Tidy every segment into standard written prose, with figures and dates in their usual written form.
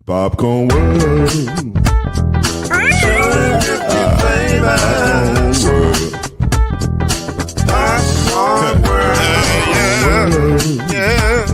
Popcorn world. Popcorn world. Yeah.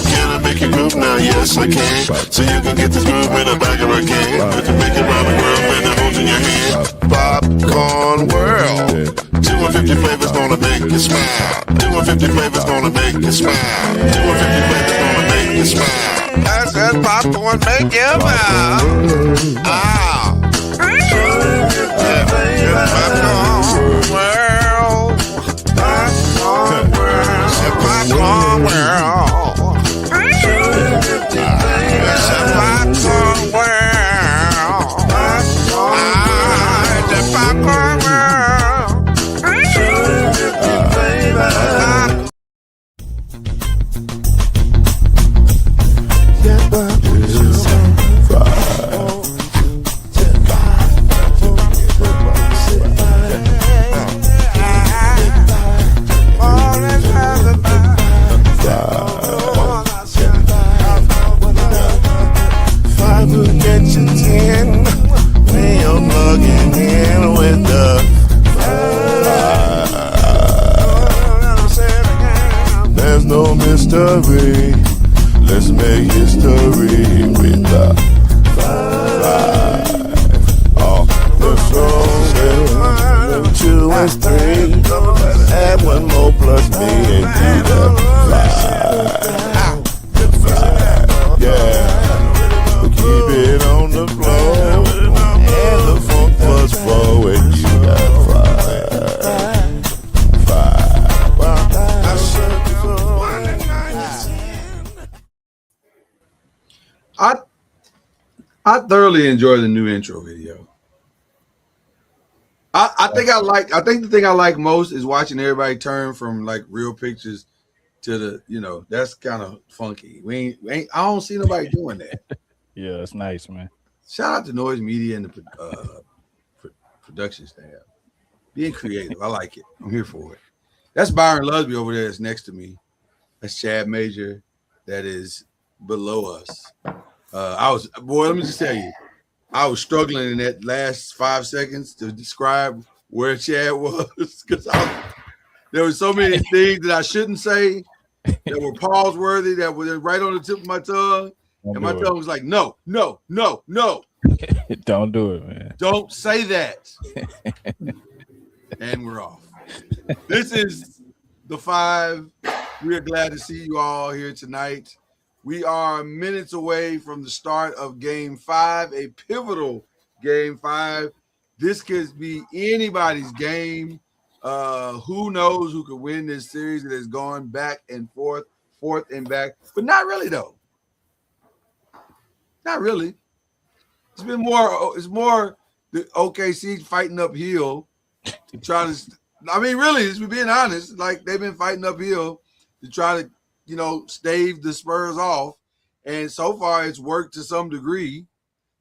Can I make you groove now? Yes, I can. So you can get this groove in the back of a can. I can make it round the world when it holds in your hand. Popcorn world. 250 flavors gonna make you smile. 250 flavors gonna make you smile. 250 flavors gonna make you smile. I said popcorn make you smile. Ah. Popcorn world. Popcorn world. Popcorn world. Let's make history with the five. Oh, the song 2 and 3. Add one more plus me and do the five. Yeah, we keep it on the floor. And the funk plus 4 and you got 5. I thoroughly enjoy the new intro video. I think the thing I like most is watching everybody turn from like real pictures to the, that's kind of funky. We ain't I don't see nobody doing that. Yeah, it's nice, man. Shout out to Noise Media and the production staff. Being creative. I like it. I'm here for it. That's Byron Lusby over there that's next to me. That's Chad Major that is below us. Let me just tell you, I was struggling in that last 5 seconds to describe where Chad was because there were so many things that I shouldn't say that were pause worthy that were right on the tip of my tongue. And my tongue was like, no. Don't do it, man. Don't say that. And we're off. This is the 5. We are glad to see you all here tonight. We are minutes away from the start of Game 5, a pivotal Game 5. This could be anybody's game. Who knows who could win this series that has gone back and forth and back, but not really though. Not really. It's more the OKC fighting uphill to try to. I mean, really, just being honest, like they've been fighting uphill to try to, stave the Spurs off, and so far it's worked to some degree.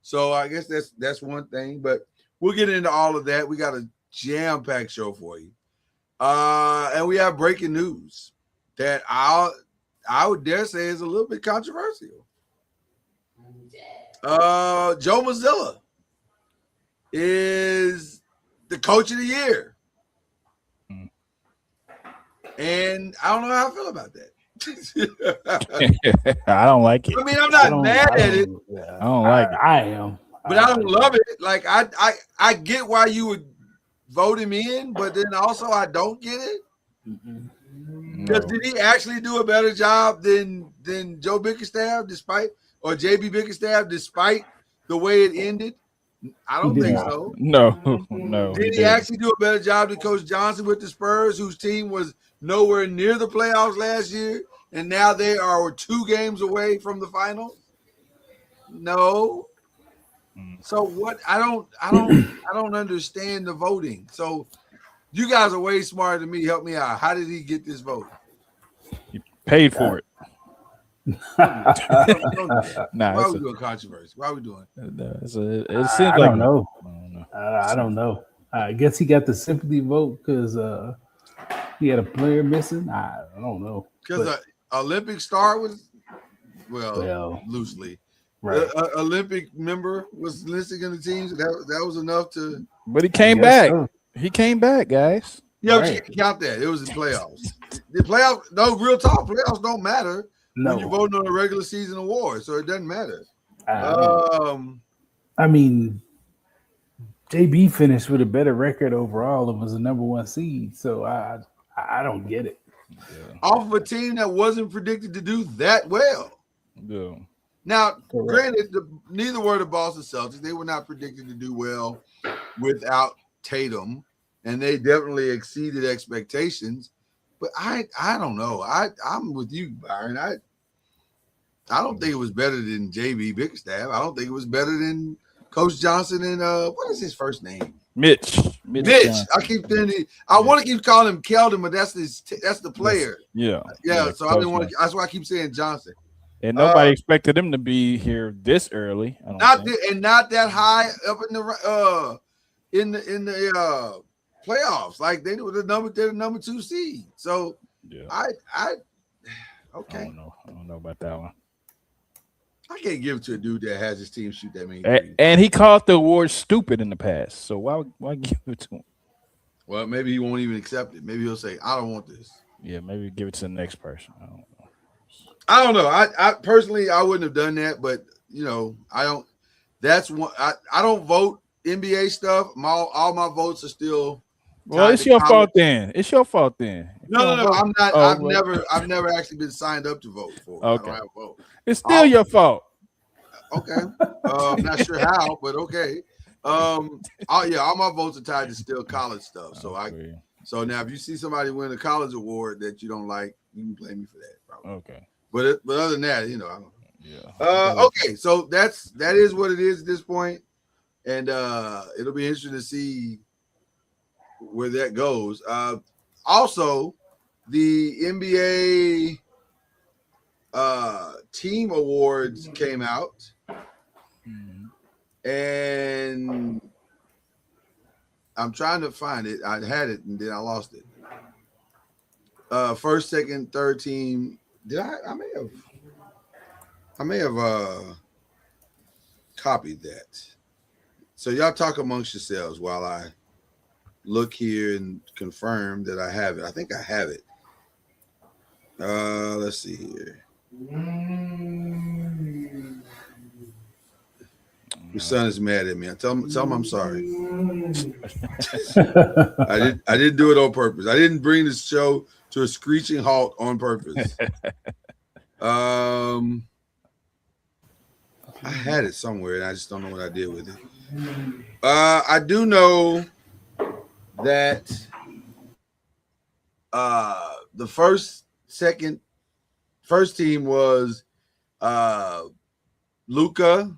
So I guess that's one thing, but we'll get into all of that. We got a jam-packed show for you, and we have breaking news that I would dare say is a little bit controversial. Joe Mazzulla is the coach of the year, and I don't know how I feel about that. I don't like it. I mean, I'm not mad at it. I don't like it. I am, but I don't love it. Like I get why you would vote him in, but then also I don't get it. Because did he actually do a better job than Joe Bickerstaff, despite JB Bickerstaff, despite the way it ended? I don't think so. No. Did he actually do a better job than Coach Johnson with the Spurs, whose team was nowhere near the playoffs last year, and now they are 2 games away from the finals? No. So what? I don't understand the voting. So you guys are way smarter than me. Help me out. How did he get this vote? He paid for it. Nah, Why are it's we doing controversy? Why are we doing? it seems I like don't know. I don't know. I don't know. I guess he got the sympathy vote because he had a player missing. I don't know. Because an Olympic star was, Well, loosely. right. Olympic member was listed in the teams. That was enough to. But he I came guess back. so. He came back, guys. Yeah, but you Right. can't count that. It was in playoffs. The playoffs, no, real talk. Playoffs don't matter when you're No. voting on a regular season award, so it doesn't matter. I mean, JB finished with a better record overall and was the number one seed. So I don't get it. Off of a team that wasn't predicted to do that well. Yeah. Now, Correct. granted, neither were the Boston Celtics. They were not predicted to do well without Tatum, and they definitely exceeded expectations. But I don't know. I'm with you, Byron. I don't think it was better than JB Bickerstaff. I don't think it was better than Coach Johnson and what is his first name? Mitch. Johnson. I keep thinking I want to keep calling him Keldon, but that's the player. Yeah. So I didn't want to. That's why I keep saying Johnson. And nobody expected him to be here this early. I don't think. Not that high up in the playoffs. Like they're the number 2 seed. So Yeah. okay. I don't know about that one. I can't give it to a dude that has his team shoot that many threes. And he called the award stupid in the past. So why give it to him? Well, maybe he won't even accept it. Maybe he'll say, "I don't want this." Yeah, maybe give it to the next person. I don't know. I don't know. I personally I wouldn't have done that, but I don't. That's one. I don't vote NBA stuff. All my votes are still. Well, it's your fault then. It's your fault then. No. I'm not. Oh, I've never actually been signed up to vote for. Okay. I don't have a vote. It's still your fault. Okay. I'm not sure how, but okay. All my votes are tied to still college stuff. So now if you see somebody win a college award that you don't like, you can blame me for that. Probably. Okay. But other than that, I don't. Yeah. Okay, so that is what it is at this point, and it'll be interesting to see where that goes. Also, the NBA team awards came out, and I'm trying to find it. I had it and then I lost it. First, second, third team. Did I may have copied that. So y'all talk amongst yourselves while I look here and confirm that I have it. I think I have it. Let's see here. Your son is mad at me. I tell him I'm sorry. I didn't do it on purpose. I didn't bring this show to a screeching halt on purpose. I had it somewhere and I just don't know what I did with it. I do know that the first team was Luka,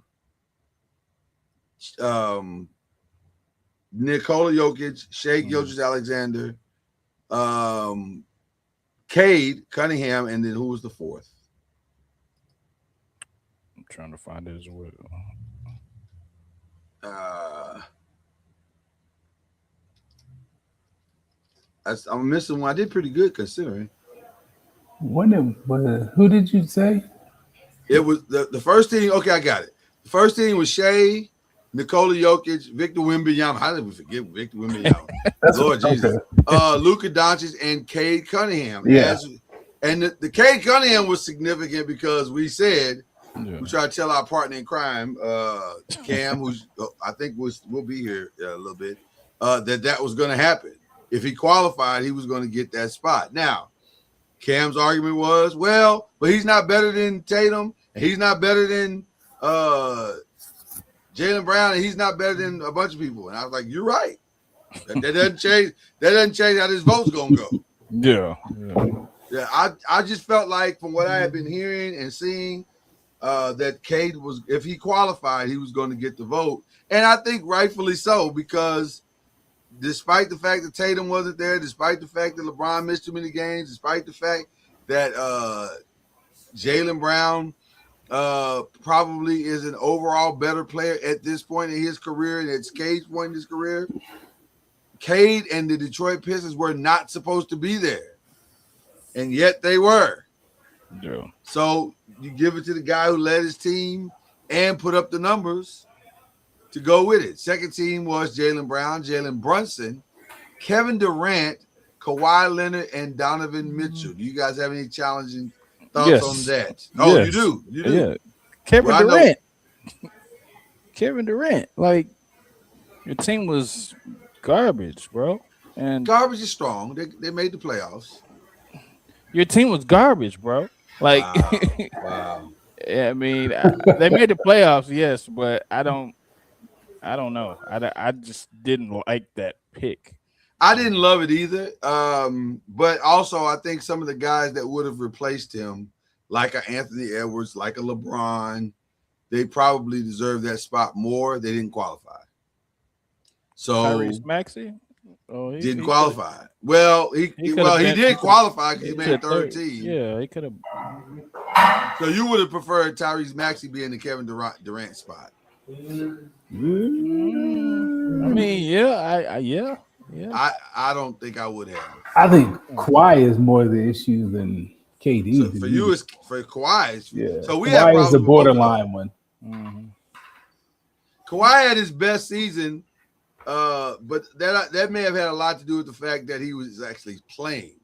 Nikola Jokic, Shai Gilgeous-Alexander, Cade Cunningham, and then who was the fourth? I'm trying to find it as well. I'm missing one. I did pretty good considering. Who did you say? It was the first team. Okay, I got it. The first team was Shai, Nikola Jokic, Victor Wembanyama. How did we forget Victor Wembanyama? Lord Jesus. Luka Doncic and Cade Cunningham. Yeah. And the Cade Cunningham was significant because we said we try to tell our partner in crime, Cam, who's I think will be here a little bit, that was going to happen. If he qualified, he was going to get that spot. Now, Cam's argument was, well, but he's not better than Tatum, and he's not better than Jaylen Brown, and he's not better than a bunch of people. And I was like, you're right. That doesn't change. That doesn't change how this vote's gonna go. Yeah. Yeah. I just felt like from what I had been hearing and seeing, that Cade was, if he qualified, he was going to get the vote, and I think rightfully so, because despite the fact that Tatum wasn't there, despite the fact that LeBron missed too many games, despite the fact that Jaylen Brown probably is an overall better player at this point in his career, and at Cade's point in his career. Cade and the Detroit Pistons were not supposed to be there, and yet they were. Yeah. So you give it to the guy who led his team and put up the numbers to go with it. Second team was Jaylen Brown, Jalen Brunson, Kevin Durant, Kawhi Leonard, and Donovan Mitchell. Do you guys have any challenging thoughts on that? Oh, yes. You do. Yeah. Kevin Durant. Kevin Durant. Like, your team was garbage, bro. And garbage is strong. They made the playoffs. Your team was garbage, bro. Like, wow. I mean, they made the playoffs, yes, but I don't know. I just didn't like that pick. I didn't love it either. But also I think some of the guys that would have replaced him, like a Anthony Edwards, like a LeBron, they probably deserve that spot more. They didn't qualify. So Tyrese Maxey? Oh, he didn't qualify. Well, he did qualify because he made a third team. Yeah, he could have. So you would have preferred Tyrese Maxey being the Kevin Durant spot. I mean, yeah. I don't think I would have. I think Kawhi is more the issue than KD. So for you, it's for Kawhi. Yeah. So we Kawhi have is the borderline one. Mm-hmm. Kawhi had his best season, but that may have had a lot to do with the fact that he was actually playing.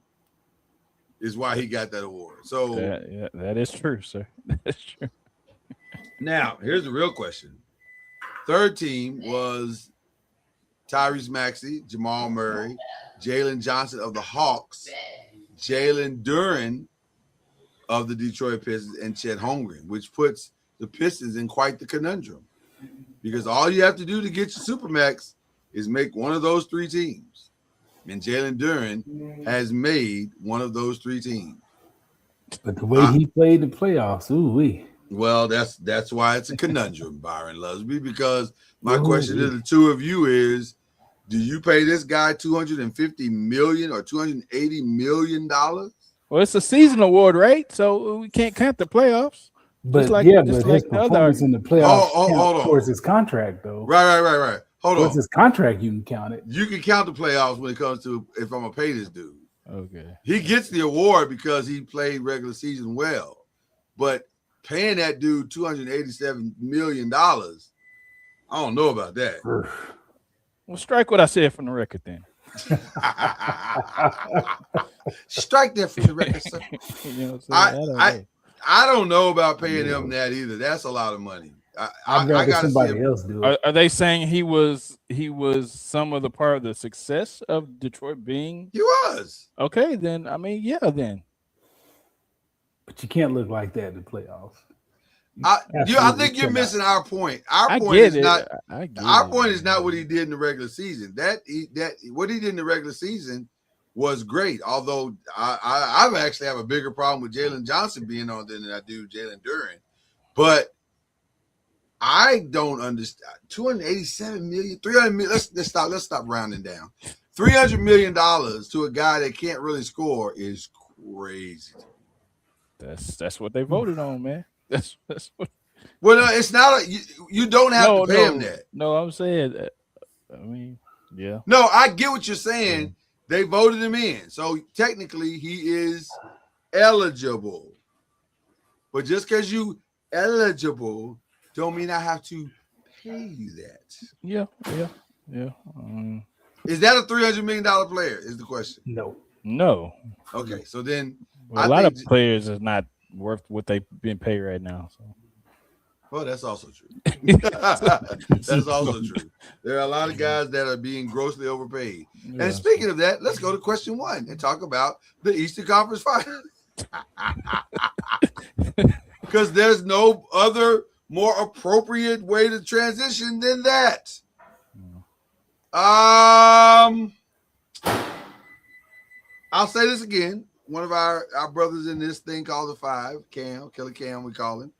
Is why he got that award. So that is true, sir. That's true. Now here's the real question. Third team was Tyrese Maxey, Jamal Murray, Jalen Johnson of the Hawks, Jalen Duren of the Detroit Pistons, and Chet Holmgren, which puts the Pistons in quite the conundrum. Because all you have to do to get your Supermax is make one of those three teams. And Jalen Duren has made one of those three teams. But the way he played the playoffs, ooh-wee. Well, that's why it's a conundrum, Byron Lusby, because my question to the two of you is, do you pay this guy $250 million or $280 million? Well, it's a season award, right? So we can't count the playoffs. But but his performance in the playoffs towards his contract, though. Right. Hold on. Towards his contract, you can count it. You can count the playoffs when it comes to if I'm gonna pay this dude. Okay. He gets the award because he played regular season well, but paying that dude $287 million, I don't know about that. Well, strike what I said from the record then. Strike that from the record, sir. You know what I'm saying? I don't know about paying him that either. That's a lot of money. I'd rather somebody else do it. Are they saying he was some of the part of the success of Detroit being? He was. Okay, then I mean, yeah, then. But you can't look like that in the playoffs. I think you're missing our point. Our point is not what he did in the regular season. What he did in the regular season was great. Although I actually have a bigger problem with Jalen Johnson being on than I do Jalen Duren. But I don't understand. $287 million, $300 million. Let's stop rounding down. $300 million to a guy that can't really score is crazy. That's what they voted on, man. That's what. Well, no, it's not. You don't have to pay him that. No, I'm saying that. I mean, yeah. No, I get what you're saying. They voted him in, so technically he is eligible. But just because you eligible, don't mean I have to pay you that. Yeah. Is that a $300 million player? Is the question? No. Okay, so then a lot of players is not worth what they've been paid right now. So. Well, that's also true. That's also true. There are a lot of guys that are being grossly overpaid. Yeah. And speaking of that, let's go to question 1 and talk about the Eastern Conference Finals. Because there's no other more appropriate way to transition than that. I'll say this again. One of our brothers in this thing called the Five, Killer Cam, we call him.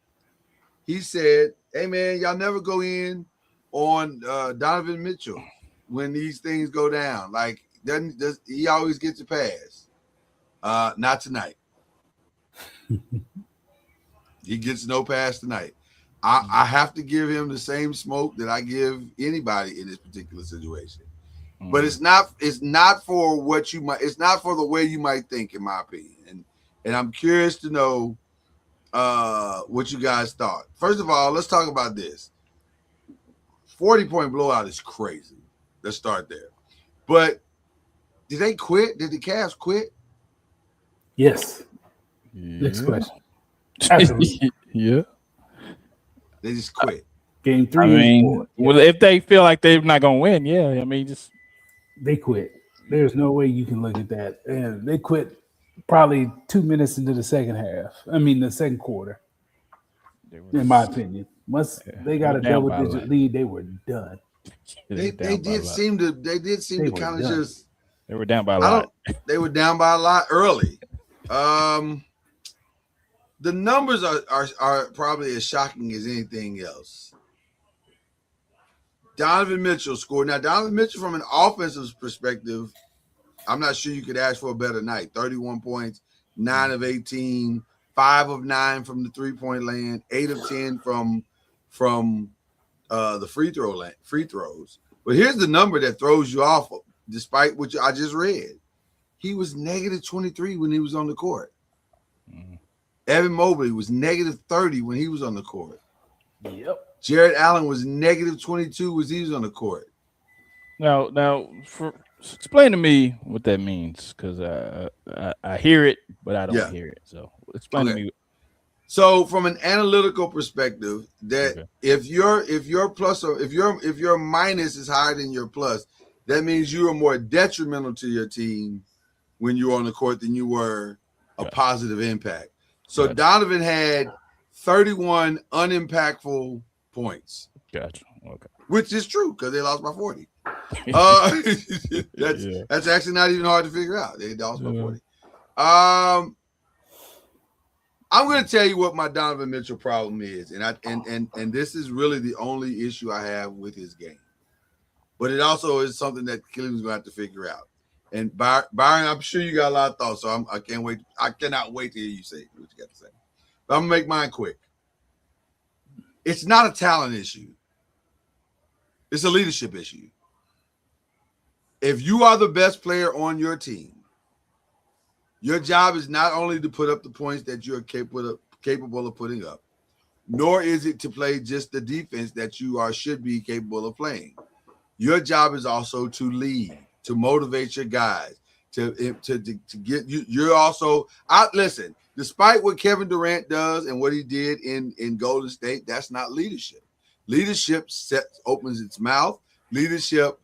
He said, hey, man, y'all never go in on Donovan Mitchell when these things go down. Like, he always gets a pass. Not tonight. He gets no pass tonight. I have to give him the same smoke that I give anybody in this particular situation. But it's not for what you might. It's not for the way you might think, in my opinion. And I'm curious to know what you guys thought. First of all, let's talk about this. 40-point blowout is crazy. Let's start there. But did they quit? Did the Cavs quit? Yes. Next question. Absolutely. Yeah. They just quit. Game 3 I and mean, 4. well, if they feel like they're not gonna win, yeah. I mean, just They quit. There's no way you can look at that. And they quit probably 2 minutes into the second half. I mean, the second quarter, in my opinion. Once they got a double-digit lead, they were done. They did seem to kind of just. They were down by a lot. They were down by a lot early. The numbers are probably as shocking as anything else. Donovan Mitchell scored. Now, Donovan Mitchell, from an offensive perspective, I'm not sure you could ask for a better night. 31 points, 9 of 18, 5 of 9 from the three-point land, 8 of 10 from the free throws. But here's the number that throws you off, despite what I just read. He was negative 23 when he was on the court. Mm-hmm. Evan Mobley was negative 30 when he was on the court. Yep. Jared Allen was negative 22 when he was on the court. Now, explain to me what that means, because I hear it, but I don't hear it. So explain to me. So from an analytical perspective, that if your plus or if your minus is higher than your plus, that means you are more detrimental to your team when you were on the court than you were a positive impact. So Donovan had 31 unimpactful points. Gotcha. Okay. Which is true because they lost by 40. That's actually not even hard to figure out. They lost by 40. I'm going to tell you what my Donovan Mitchell problem is, and this is really the only issue I have with his game. But it also is something that Cleveland's going to have to figure out. And Byron, I'm sure you got a lot of thoughts, so I can't wait. I cannot wait to hear you say what you got to say. But I'm going to make mine quick. It's not a talent issue. It's a leadership issue. If you are the best player on your team, your job is not only to put up the points that you're capable of putting up, nor is it to play just the defense that you should be capable of playing. Your job is also to lead, to motivate your guys, to get you. You're also listen. Despite what Kevin Durant does and what he did in Golden State, that's not leadership. Leadership opens its mouth. Leadership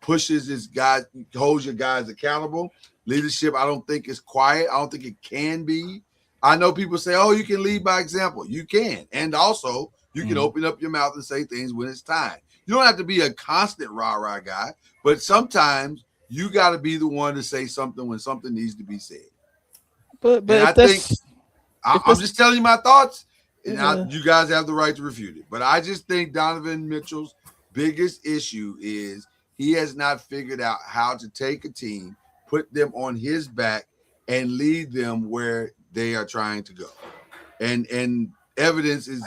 pushes its guys, holds your guys accountable. Leadership, I don't think is quiet. I don't think it can be. I know people say, "Oh, you can lead by example." You can, and also you can open up your mouth and say things when it's time. You don't have to be a constant rah-rah guy, but sometimes you got to be the one to say something when something needs to be said. But I think I'm just telling you my thoughts, and you guys have the right to refute it. But I just think Donovan Mitchell's biggest issue is he has not figured out how to take a team, put them on his back, and lead them where they are trying to go. And evidence is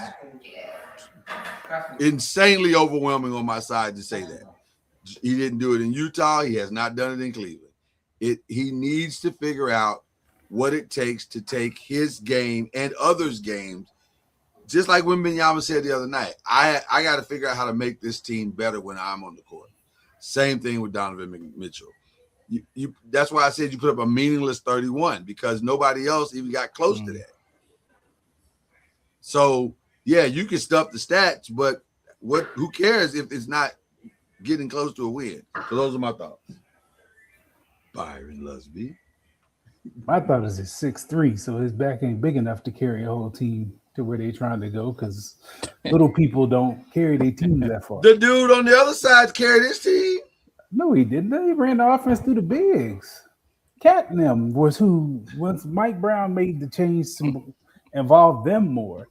insanely overwhelming on my side to say that. He didn't do it in Utah. He has not done it in Cleveland. He needs to figure out what it takes to take his game and others' games. Just like Wemby said the other night, I got to figure out how to make this team better when I'm on the court. Same thing with Donovan Mitchell. That's why I said you put up a meaningless 31 because nobody else even got close to that. So, yeah, you can stuff the stats, but who cares if it's not getting close to a win? So those are my thoughts. Byron Lusby. My thought is he's 6'3", so his back ain't big enough to carry a whole team to where they're trying to go because little people don't carry their team that far. The dude on the other side carried his team. No, he didn't. He ran the offense through the bigs. Cat and them was who, once Mike Brown made the change to involve them more,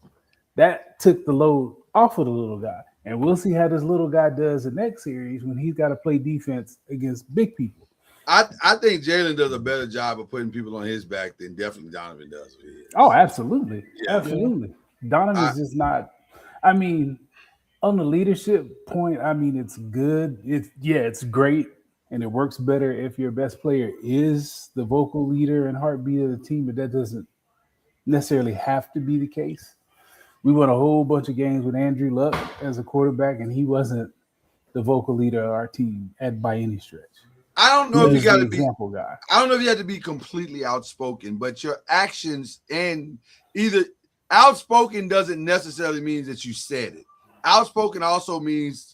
that took the load off of the little guy. And we'll see how this little guy does the next series when he's got to play defense against big people. I think Jalen does a better job of putting people on his back than definitely Donovan does. Oh, absolutely. Yeah. Absolutely. Donovan's just not, I mean, on the leadership point, I mean, it's good. It's great. And it works better if your best player is the vocal leader and heartbeat of the team, but that doesn't necessarily have to be the case. We won a whole bunch of games with Andrew Luck as a quarterback, and he wasn't the vocal leader of our team by any stretch. I don't know if you got to be example guy. I don't know if you have to be completely outspoken, but your actions and either outspoken doesn't necessarily mean that you said it. Outspoken also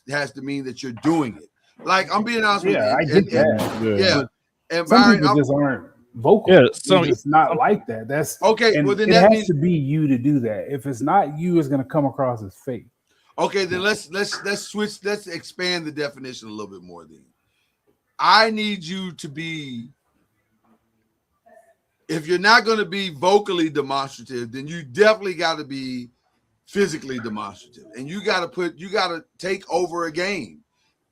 has to mean that you're doing it. Like I'm being honest with you. I get that. Yeah. And some Byron, people just aren't vocal. Yeah, it's not like that. That's okay. Well, then it that has to be you to do that. If it's not you, it's going to come across as fake. Okay, then let's switch. Let's expand the definition a little bit more. Then I need you to be. If you're not going to be vocally demonstrative, then you definitely got to be physically demonstrative, and you got to take over a game.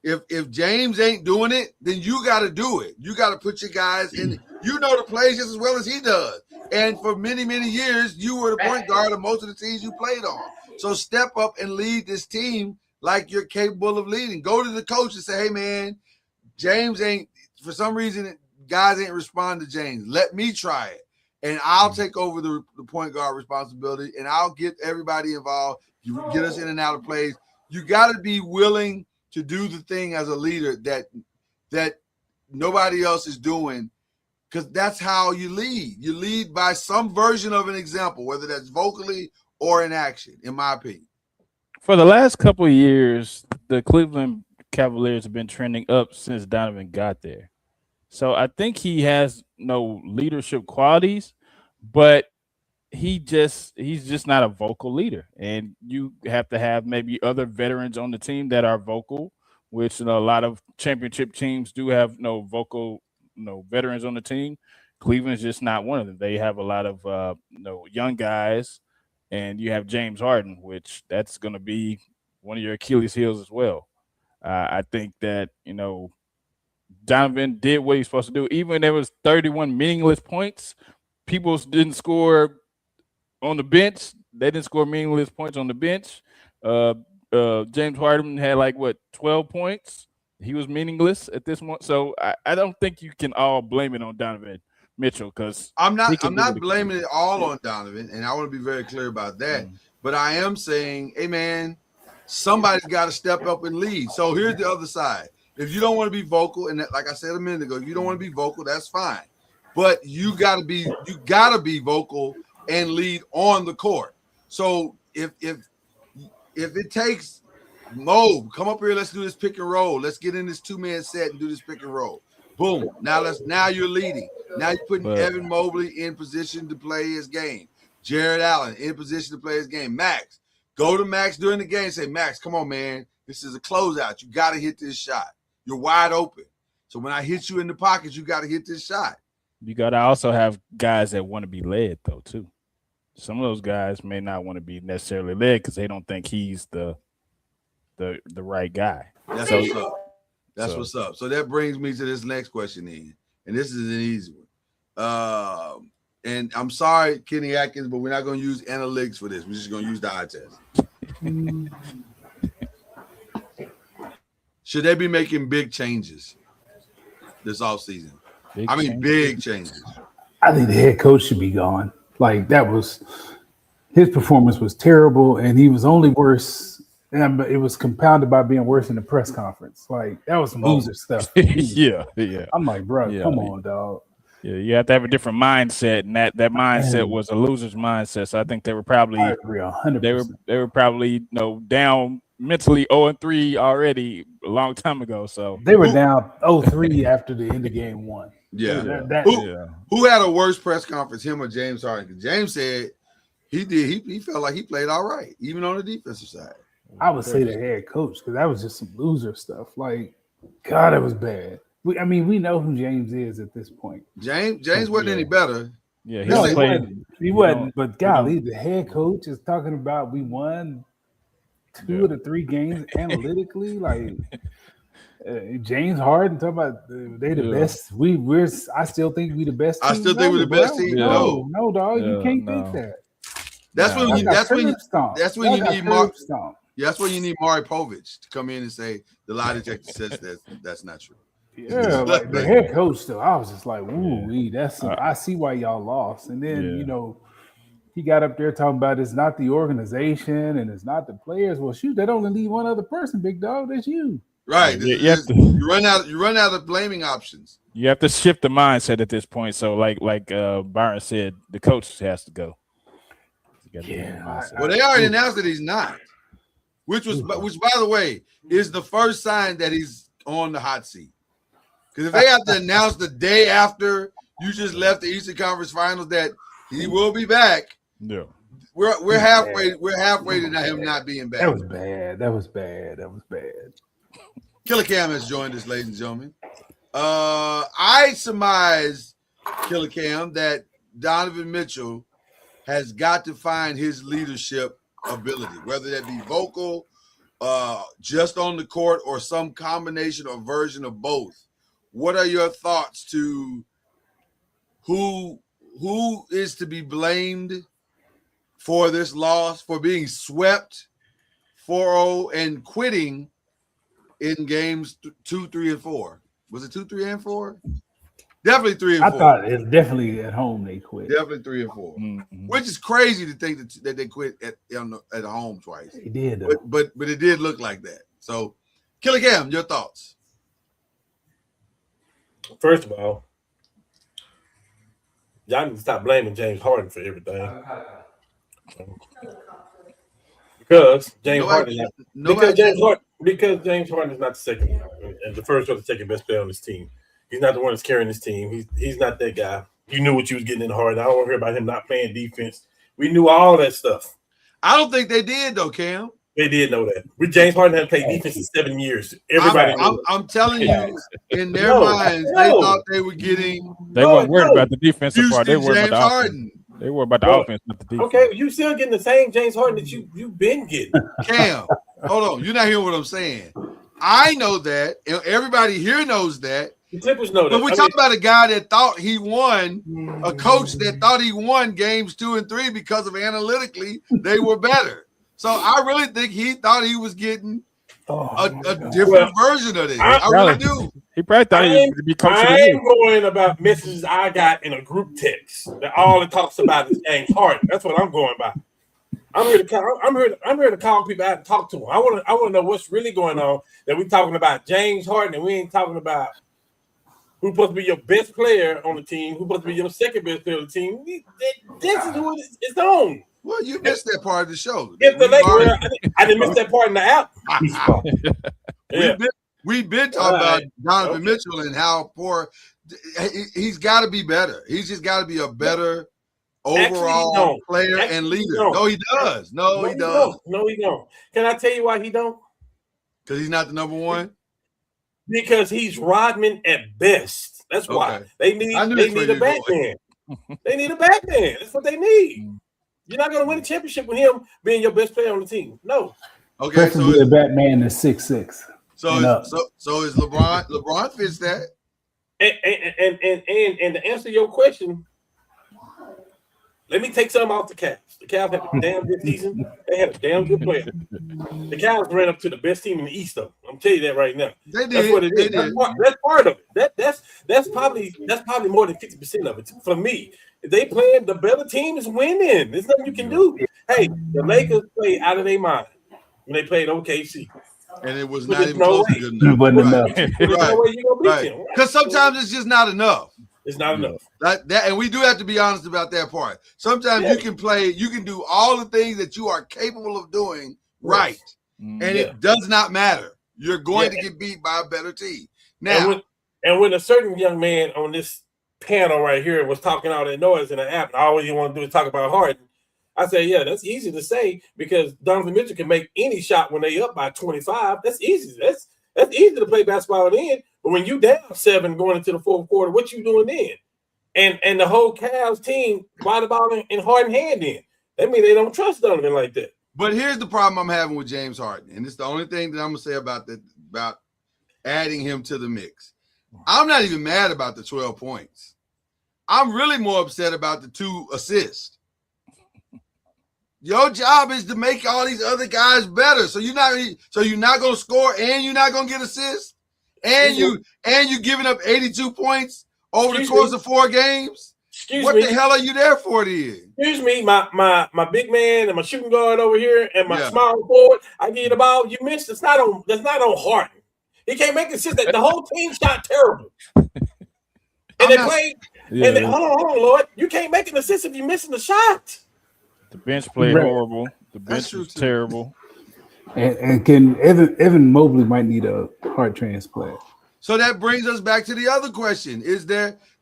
If James ain't doing it, then you got to do it. You got to put your guys in. You know the plays just as well as he does. And for many, many years, you were the point guard of most of the teams you played on. So step up and lead this team like you're capable of leading. Go to the coach and say, hey, man, James ain't, for some reason, guys ain't respond to James. Let me try it. And I'll take over the point guard responsibility, and I'll get everybody involved. You get us in and out of plays. You got to be willing to do the thing as a leader that nobody else is doing, because that's how you lead. You lead by some version of an example, whether that's vocally or in action, in my opinion. For the last couple of years, the Cleveland Cavaliers have been trending up since Donovan got there. So I think he has no leadership qualities, but he's just not a vocal leader. And you have to have maybe other veterans on the team that are vocal, which a lot of championship teams do have vocal veterans on the team. Cleveland's just not one of them. They have a lot of young guys, and you have James Harden, which that's going to be one of your Achilles heels as well. I think that Donovan did what he's supposed to do. Even when there was 31 meaningless points, people didn't score on the bench. They didn't score meaningless points on the bench. James Harden had 12 points. He was meaningless at this point. So I don't think you can all blame it on Donovan Mitchell, because I'm not blaming it all on Donovan, and I want to be very clear about that. But I am saying, hey man, somebody's got to step up and lead. So here's the other side. If you don't want to be vocal, and like I said a minute ago, if you don't want to be vocal, that's fine. But you gotta be vocal and lead on the court. So if it takes Mo, come up here, let's do this pick and roll. Let's get in this 2-man set and do this pick and roll. Boom. Now you're leading. Now you're putting Evan Mobley in position to play his game. Jared Allen in position to play his game. Max, go to Max during the game and say, Max, come on, man. This is a closeout. You got to hit this shot. You're wide open. So when I hit you in the pocket, you got to hit this shot. You got to also have guys that want to be led, though, too. Some of those guys may not want to be necessarily led because they don't think he's the right guy. That's what's up. That's what's up. So that brings me to this next question then. And this is an easy one. And I'm sorry, Kenny Atkins, but we're not going to use analytics for this. We're just going to use the eye test. Should they be making big changes this offseason? Big changes. I think the head coach should be gone. His performance was terrible, and he was only worse. And it was compounded by being worse in the press conference. That was some loser stuff. Yeah. I'm like, bro, come on, dog. Yeah, you have to have a different mindset, and that mindset was a loser's mindset. So I think they were probably, I agree 100%. They were probably down mentally 0-3 already a long time ago. So they were down 0-3 after the end of game 1. Yeah. Who had a worse press conference, him or James Harden? Because James said he felt like he played all right, even on the defensive side. I would say the head coach, because that was just some loser stuff. God, it was bad. We know who James is at this point. James wasn't any better. Yeah, he wasn't. But golly, the head coach is talking about we won 2 of the 3 games analytically. James Harden talking about they the best. I still think we the best. I Team still think we're the ever, best bro. team. No, dog. You Yeah, can't no. think that. That's when you. That's when you. That's when you need Mark. Yeah, that's when you need Maury Povich to come in and say the lie detector says that's not true. Yeah, like the head coach though. I was just like, ooh, that's. I see why y'all lost. And then he got up there talking about it's not the organization and it's not the players. Well, shoot, they only need one other person, big dog. That's you. Right. You run out of blaming options. You have to shift the mindset at this point. So, like Byron said, the coach has to go. Well, they already announced that he's not, which by the way is the first sign that he's on the hot seat. Because if they have to announce the day after you just left the Eastern Conference Finals that he will be back, we're halfway. We're halfway to him not being back. That was bad. Killer Cam has joined us, ladies and gentlemen. I surmise, Killer Cam, that Donovan Mitchell has got to find his leadership ability, whether that be vocal, just on the court, or some combination or version of both. What are your thoughts to who is to be blamed for this loss, for being swept 4-0 and quitting in games 2, 3, and 4? Was it 2, 3, and 4? Definitely 3 and 4. I thought it's definitely at home they quit. Definitely 3 and 4, which is crazy to think that they quit at home twice. They did, though. But it did look like that. So, Killer Cam, your thoughts? First of all, y'all need to stop blaming James Harden for everything. Because James Harden is not the second and the first or the second best player on this team. He's not the one that's carrying this team. He's not that guy. You knew what you was getting in Harden. I don't want to hear about him not playing defense. We knew all that stuff. I don't think they did though, Cam. They did know that. James Harden hadn't played defense in 7 years. Everybody I'm telling you, in their minds, they thought they were getting. They weren't worried about the defensive part. They were James Harden. They were about the offense, not the defense. Okay, you still getting the same James Harden that you've been getting. Cam, hold on. You're not hearing what I'm saying. I know that. Everybody here knows that. The Clippers know that. But we're talking about a guy that thought he won, a coach that thought he won games 2 and 3 because of analytically they were better. So I really think he thought he was getting a different version of this. I really do. He probably thought he would be coaching. I ain't going about messages I got in a group text that all it talks about is James Harden. That's what I'm going by. I'm here to call people out and talk to them. I want to know what's really going on. That we talking about James Harden and we ain't talking about who's supposed to be your best player on the team, who's supposed to be your second best player on the team. This is what it's on. Well, you missed that part of the show. I didn't miss that part in the app. We've been talking about Donovan Mitchell and how poor he's got to be better. He's just got to be a better overall player and leader. No, he does. No, he does. No, he don't. Can I tell you why he don't? Because he's not the number one. Because he's Rodman at best. That's why they need a back man. They need a back man. That's what they need. You're not going to win a championship with him being your best player on the team. No. Okay, so the Batman is 6'6". So is LeBron? LeBron fits that. And to answer your question, let me take something off the Cavs. The Cavs had a damn good season. They had a damn good player. The Cavs ran up to the best team in the East, though. I'm telling you that right now. They did. That's what it is. That's part of it. That's probably more than 50% of it for me. If they playing, the better team is winning. There's nothing you can do. Hey, the Lakers played out of their mind when they played OKC. And it was not even close to good enough. Right. Because sometimes it's just not enough. It's not enough. That, and we do have to be honest about that part. Sometimes you can play, you can do all the things that you are capable of doing right. And it does not matter. You're going to get beat by a better team. Now, and when a certain young man on this panel right here was talking all that noise in the app, and all you want to do is talk about Harden, I say, yeah, that's easy to say because Donovan Mitchell can make any shot when they up by 25. That's easy. That's easy to play basketball then. But when you down 7 going into the fourth quarter, what you doing then? And the whole Cavs team bought the ball in Harden hand in. That means they don't trust Donovan like that. But here's the problem I'm having with James Harden, and it's the only thing that I'm gonna say about adding him to the mix. I'm not even mad about the 12 points. I'm really more upset about the 2 assists. Your job is to make all these other guys better. So you're not going to score and you're not going to get assists, and you giving up 82 points over the course of 4 games. What the hell are you there for then? Excuse me, my big man and my shooting guard over here and my small forward. I give you the ball. You missed. That's not on Harden. He can't make assists. The whole team shot terrible. And they played. Yeah. And hold on, Lord. You can't make an assist if you're missing the shot. The bench played horrible. The bench was terrible. And can Evan Mobley might need a heart transplant. So that brings us back to the other question.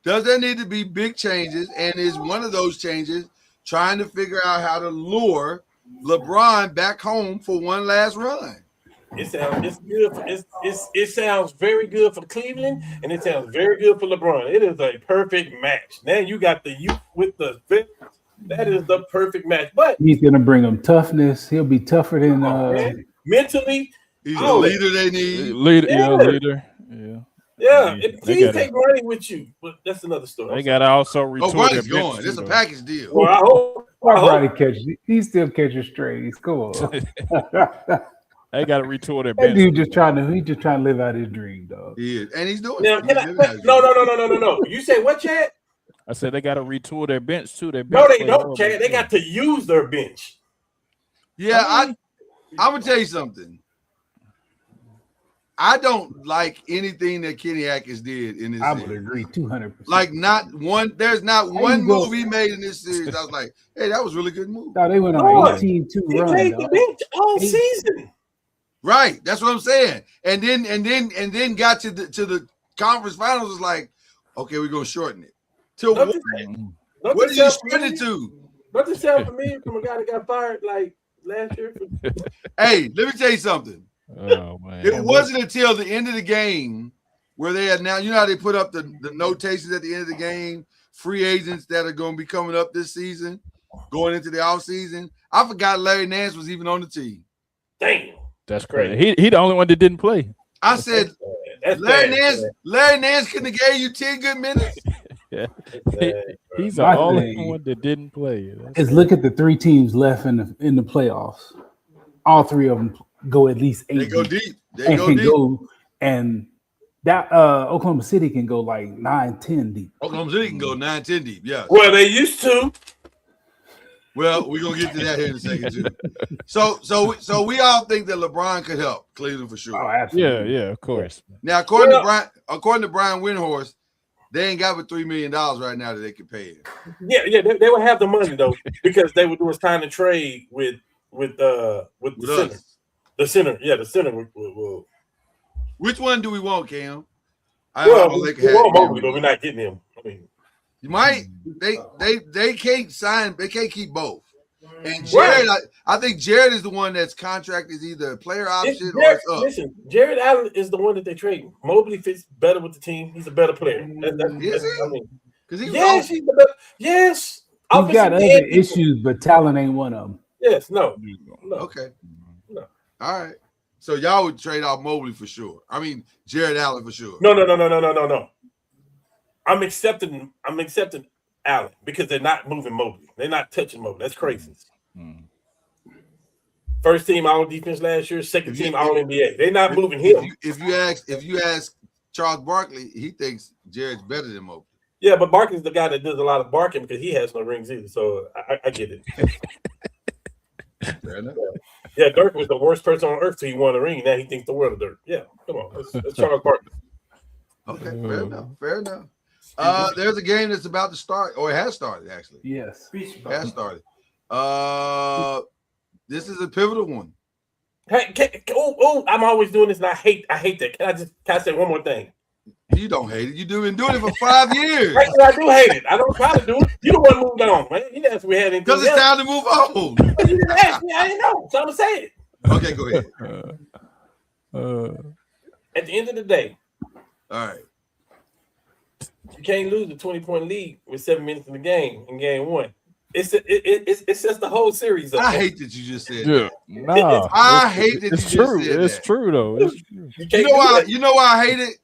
Does there need to be big changes? And is one of those changes trying to figure out how to lure LeBron back home for one last run? It sounds very good for Cleveland, and it sounds very good for LeBron. It is a perfect match. Now you got the youth with the vets. That is the perfect match. But he's gonna bring them toughness. He'll be tougher than mentally. He's the leader they need. Leader. Yeah. Please take money with you, but that's another story. They got to also retool their bench. Going. It's a package deal. Well, I hope. He still catches strays. Come on. They got to retool their bench. Dude just trying to live out his dream, dog. He is, and he's doing it. No. You say what, Chad? I said they got to retool their bench too. No, they don't, Chad. They got to use their bench. Yeah, I'm gonna tell you something. I don't like anything that Kenny Atkins did in this series. I would agree 200%. Like there's not one move he made in this series. I was like, hey, that was a really good move. No, they went on 18-2 run. He played the bench all season. Right. That's what I'm saying. And then got to the conference finals. Was like, okay, we're gonna shorten it. Till what? What did you shorten it to? Nothing sound familiar from a guy that got fired like last year. Hey, let me tell you something. Oh man! It wasn't until the end of the game where they had now. You know how they put up the notations at the end of the game. Free agents that are going to be coming up this season, going into the offseason. I forgot Larry Nance was even on the team. Damn, that's crazy. He the only one that didn't play. I said Larry Nance couldn't have gave you 10 good minutes. Yeah. He's the only one that didn't play. Look at the 3 teams left in the playoffs. All 3 of them go at least 8. They go deep. They go deep. And that Oklahoma City can go like 9-10 deep. Oklahoma City can go 9-10 deep. Yeah. Well, they used to. Well, we're gonna get to that here in a second too. So we all think that LeBron could help Cleveland for sure. Oh, absolutely. Yeah, of course. Now, according to Brian Windhorst, they ain't got but $3 million right now that they can pay him. Yeah, they would have the money though because they were doing time to trade with the center. The center, the center will. Which one do we want, Cam? We want Mobley, but we're not getting him. I mean, you might. They can't sign. They can't keep both. And Jared, I think Jared is the one that's contract is either a player option or it's up. Listen, Jared Allen is the one that they trade. Mobley fits better with the team. He's a better player. Yes, he's the better. Yes, he's got other issues, but talent ain't one of them. Yes, no. Okay. No. All right. So y'all would trade off Mobley for sure. I mean, Jared Allen for sure. No. I'm accepting Allen because they're not moving Mobley. They're not touching Mobley. That's crazy. First team all defense last year, second team all NBA. They're not moving him. If you ask Charles Barkley, he thinks Jared's better than Mobley. Yeah, but Barkley's the guy that does a lot of barking because he has no rings either. So I get it. Fair enough. Yeah, Dirk was the worst person on earth till he won a ring. Now he thinks the world of Dirk. Yeah, come on. That's Charles Barkley. Okay, fair enough. There's a game that's about to start, or it has started actually. Yes, it has started. This is a pivotal one. Hey, I'm always doing this, and I hate that. Can I say one more thing? You don't hate it. You've been doing it for 5 years. Actually, I do hate it. I don't try to do it. You the one moved on, man. You didn't ask me had anything. Because it's time to move on. You didn't ask me. I didn't know. So I'm gonna say it. Okay, go ahead. At the end of the day, all right. You can't lose a 20-point lead with 7 minutes in the game in game 1. It's just the whole series. I hate that you just said Yeah, that. no, I hate that it's you true. just said It's that. true though. It's true. You know why? You know why I hate it?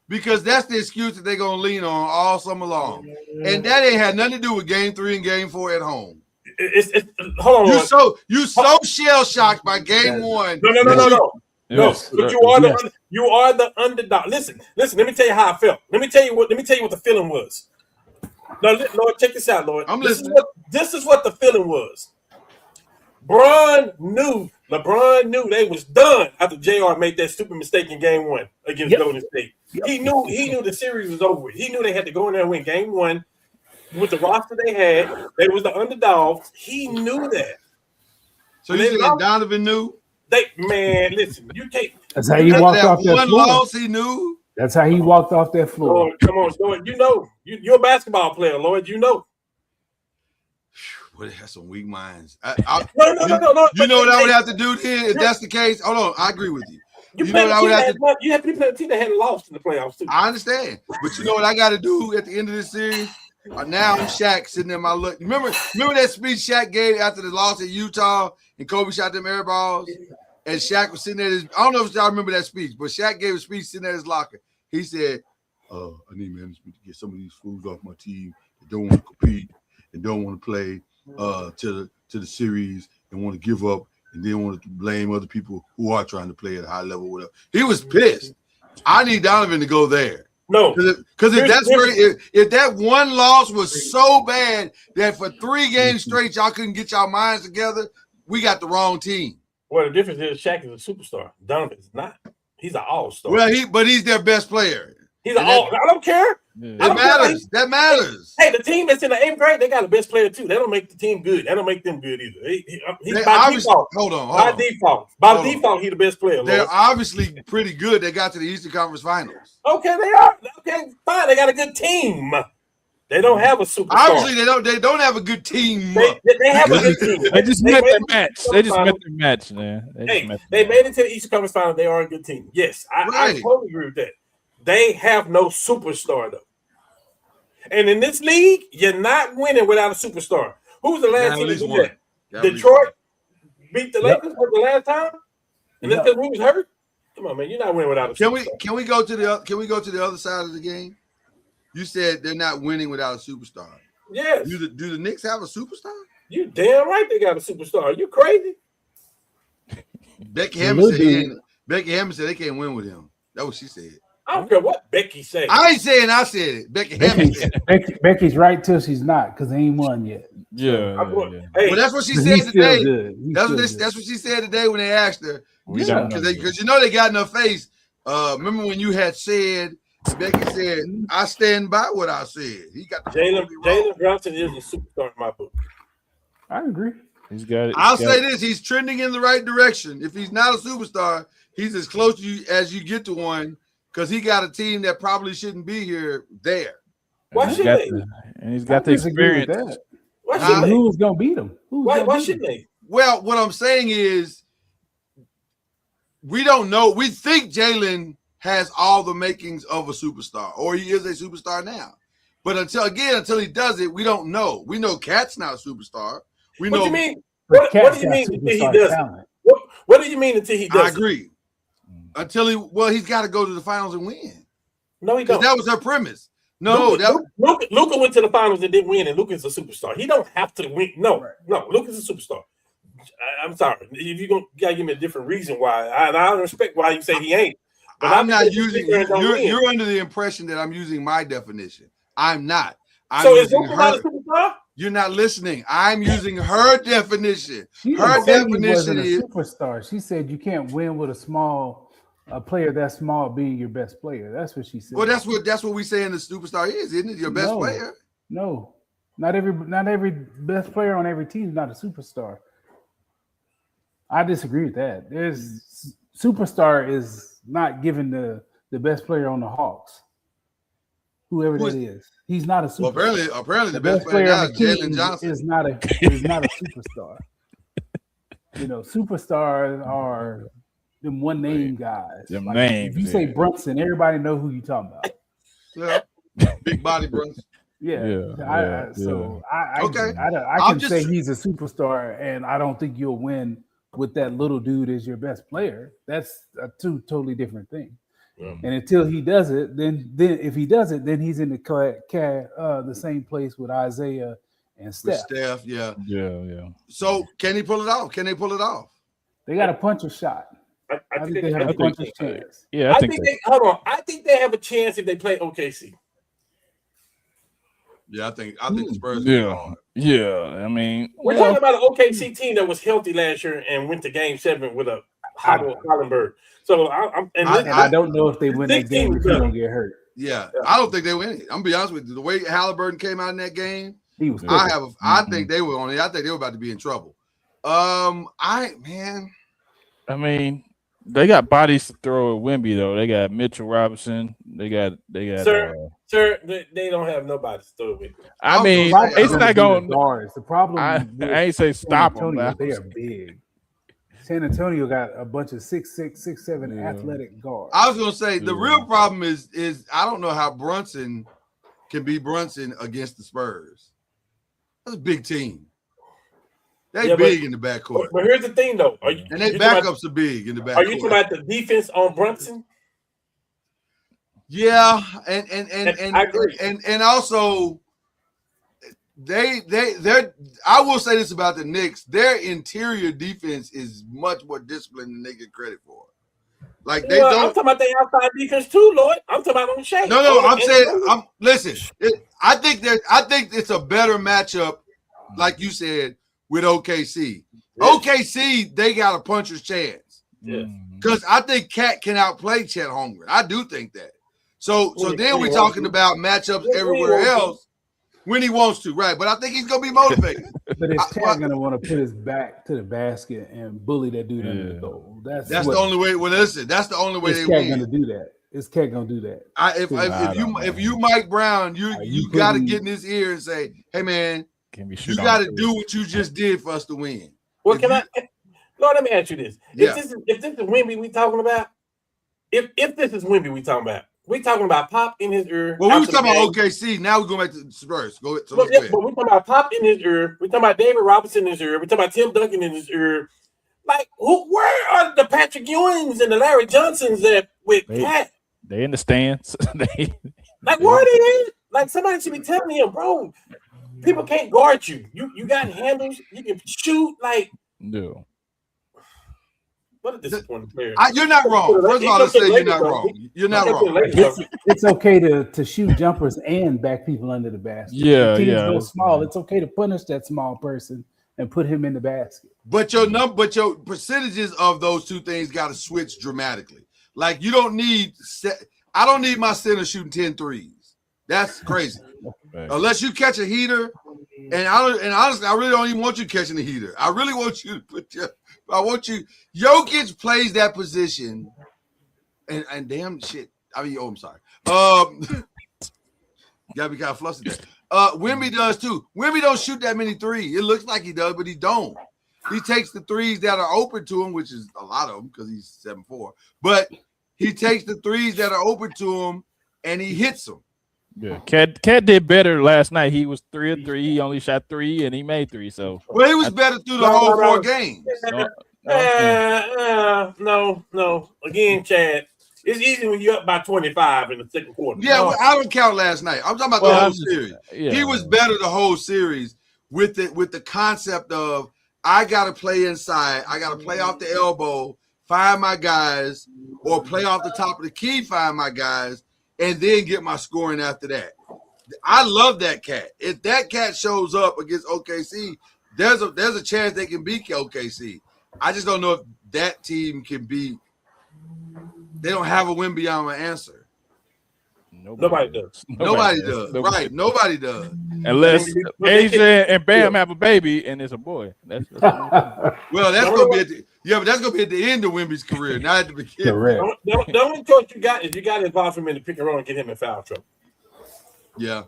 Because that's the excuse that they're gonna lean on all summer long, and that ain't had nothing to do with Game 3 and Game 4 at home. Hold on. You so shell shocked by Game 1. No. Yes. But you are the underdog. Listen. Let me tell you how I felt. Let me tell you what the feeling was. No, Lord, check this out, Lord. I'm listening. This is what the feeling was. LeBron knew they was done after JR made that stupid mistake in Game 1 against Golden State. He knew the series was over. He knew they had to go in there and win Game 1 with the roster they had. They was the underdogs. He knew that. So you saying Donovan knew? Listen, you can't. That's how he walked off that one floor. loss he knew. That's how he walked off that floor. Lord, come on, Lord. You know, you're a basketball player, Lord. You know. Well, they have some weak minds. No. You know what I would have to do then if that's the case? Hold on, I agree with you. You know what I would have to do? You have to play a team that hadn't lost in the playoffs too. I understand, but you know what I got to do at the end of this series? Now I'm Shaq sitting there. Remember that speech Shaq gave after the loss at Utah and Kobe shot them air balls, and Shaq was sitting there. I don't know if y'all remember that speech, but Shaq gave a speech sitting at his locker. He said, "I need management to get some of these fools off my team that don't want to compete and don't want to play to the series and want to give up and then want to blame other people who are trying to play at a high level." Whatever. He was pissed. I need Donovan to go there. No, because if that one loss was so bad that for 3 games straight y'all couldn't get y'all minds together, we got the wrong team. Well, the difference is Shaq is a superstar. Donovan is not. He's an all-star. Well, he's their best player. He's an all. I don't care. That matters. Hey, the team that's in the 8th grade, they got a best player too. They don't make the team good. They don't make them good either. He's by default. Hold on. By default, he's the best player. They're obviously pretty good. They got to the Eastern Conference Finals. Okay, they are. Okay, fine. They got a good team. They don't have a superstar. Obviously, they don't have a good team. They have a good team. They just met their match. They just met their match, man. They made it to the Eastern Conference Finals. They are a good team. Yes, I totally agree with that. They have no superstar though. And in this league, you're not winning without a superstar. Who's the last team to do that? Detroit beat the Lakers for the last time, and that's because we was hurt. Come on, man, you're not winning without a superstar. Can we go to the other side of the game? You said they're not winning without a superstar. Yes. Do the Knicks have a superstar? You damn right they got a superstar. Are you crazy? Becky Hammond said they can't win with him. That's what she said. I don't care what Becky said. I ain't saying I said it. Becky Hammond said it. Becky's right till she's not because they ain't won yet. Yeah. Hey, well, that's what she said today. That's what she said today when they asked her. Because you know they got in her face. Remember when you had said, Becky said, "I stand by what I said." He got the Jalen Brunson is a superstar in my book. I agree. He's got it. I'll say this: he's trending in the right direction. If he's not a superstar, he's as close to you as you get to one. Because he got a team that probably shouldn't be here there. Why should they? And he's got the experience. Why should they? Who's going to beat him? Why shouldn't they? Well, what I'm saying is we don't know. We think Jalen has all the makings of a superstar, or he is a superstar now. But until he does it, we don't know. We know Cat's not a superstar. What do you mean? What do you mean until he does it? What do you mean until he does it? I agree. He's got to go to the finals and win. No, he don't. That was her premise. No, Luka went to the finals and didn't win, and Luka's a superstar. He don't have to win. No, Luka's a superstar. I'm sorry. If you're gotta give me a different reason why, I respect why you say he ain't. But I'm not using. You're under the impression that I'm using my definition. I'm not. So is Luka not a superstar? You're not listening. I'm using her definition. Her definition is superstar. She said you can't win with a player that small being your best player. That's what she said. Well, that's what we saying the superstar is, isn't it? Your best player. No, not every best player on every team is not a superstar. I disagree with that. Superstar is not given the best player on the Hawks. Whoever that is. He's not a superstar. Well, apparently the best player now is Jalen Johnson. Is not a superstar. Superstars are them one name guys. If you say Brunson, everybody know who you talking about. Yeah. Big body Brunson. So I Okay. I can say he's a superstar, and I don't think you'll win with that little dude as your best player. That's two totally different things. Yeah. And until he does it, then if he does it, then he's in the same place with Isaiah and Steph. Yeah. So can he pull it off? Can they pull it off? They got a puncher's shot. I think they have a puncher's chance. Yeah, I think they hold on. I think they have a chance if they play OKC. Yeah, I think the Spurs. Yeah. I mean, we're talking about an OKC team that was healthy last year and went to Game 7 with a Hollenberg. So I don't know if they win that game if he don't get hurt. Yeah, I don't think they win it. I'm gonna be honest with you. The way Halliburton came out in that game, he was. I think they were on it. I think they were about to be in trouble. I mean, they got bodies to throw at Wemby though. They got Mitchell Robinson. They got. Sir, they don't have nobody to throw with. I mean, it's not going. Guards. The problem. I ain't say stop them. They are big. San Antonio got a bunch of 6'6", 6'7" athletic guards. I was gonna say the real problem is I don't know how Brunson can be Brunson against the Spurs. That's a big team. They big in the backcourt. But here's the thing, though. And their backups are big in the backcourt. Are you talking about the defense on Brunson? Yeah, and I agree. And also they're I will say this about the Knicks, their interior defense is much more disciplined than they get credit for. Like they don't. I'm talking about their outside defense too, Lloyd. I'm talking about on Shea. No, I'm saying listen. I think it's a better matchup, like you said, with OKC. Yeah. OKC, they got a puncher's chance. Yeah. Because I think Cat can outplay Chet Holmgren. I do think that. So then we're talking about matchups everywhere else when he wants to, right? But I think he's gonna be motivated. But is Cat gonna want to put his back to the basket and bully that dude under the goal? That's the only way. Well, listen, that's the only way they win. Is Cat gonna do that? Is Cat gonna do that? If you Mike Brown, you got to get in his ear and say, "Hey man, you got to do what you just did for us to win." Well, Lord, let me ask you this: If this is Wemby we talking about, if this is Wemby we talking about. We talking about Pop in his ear. Well, we was talking about OKC. Now we're going back to the Spurs. Go ahead. But we talking about Pop in his ear. We talking about David Robinson in his ear. We talking about Tim Duncan in his ear. Like, where are the Patrick Ewings and the Larry Johnsons that with Cat? They in the stands. Like, where are they at? Like, somebody should be telling him, bro. People can't guard you. You got handles. You can shoot. Like, no. What a disappointing player. You're not wrong. First of all, let's say you're not wrong. You're not wrong. It's okay to shoot jumpers and back people under the basket. Yeah, the team's so small. It's okay to punish that small person and put him in the basket. But your percentages of those two things got to switch dramatically. Like you don't need. I don't need my center shooting 10 threes. That's crazy. Unless you catch a heater, and honestly, I really don't even want you catching the heater. I really want you to put your. I want you. Jokic plays that position, and damn shit. I mean, I'm sorry. Gotta be kind of flustered there. Wemby does too. Wemby don't shoot that many threes. It looks like he does, but he don't. He takes the threes that are open to him, which is a lot of them because he's 7'4". But he takes the threes that are open to him and he hits them. Yeah, Cat did better last night. He was 3 of 3. He only shot 3 and he made 3. So he was better through the whole 4 games. No. Again, Chad, it's easy when you're up by 25 in the second quarter. Yeah, well, I don't count last night. I'm talking about the whole series. Yeah. He was better the whole series with the concept of I gotta play inside, I gotta play off the elbow, find my guys, or play off the top of the key, find my guys. And then get my scoring after that. I love that Cat. If that Cat shows up against OKC, there's a chance they can beat OKC. I just don't know if that team can beat. They don't have a win beyond my answer. Nobody does. Nobody does. Right. Nobody does. Unless AJ and Bam have a baby and it's a boy. Well, that's gonna be but that's gonna be at the end of Wemby's career, not at the beginning. The only choice you got is you got to involve him in the pick and roll and get him in foul trouble. Yeah.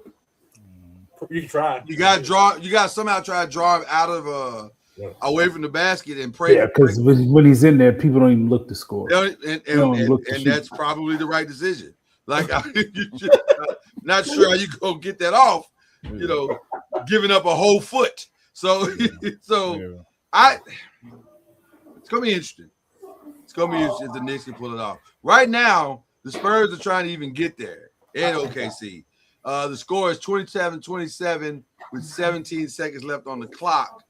You can try. You gotta somehow try to draw him out of away from the basket and pray. Yeah, because when he's in there, people don't even look to score. And that's probably the right decision. Like I'm not sure how you gonna get that off, giving up a whole foot. So it's gonna be interesting. It's gonna be interesting if the Knicks can pull it off. Right now, the Spurs are trying to even get there in OKC. The score is 27-27 with 17 seconds left on the clock.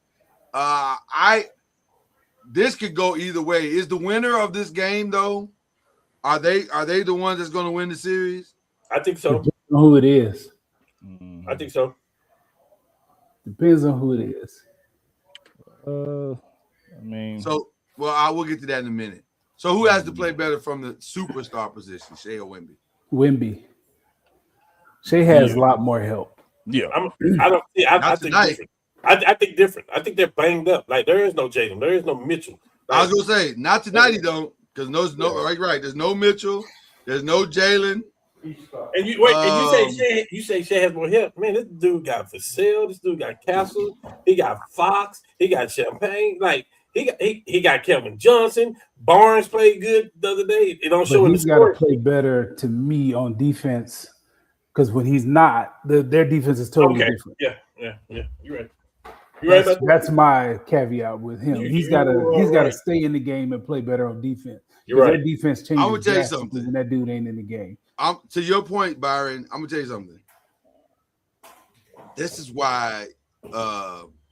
This could go either way. Is the winner of this game though? Are they the ones that's going to win the series? I think so. Depends on who it is. I think so. Depends on who it is. I will get to that in a minute. So who has to play better from the superstar position, Shea or Wemby? Wemby. Shea has a lot more help. Yeah. I think different. I think different. I think they're banged up. Like there is no Jalen. There is no Mitchell. I was gonna say not tonight, he don't, because there's no Mitchell, there's no Jalen. And you say Shea has more help. Man, this dude got Vassell, this dude got Castle, he got Fox, he got Champagne, like he got Kevin Johnson. Barnes played good the other day. It don't show in the score. He's got to play better to me on defense, because when he's not, their defense is totally different. Yeah. You're right. That's my caveat with him. He's got to stay in the game and play better on defense. You're right. Their defense changes. I would tell you something. When that dude ain't in the game. To your point, Byron, I'm gonna tell you something. This is why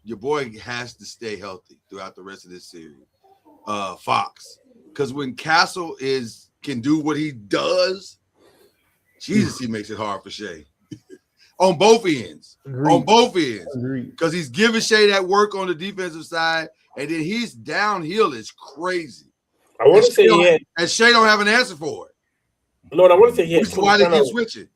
your boy has to stay healthy throughout the rest of this series. Fox, because when Castle can do what he does, Jesus, he makes it hard for Shea. On both ends. Agreed. On both ends. Because he's giving Shea that work on the defensive side, and then he's downhill is crazy. I want to say and Shea don't have an answer for it. Lord, I want to say he had 20 why they turnovers. keep switching.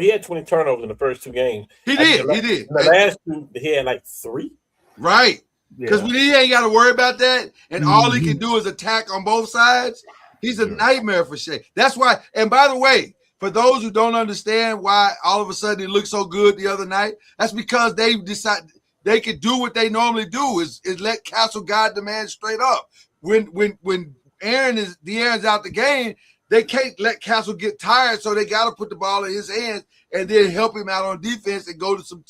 He had 20 turnovers in the first two games. He did. In the last two, he had like 3. Right. Because when he ain't got to worry about that, and all he can do is attack on both sides, he's a nightmare for Shea. That's why. And by the way, for those who don't understand why all of a sudden it looked so good the other night, that's because they decided they could do what they normally do is let Castle guide the man straight up. When De'Aaron's out the game, they can't let Castle get tired, so they got to put the ball in his hands and then help him out on defense and go to some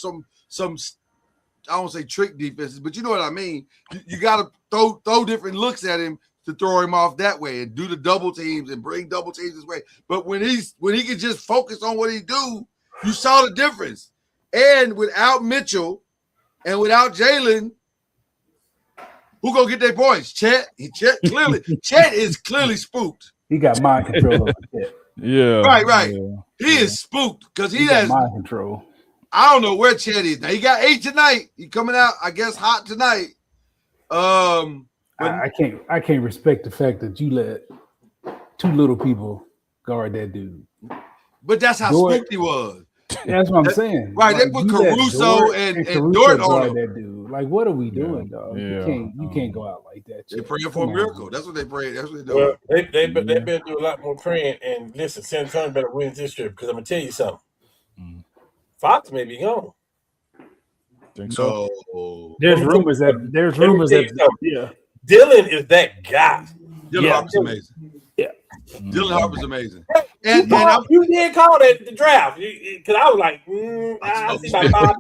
I don't say trick defenses, but you know what I mean. You got to throw different looks at him to throw him off that way and do the double teams and bring double teams this way. But when he can just focus on what he do, you saw the difference. And without Mitchell and without Jalen, who gonna get their points? Chet is clearly spooked. He got mind control over Chet. Yeah. Right. Yeah. He is spooked because he got has mind control. I don't know where Chet is now. He got 8 tonight. He coming out, I guess, hot tonight. I can't respect the fact that you let 2 little people guard that dude. But that's how spooked he was. That's what I'm saying. Right, they put Caruso and Dort on him. That dude. Like, what are we doing, dog? Yeah. You can't go out like that. They're praying for a miracle. That's what they pray. That's what they do. Well, they better do a lot more praying. And listen, San Antonio better win this trip because I'm gonna tell you something. Fox may be gone. Think so? No. There's rumors that Dylan is that guy. Dylan Harper's amazing. Yeah. Dylan Harper's amazing. You did call that the draft because I was like, I see my Bob.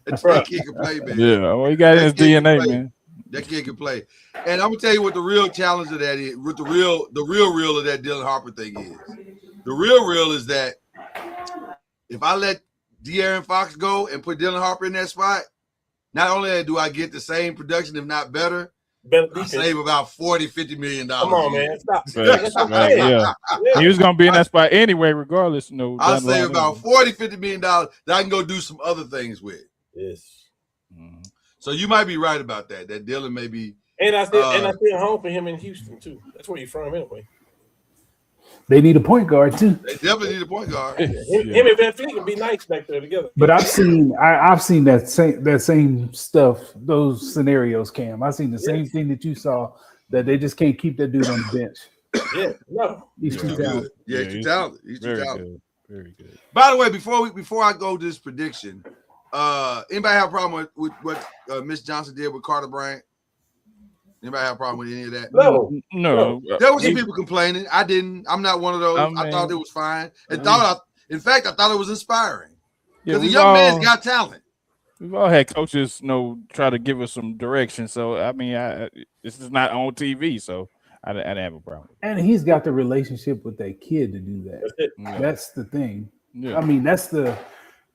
That kid can play, man. Yeah, well, he got his DNA, man. That kid can play. And I'm gonna tell you what the real challenge of that is. What the real of that Dylan Harper thing is. The real is that if I let De'Aaron Fox go and put Dylan Harper in that spot, not only do I get the same production, if not better, I save about $40-50 million. Come on, man. Stop. Yeah. He was gonna be in that spot anyway, regardless. No, I'll save about $40-50 million that I can go do some other things with. Yes. So you might be right about that. That Dylan may be. And I stay home for him in Houston too. That's where you're from anyway. They need a point guard too. They definitely need a point guard. Him and Van Fleet would be nice back there together. But I've seen that same stuff, those scenarios, Cam. I've seen the same thing that you saw, that they just can't keep that dude on the bench. Yeah, no. He's too talented. Yeah, he's too talented. He's too talented. Very good. By the way, before I go to this prediction, anybody have a problem with what Miss Johnson did with Carter Bryant? Anybody have a problem with any of that? No. There were some people complaining. I didn't. I'm not one of those. I thought it was fine. I thought it was inspiring. Because the young man's got talent. We've all had coaches, try to give us some direction. So I mean, this is not on TV, so I didn't have a problem. And he's got the relationship with that kid to do that. That's it. That's the thing. Yeah. I mean, that's the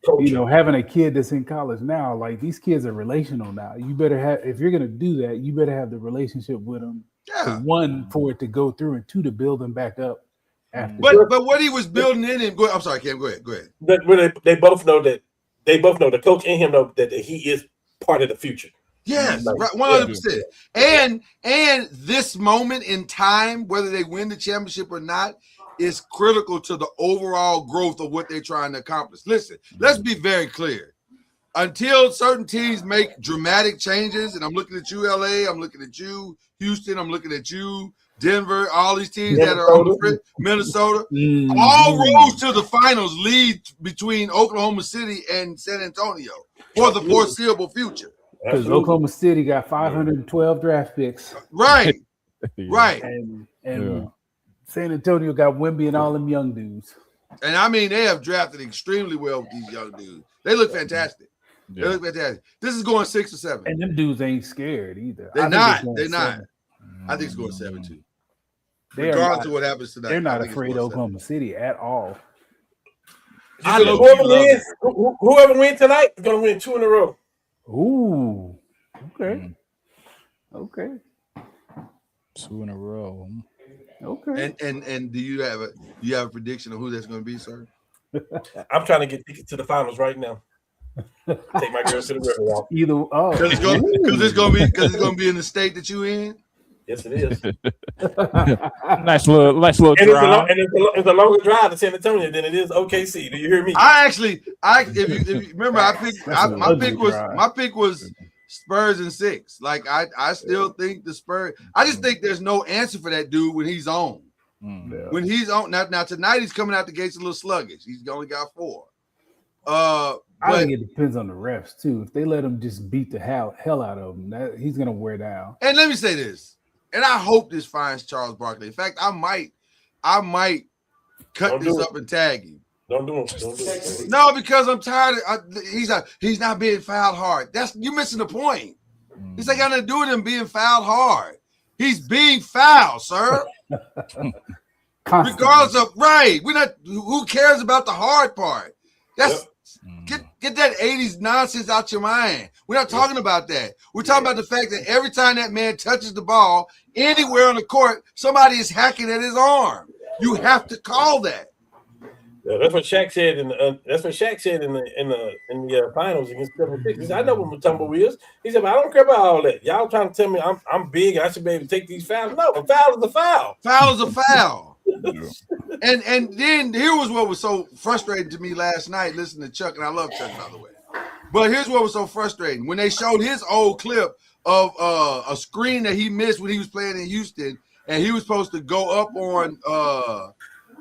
Culture. having a kid that's in college now. Like these kids are relational now. You better have, if you're gonna do that, you better have the relationship with them. Yeah. One, for it to go through, and two, to build them back up. After But what he was building in him. I'm sorry, Cam. Go ahead. They both know that. They both know, the coach and him know that he is part of the future. Yes, right, 100%. And this moment in time, whether they win the championship or not, is critical to the overall growth of what they're trying to accomplish. Listen, let's be very clear. Until certain teams make dramatic changes, and I'm looking at you, LA, I'm looking at you, Houston, I'm looking at you, Denver, all these teams that are on the fringe, Minnesota, all roads to the finals lead between Oklahoma City and San Antonio for the foreseeable future. because Oklahoma City got 512 draft picks, Right, Yeah. right. and San Antonio got Wemby and all them young dudes. And I mean, they have drafted extremely well with these young dudes. They look fantastic. They Yeah. look fantastic. This is going 6 or 7. And them dudes ain't scared either. They're I think not. it's going They're not. 7. I think it's going 7 too. They are Regardless not- of what happens tonight, They're I not think it's afraid of going 7. Oklahoma City at all. Whoever wins tonight is going to win 2 in a row. Ooh. Okay. Okay. 2 in a row. Okay. And do you have a prediction of who that's going to be, sir? I'm trying to get tickets to the finals right now. Take my girls to the river walk. Either Because it's going to be in the state that you in. Yes, it is. Nice little And drive. it's a longer drive to San Antonio than it is OKC. Do you hear me? If you remember, my pick was Spurs in 6. Like I still think the Spurs. I just think there's no answer for that dude when he's on. Mm. When he's on now tonight, he's coming out the gates a little sluggish. He's only got 4. I think it depends on the refs too. If they let him just beat the hell out of him, he's gonna wear down. And let me say this, and I hope this finds Charles Barkley. In fact, I might cut this up and tag him. Don't do it. No, because I'm tired. He's not being fouled hard. You're missing the point. It's like got nothing to do with him being fouled hard. He's being fouled, sir. Regardless of we're not. Who cares about the hard part? That's get that 80s nonsense out your mind. We're not talking about that. We're talking about the fact that every time that man touches the ball anywhere on the court, somebody is hacking at his arm. You have to call that. Yeah, that's what Shaq said in the finals against Triple Six. He said, I know what Mutombo is. He said, but I don't care about all that. Y'all trying to tell me I'm big, I should be able to take these fouls. No, a foul is a foul. Foul is a foul. And then here was what was so frustrating to me last night, listening to Chuck, and I love Chuck, by the way. But here's what was so frustrating. When they showed his old clip of a screen that he missed when he was playing in Houston, and he was supposed to go up on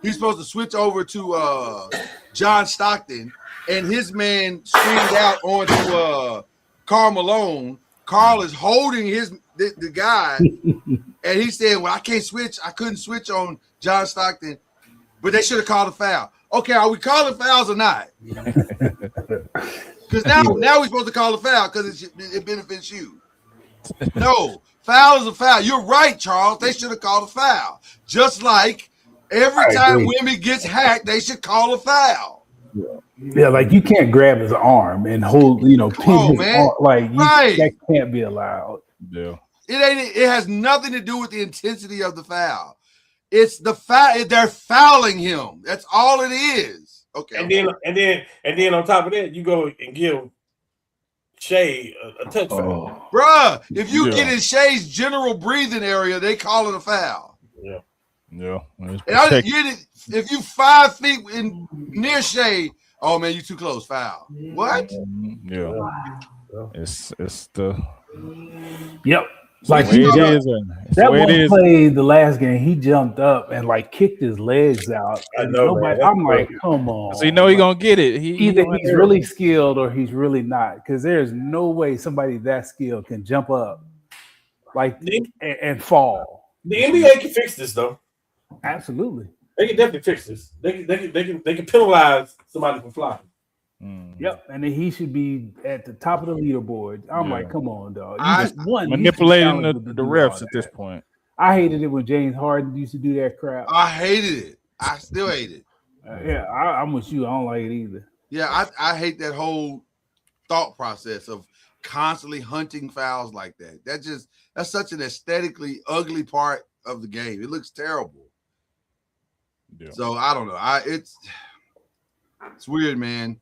he's supposed to switch over to John Stockton, and his man screened out onto Karl Malone. Karl is holding the guy, and he's saying, well, I couldn't switch on John Stockton, but they should have called a foul. Okay, are we calling fouls or not? Because now we're supposed to call a foul because it benefits you. No, foul is a foul. You're right, Charles. They should have called a foul. Just like every time Wemby gets hacked, they should call a foul. Yeah, like you can't grab his arm and hold, pin his arm. Like that can't be allowed. Yeah. It has nothing to do with the intensity of the foul. It's the foul. They're fouling him. That's all it is. Okay. And then on top of that, you go and give Shea a touch foul. Bruh, if you get in Shea's general breathing area, they call it a foul. Yeah. Yeah. If you 5 feet near Shea, oh man, you too close. Foul. What? Yeah. It's the. Yep. Like that one play the last game, he jumped up and kicked his legs out. I know, I'm like, come on. So you know he's gonna get it. Either he's really skilled or he's really not, because there's no way somebody that skilled can jump up and fall. The NBA can fix this though. Absolutely. They can definitely fix this. They can penalize somebody for flopping. Yep, and then he should be at the top of the leaderboard. I'm like, come on, dog. You I- just won. Manipulating You the should be eligible to do refs all at this that. point. I hated it when James Harden used to do that crap. I hated it. I still hate it. Yeah, I'm with you. I don't like it either. Yeah, I hate that whole thought process of constantly hunting fouls like that. That's such an aesthetically ugly part of the game. It looks terrible. Yeah. So I don't know. It's weird, man.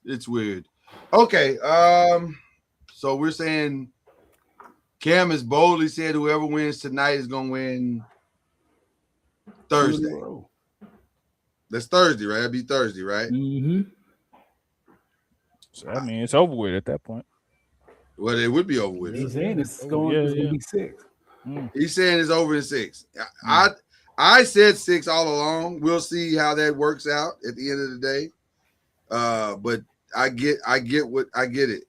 It's weird. Okay. So we're saying Cam has boldly said whoever wins tonight is gonna win Thursday. That's Thursday, right? That'd be Thursday, right? Mm-hmm. So I mean, it's over with at that point. Well, it would be over with. He's saying it's Oh, going yeah, to yeah. be 6. He's saying it's over in 6. I said 6 all along. We'll see how that works out at the end of the day. But I get it.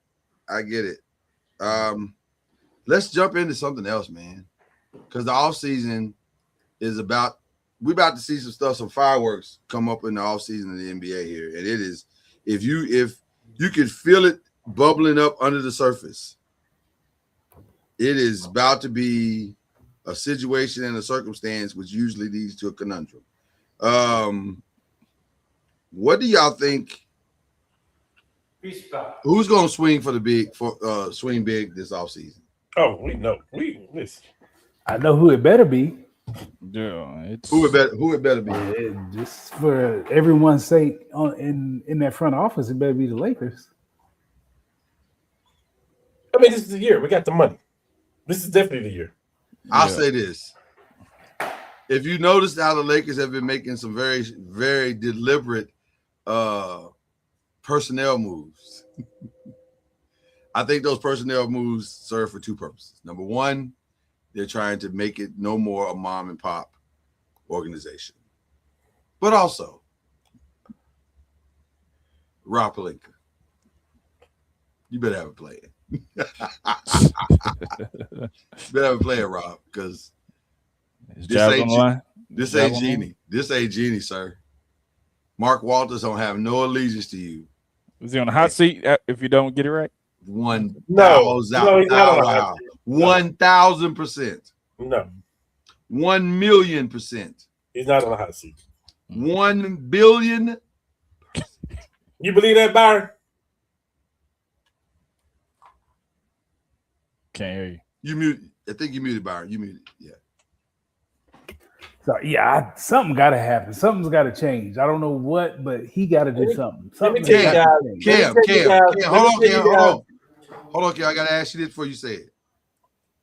Let's jump into something else, man. Because the offseason is we're about to see some fireworks come up in the offseason of the NBA here. And it is, if you can feel it bubbling up under the surface, it is about to be a situation and a circumstance which usually leads to a conundrum. What do y'all think? Who's going to swing swing big this offseason? Oh, we know. We listen. I know who it better be. Yeah, it's Who it better be? Just for everyone's sake, in that front office, it better be the Lakers. I mean, this is the year. We got the money. This is definitely the year. I'll say this. If you notice how the Lakers have been making some very, very deliberate personnel moves, I think those personnel moves serve for 2 purposes. Number one, they're trying to make it no more a mom and pop organization. But also, Rob Pelinka, you better have a plan. Better have a plan, Rob, because this ain't Genie. This ain't Genie, sir. Mark Walters don't have no allegiance to you. Is he on the hot seat if you don't get it right? 1,000%. No, 1,000%. No, 1,000,000%. he's not on the hot seat. 1 billion. You believe that, Byron? Can't hear you. You mute. I think you muted, Byron. You muted. Yeah. So yeah, something got to happen. Something's got to change. I don't know what, but he got to do something. Let me Something tell you gotta guys. change. Cam, hold on, Cam. I gotta ask you this before you say it.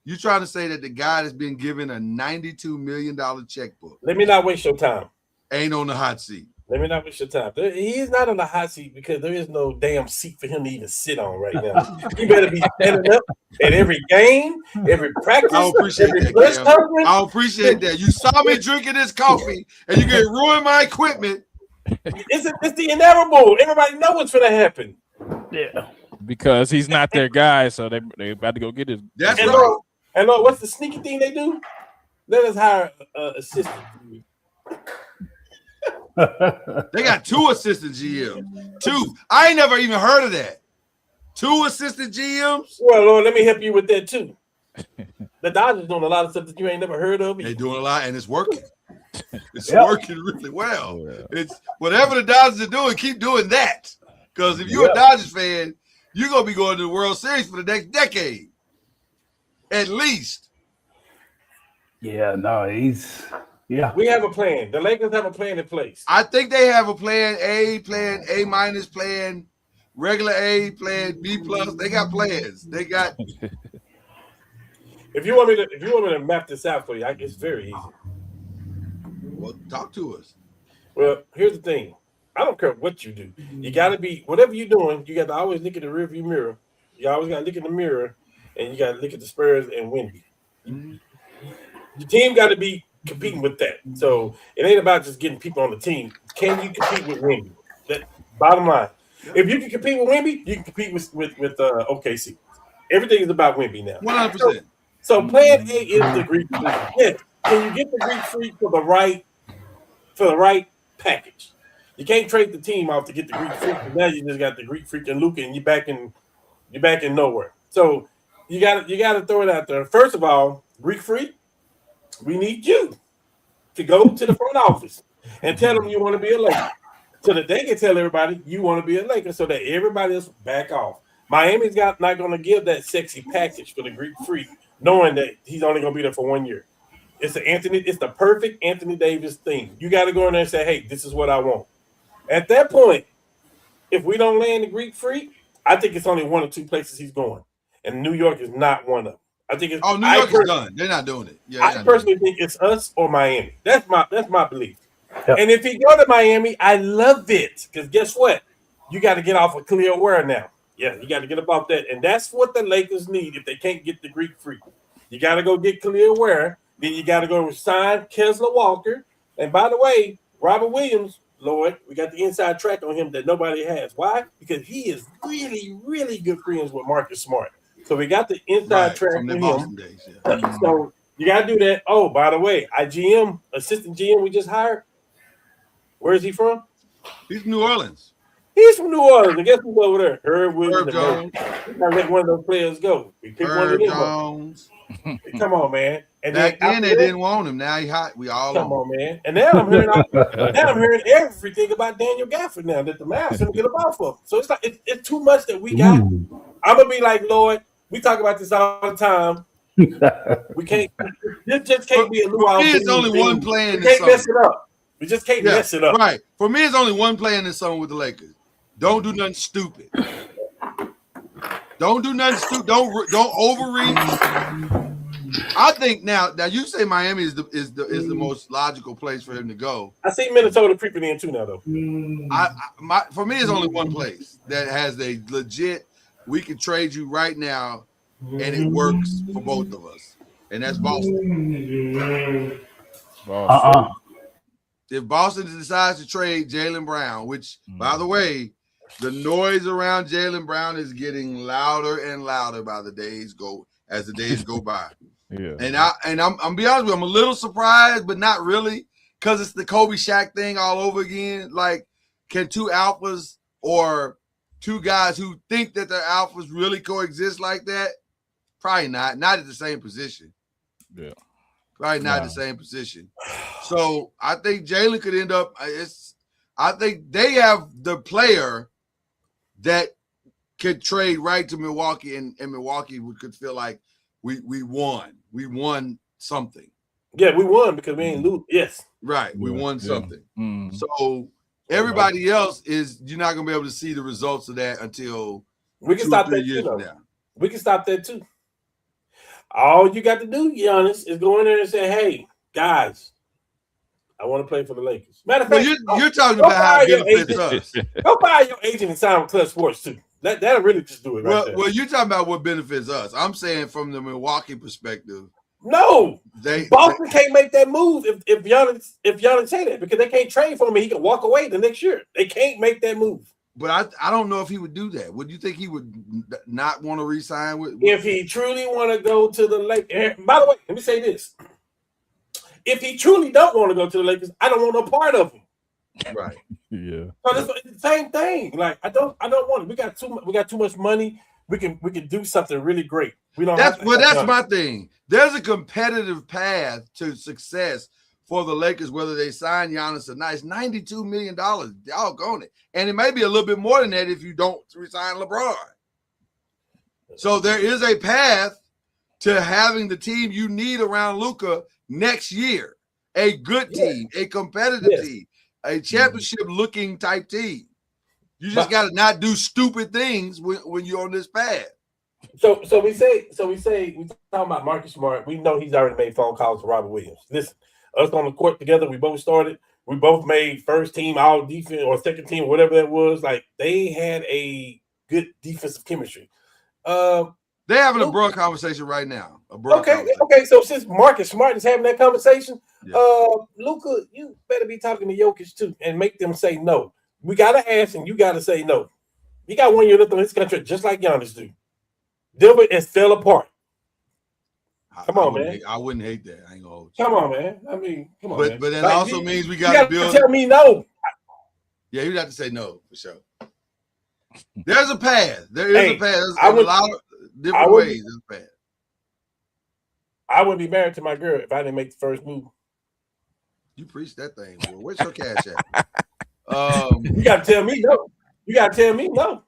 You trying to say that the guy that's been given a $92 million checkbook Let me not waste your time. ain't on the hot seat? Let me not waste your time. He's not on the hot seat because there is no damn seat for him to even sit on right now. He better be standing up at every game, every practice, I appreciate every that, press Cam. conference. I appreciate that. You saw me drinking this coffee and you can ruin my equipment. It's the inevitable. Everybody knows what's going to happen. Yeah. Because he's not their guy, so they about to go get his. That's And right. look, what's the sneaky thing they do? Let us hire assistant. They got 2 assistant GMs. 2. I ain't never even heard of that. 2 assistant GMs. Well, Lord, let me help you with that too. The Dodgers doing a lot of stuff that you ain't never heard of. They doing a lot and it's working. It's Yep. working really well. Oh, yeah. It's whatever the Dodgers are doing, keep doing that. Because if you're a Dodgers fan, you're gonna be going to the World Series for the next decade. At least. Yeah, no, he's We have a plan. The Lakers have a plan in place. I think they have a plan A, plan A minus, plan regular A, plan B plus. They got plans. They got. If you want me to map this out for you, it's very easy. Well, talk to us. Well, here's the thing. I don't care what you do. You got to be, whatever you're doing, you got to always look at the rearview mirror. You always got to look in the mirror, and you got to look at the Spurs and Wemby. Your team got to be competing with that. So it ain't about just getting people on the team. Can you compete with Wemby? That bottom line. If you can compete with Wemby, you can compete with OKC. Everything is about Wemby now. 100%. So plan A is the Greek freak. Yes. Can you get the Greek freak for the right package? You can't trade the team off to get the Greek Freak. Now you just got the Greek Freak and Luka, and you're back in nowhere. So you got to throw it out there. First of all, Greek Freak, we need you to go to the front office and tell them you want to be a Laker, so that they can tell everybody you want to be a Laker, so that everybody else back off. Miami's not going to give that sexy package for the Greek Freak, knowing that he's only going to be there for 1 year. It's the perfect Anthony Davis thing. You got to go in there and say, hey, this is what I want. At that point, if we don't land the Greek Freak, I think it's only 1 or 2 places he's going, and New York is not one of them. I think it's. New York is done. They're not doing it. Yeah, I personally think it's us or Miami. That's my belief. Yep. And if he go to Miami, I love it, because guess what? You got to get off of Clear Ware now. Yeah, you got to get up off that, and that's what the Lakers need if they can't get the Greek Freak. You got to go get Clear Ware. Then you got to go sign Kessler Walker. And by the way, Robert Williams. Lord, we got the inside track on him that nobody has. Why? Because he is really, really good friends with Marcus Smart. So we got the inside track on him. Days, yeah. So you got to do that. Oh, by the way, assistant GM we just hired, where is he from? He's from New Orleans. He's from New Orleans. And guess who's over there? Herb Williams. Jones. We got to let one of those players go. We pick one of them. Jones. Come on, man. And back then they didn't want him. Now he hot. We all come on, man. And now I'm hearing everything about Daniel Gafford now that the Mavs gonna get him off of. So it's like it's too much that we got. I'm gonna be like, Lord, we talk about this all the time. We can't. This just can't be a luau. It's only one play in this summer. Mess it up. We just can't mess it up. Right. For me, it's only one play in this summer with the Lakers. Don't do nothing stupid. Don't do nothing stupid. Don't overreach. I think now you say Miami is the most logical place for him to go. I see Minnesota creeping in too now, though. For me, it's only one place that has a legit. We can trade you right now, and it works for both of us, and that's Boston. If Boston decides to trade Jaylen Brown, which by the way, the noise around Jaylen Brown is getting louder and louder as the days go by. Yeah, and I'm be honest with you, I'm a little surprised, but not really, because it's the Kobe Shaq thing all over again. Like, can two alphas or two guys who think that they're alphas really coexist like that? Probably not. Not at the same position. Yeah, probably not at the same position. So I think Jaylen could end up. I think they have the player that could trade right to Milwaukee, and Milwaukee could feel like. We won. We won something. Yeah, we won because we ain't lose. Yes. Right. We won something. Mm-hmm. So everybody else you're not gonna be able to see the results of that until we can stop that too. Now. We can stop that too. All you got to do, Giannis, is go in there and say, hey, guys, I want to play for the Lakers. Matter of fact, you're talking about how it benefits us. Go buy your agent and sign with Clutch Sports too. That'll really just do it right there. Well, you're talking about what benefits us. I'm saying from the Milwaukee perspective. No, Boston can't make that move if Giannis say that, because they can't trade for him and he can walk away the next year. They can't make that move. But I don't know if he would do that. Would you think he would not want to re-sign with? If he truly want to go to the Lakers. By the way, let me say this. If he truly don't want to go to the Lakers, I don't want no part of him. Right. Yeah. So it's the same thing. Like I don't want it. We got too much money. We can do something really great. We don't. That's my thing. There's a competitive path to success for the Lakers, whether they sign Giannis or not. It's $92 million. Doggone it. And it may be a little bit more than that if you don't resign LeBron. So there is a path to having the team you need around Luka next year. A good team, a competitive team. A championship-looking type team. You just got to not do stupid things when you're on this path. So we talking about Marcus Smart. We know he's already made phone calls to Robert Williams. Listen, us on the court together, we both started. We both made first team, all defense, or second team, whatever that was. Like they had a good defensive chemistry. They're having a broad conversation right now. Okay. So since Marcus Smart is having that conversation, Luka, you better be talking to Jokic too and make them say no. We gotta ask, and you gotta say no. You got 1 year left on his contract, just like Giannis do. Denver is fell apart. Come on, man. I wouldn't hate that. I ain't gonna hold you. Come on, man. I mean, come on. But that also means we gotta build. Tell me no. Yeah, you'd have to say no for sure. There's a path. There is a path. There's a lot of different ways. There's a path. I wouldn't be married to my girl if I didn't make the first move. You preach that thing, boy. Where's your cash at? You gotta tell me no. You gotta tell me no.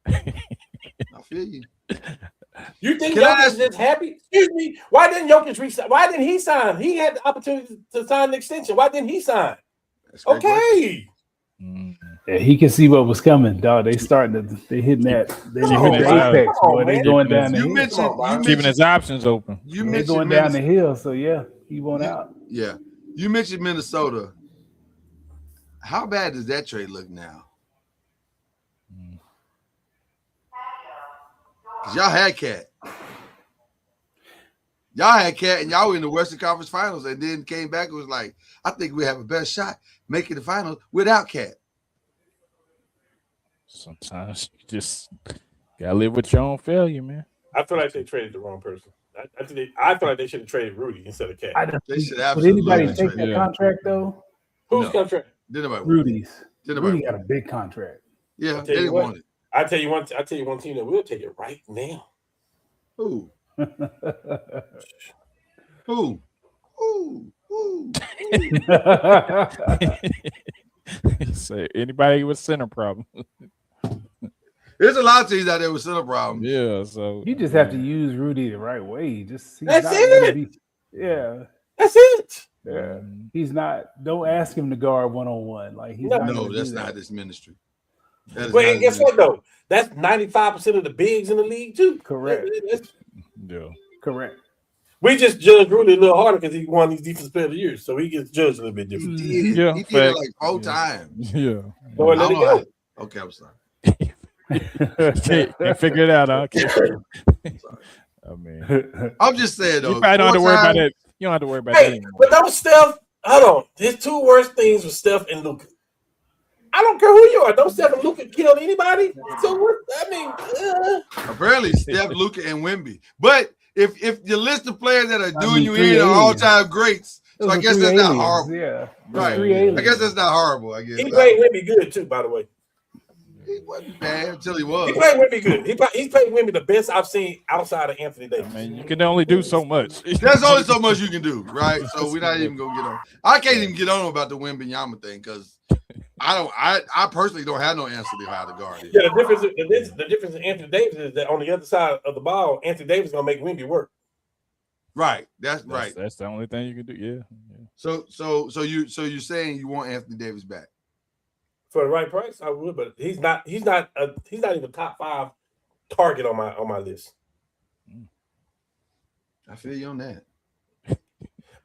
I feel you. You think Jokic is just happy? Excuse me. Why didn't Jokic resign? Why didn't he sign? He had the opportunity to sign an extension. Why didn't he sign? Okay. Yeah, he can see what was coming, dog. They starting to hitting that. They hit the apex, boy. They going down the hill. Keeping his options open. They're going down the hill, so yeah, he went out. Yeah. You mentioned Minnesota. How bad does that trade look now? Because y'all had Cat. Y'all had Cat, and y'all were in the Western Conference Finals, and then came back and was like, I think we have a better shot making the finals without Cat. Sometimes you just gotta live with your own failure, man. I feel like they traded the wrong person. I feel like they should have traded Rudy instead of Cat. They should Would absolutely anybody take that contract though? Whose contract? Rudy's. Rudy got a big contract. Yeah, they didn't want it. I tell you one team that will take it right now. Who? Who? Say anybody with center problem. There's a lot of teams out there with center problems. Yeah, so you just have to use Rudy the right way. That's it. That's it. Yeah, he's not. Don't ask him to guard 1-on-1. Like he's no, that's not his ministry. Wait, guess what though? That's 95% of the bigs in the league too. Correct. Yeah, correct. We just judge Rudy a little harder because he won these defensive player of the year, so he gets judged a little bit different. He did it like 4 times. Yeah. So let it go. Okay, I'm sorry. You figure it out, huh? I mean, I'm just saying though. You probably don't have to worry about that. You don't have to worry about that anymore. But that was Steph. Hold on. His two worst things were Steph and Luka. I don't care who you are. Don't Steph and Luka kill anybody. So apparently Steph, Luka, and Wemby. But if you list the players that are doing you in are all-time greats, so I guess that's not horrible. Yeah, right. I guess that's not horrible. I guess he played Wemby good too, by the way. He wasn't bad until he was. He played Wemby good. He's played Wemby the best I've seen outside of Anthony Davis. I mean, you can only do so much. There's only so much you can do, right? So we're not even gonna get on. I can't even get on about the Wembenyama thing because I personally don't have no answer to how to guard it. Yeah, the difference in Anthony Davis is that on the other side of the ball, Anthony Davis is gonna make Wemby work. Right. That's right. That's the only thing you can do. Yeah. So you're saying you want Anthony Davis back? For the right price, I would, but he's not even top 5 target on my list. I feel you on that.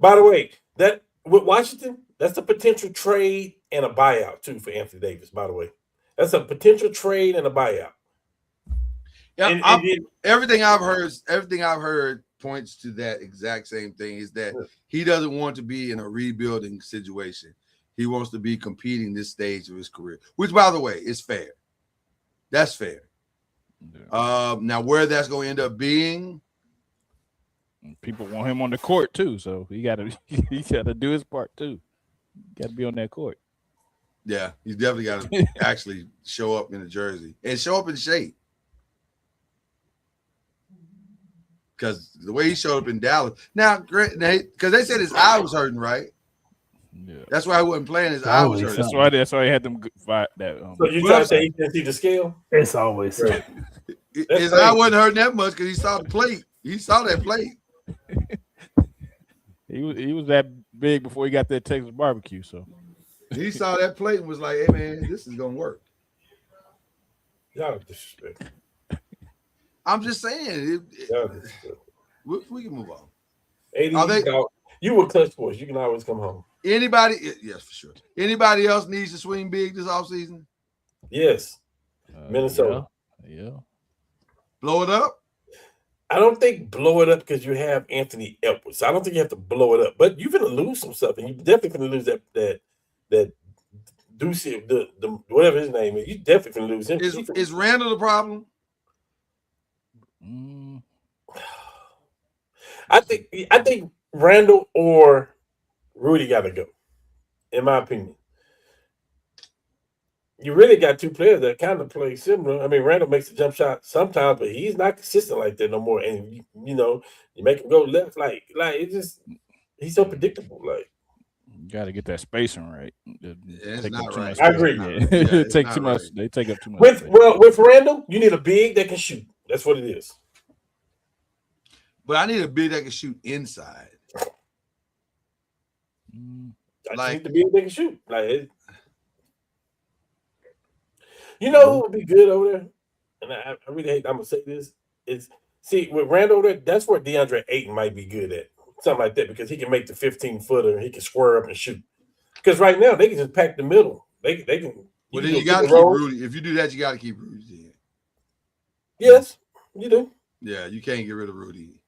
By the way, that with Washington, that's a potential trade and a buyout too for Anthony Davis. By the way, that's a potential trade and a buyout. Yeah, everything I've heard points to that exact same thing. Is that he doesn't want to be in a rebuilding situation. He wants to be competing this stage of his career, which, by the way, is fair. That's fair. Yeah. Now, where that's going to end up being, people want him on the court too, so he got to do his part too. Got to be on that court. Yeah, he's definitely got to actually show up in the jersey and show up in shape. Because the way he showed up in Dallas, now, because they said his eye was hurting, right? Yeah. That's why he wasn't playing. His eye was hurting. That's why he had them fight that. So you trying to say he didn't see the scale? It's always right. His eye wasn't hurting that much because he saw the plate. He saw that plate. He was that big before he got that Texas barbecue. So he saw that plate and was like, "Hey man, this is gonna work." Y'all disrespect. I'm just saying. We can move on. 80, you were clutch boys. You can always come home. Anybody? Yes, for sure. Anybody else needs to swing big this offseason? Yes. Minnesota. Yeah. Blow it up? I don't think blow it up because you have Anthony Edwards. I don't think you have to blow it up. But you're going to lose some stuff. And you're definitely going to lose that Ducey, the whatever his name is. You're definitely going to lose him. Is Randall the problem? I think Randall or Rudy got to go, in my opinion. you really got two players that kind of play similar. I mean, Randall makes a jump shot sometimes, but he's not consistent like that no more. And you make him go left, like it just he's so predictable. Like You got to get that spacing right. It's Take not up too right. much I space. agree. Yeah, It it's take not too much. right. They take up too much. With space. with Randall, you need a big that can shoot. That's what it is. But I need a big that can shoot inside. I just Like- need to be able to shoot. Who would be good over there? And I really hate. I'm gonna say this. Is see with Randall there. That's where DeAndre Ayton might be good at something like that because he can make the 15-footer. He can square up and shoot. Because right now they can just pack the middle. They can. Well, then you got to keep Rudy. If you do that, you got to keep Rudy in. Yes, you do. Yeah, you can't get rid of Rudy,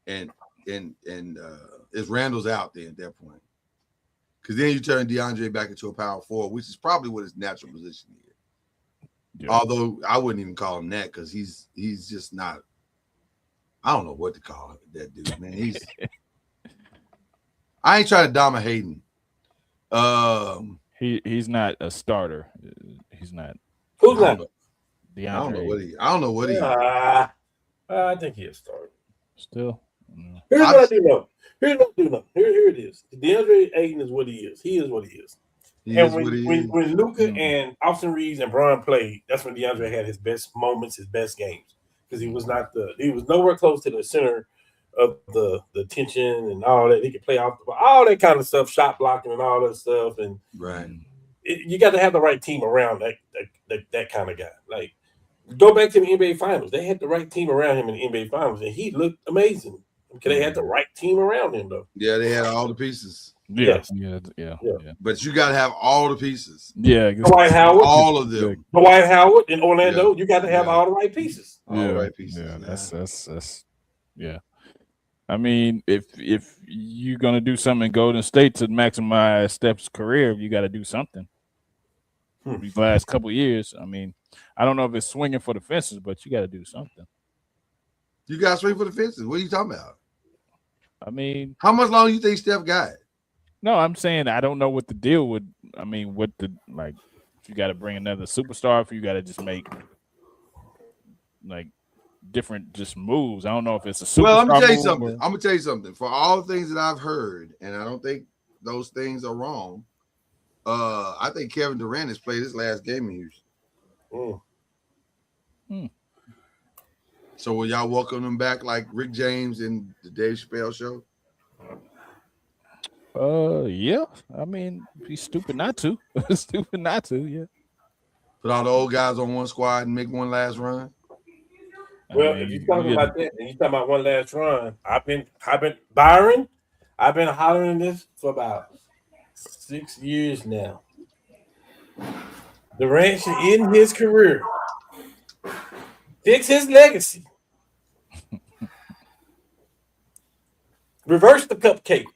and if Randall's out then at that point, because then you turn DeAndre back into a power forward, which is probably what his natural position is. Yeah. Although I wouldn't even call him that because he's just not. I don't know what to call that dude, man. I ain't trying to dominate Hayden. He's not a starter. He's not. Who's not? DeAndre. I don't know what he. I think he is starter. Still. Here's what I do know. Here it is. DeAndre Ayton is what he is. He is what he is. When Luka and Austin Reeves and Bron played, that's when DeAndre had his best moments, his best games, because he was nowhere close to the center of the tension and all that. He could play off all that kind of stuff, shot blocking and all that stuff. And right, you got to have the right team around that kind of guy. Like go back to the NBA Finals, they had the right team around him in the NBA Finals, and he looked amazing because they had the right team around him, though. Yeah, they had all the pieces. Yeah. But you got to have all the pieces. Yeah, Dwight Howard, all of them. Dwight Howard in Orlando, you got to have all the right pieces. All the right pieces. Yeah, that's yeah. I mean, if you're gonna do something in Golden State to maximize Steph's career, you got to do something. These last couple of years, I mean, I don't know if it's swinging for the fences, but you got to do something. You got to swing for the fences. What are you talking about? I mean, how much longer you think Steph got? No, I'm saying I don't know what the deal would. I mean, what the if you got to bring another superstar, if you got to just make different just moves. I don't know if it's a superstar. Well, I'm gonna tell you something. For all the things that I've heard, and I don't think those things are wrong. I think Kevin Durant has played his last game in Houston. So will y'all welcome him back like Rick James in the Dave Chappelle show? Yeah. I mean, he's stupid not to. Stupid not to. Yeah. Put all the old guys on one squad and make one last run. Well, if you're talking about that, and you're talking about one last run, I've been Byron. I've been hollering this for about 6 years now. Durant should end his career, fix his legacy, reverse the cupcake,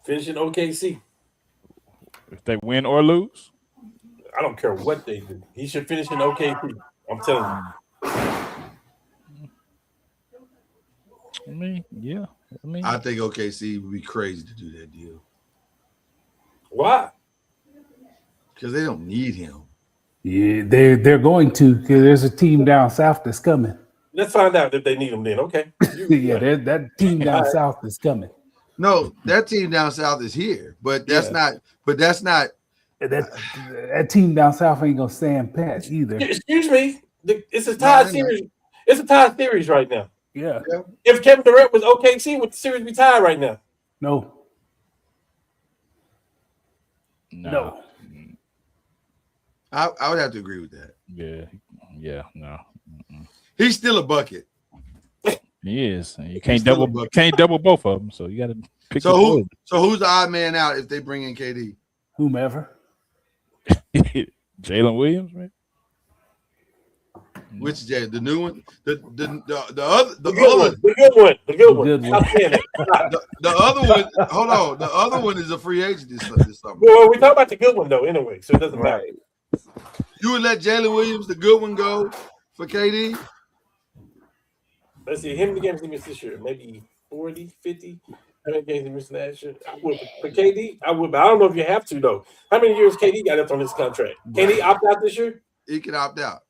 finish in OKC. If they win or lose, I don't care what they do. He should finish in OKC. I'm telling you. I mean, yeah. I think OKC would be crazy to do that deal. Why? Because they don't need him. Yeah, they're going to, because there's a team down south that's coming. Let's find out if they need him then. Okay. Yeah, that team down south is coming. No, that team down south is here, but that's not. But that's not. That team down south ain't gonna stand pat either. Excuse me. It's a tie series. It's a tie series right now. Yeah. If Kevin Durant was OKC, would the series be tied right now? No. I would have to agree with that. Yeah, no. He's still a bucket. He is. You can't double both of them, so you got to pick. So who's the odd man out if they bring in KD? Whomever. Jalen Williams, right? Which Jay? The new one? The good one. The other one. Hold on. The other one is a free agent this summer. Well, we talk about the good one though, anyway, so it doesn't matter. You would let Jalen Williams, the good one, go for KD? Let's see. Him games he missed this year, maybe 40, 50. How many games he missed last year? I would for KD. I would, but I don't know if you have to though. How many years KD got left on his contract? Can he opt out this year? He can opt out.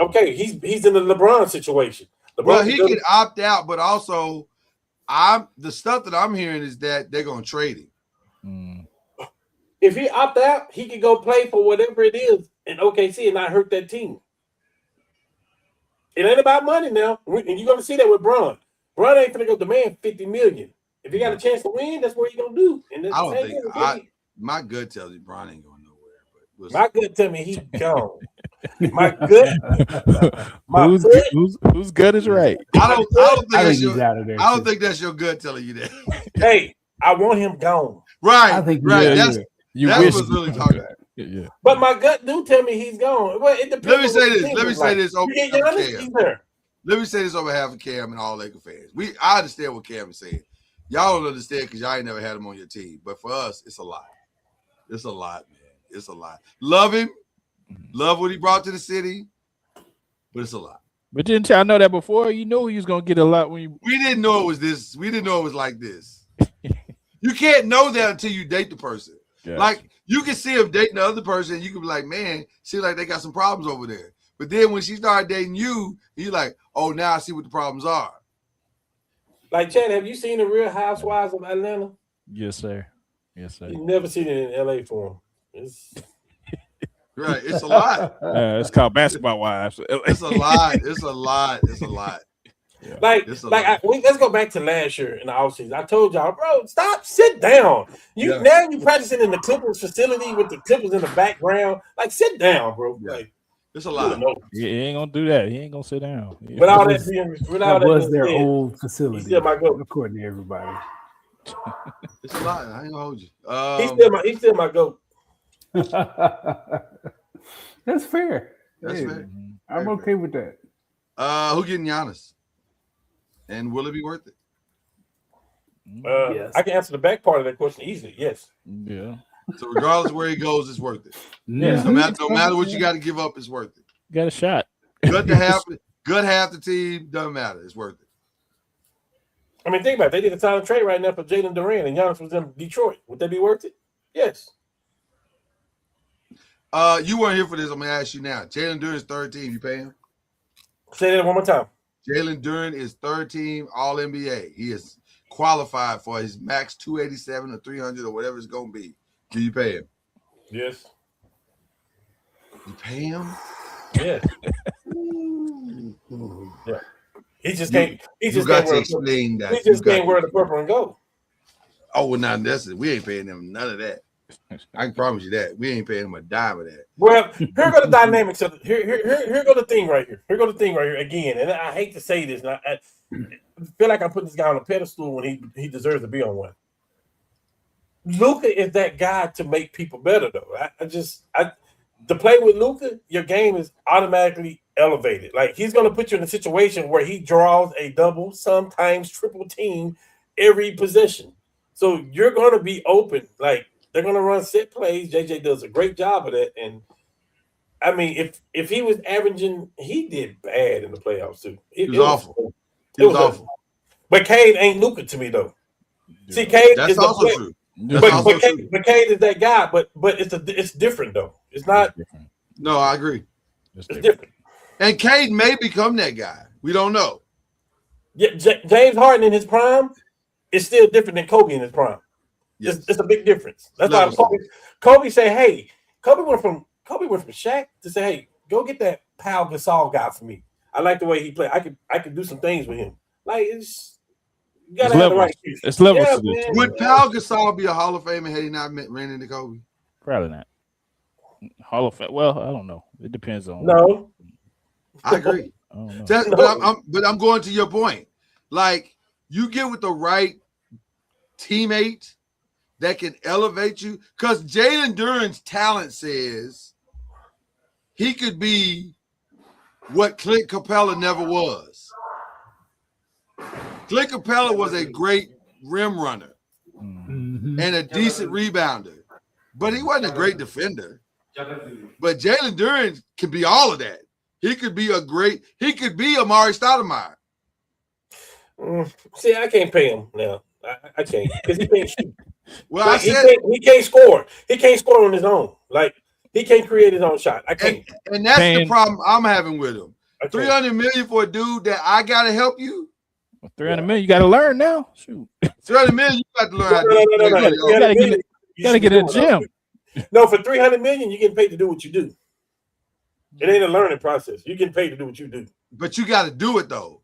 Okay, he's in the LeBron situation. Well, he can opt out, but also, the stuff that I'm hearing is that they're gonna trade him. If he opt out, he can go play for whatever it is in OKC and not hurt that team. It ain't about money now, and you're gonna see that with Bron. Bron ain't gonna go demand $50 million. If he got a chance to win, that's what he's gonna do. And I don't think my gut tells you Bron ain't going nowhere. But my gut tell me he's gone. My gut. Whose gut is right? I don't think that's your gut telling you that. Hey, I want him gone. Right. I think right. That's what's really talking about. Yeah. But my gut do tell me he's gone. Well, it depends. Let me say this over He's Cam. there. Let me say this over half of Cam and all Laker fans. I understand what Cam is saying. Y'all don't understand because y'all ain't never had him on your team. But for us, it's a lot. It's a lot, man. It's a lot. Love him. Love what he brought to the city. But it's a lot. But didn't y'all know that before? You know he was gonna get a lot when you. We didn't know it was this. We didn't know it was like this. You can't know that until you date the person. Gotcha. Like you can see him dating the other person, and you can be like, man, seems like they got some problems over there. But then when she started dating you, you're like, oh, now I see what the problems are. Like Chad, have you seen the Real Housewives of Atlanta? Yes, sir. Yes, sir. You never seen it in LA for him. Right, it's a lot. It's called Basketball Wives. It's a lot. It's a lot. It's a lot. Yeah. Let's go back to last year in the offseason. I told y'all, bro, sit down. Now you practicing in the Clippers facility with the Clippers in the background. Like, sit down, bro. Yeah. Like, it's a lot. He ain't gonna do that. He ain't gonna sit down. That was their old facility. Still my goat, according to everybody. It's a lot. I ain't gonna hold you. He's still my goat. That's fair. That's fair. I'm okay with that. Who getting Giannis? And will it be worth it? Yes. I can answer the back part of that question easily. Yes. Yeah. So regardless of where he goes, it's worth it. Yeah. No matter what you got to give up, it's worth it. Got a shot. Good half the team, doesn't matter. It's worth it. I mean, think about it. They did a silent trade right now for Jalen Durant, and Giannis was in Detroit. Would that be worth it? Yes. You weren't here for this. I'm gonna ask you now. Jalen Durant's third team. You pay him? Say that one more time. Jalen Durant is third team All NBA. He is qualified for his max 287 or 300 or whatever it's gonna be. Do you pay him? Yes. You pay him? Yes. Yeah. He just can't. He just got can't to explain that. He just can't wear the purple and gold. Oh, well, now we ain't paying him none of that. I can promise you that. We ain't paying him a dime of that. Well, here go the dynamics of it. Here go the thing right here. Here go the thing right here again. And I hate to say this, and I feel like I'm putting this guy on a pedestal when he deserves to be on one. Luka is that guy to make people better, though. To play with Luka, your game is automatically elevated. Like, he's going to put you in a situation where he draws a double, sometimes triple team every possession. So you're going to be open. Like, they're going to run set plays. JJ does a great job of that. And, I mean, if he was averaging, he did bad in the playoffs, too. It was awful. It was awful. But Cade ain't Luka to me, though. Yeah. See, Cade is also true. But Cade is that guy, but it's different though. It's not. No, I agree. It's different. And Cade may become that guy. We don't know. Yeah, James Harden in his prime is still different than Kobe in his prime. Yes. It's a big difference. That's why Kobe say, "Hey," Kobe went from Shaq to say, "Hey, go get that Pau Gasol guy for me. I like the way he played. I could do some things with him. Like it's." You gotta have the right piece. It's levels to this. Would Pau Gasol be a Hall of Famer had he not ran into Kobe? Probably not. Hall of Fame. Well, I don't know. It depends on. No, I agree. But I'm going to your point. Like you get with the right teammate that can elevate you, because Jalen Duren's talent says he could be what Clint Capella never was. Clint Capella was a great rim runner and a decent rebounder, but he wasn't a great defender. But Jalen Duren can be all of that. He could be Amari Stoudemire. See, I can't pay him now. I can't because he can't shoot. Well, Like, I said, he can't score. He can't score on his own. Like he can't create his own shot. I can't. and that's the problem I'm having with him. I can't. 300 million for a dude that I gotta help you. 300 million, you got to learn now. Shoot, 300 million, you got to learn how to do No. it. You got to get in the gym. No, for 300 million, you getting paid to do what you do. It ain't a learning process. You getting paid to do what you do. But you got to do it though.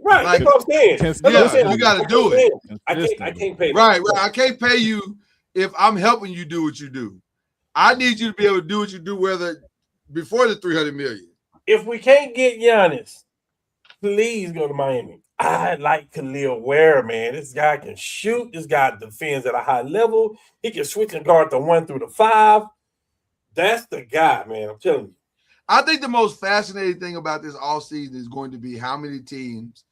Right, Like, that's what I'm saying. That's what I'm saying. you got to do it. I can't pay. Right. I can't pay you if I'm helping you do what you do. I need you to be able to do what you do, whether before the 300 million. If we can't get Giannis, please go to Miami. I like Khalil Ware, man. This guy can shoot. This guy defends at a high level. He can switch and guard the 1 through the 5. That's the guy, man. I'm telling you. I think the most fascinating thing about this all season is going to be how many teams,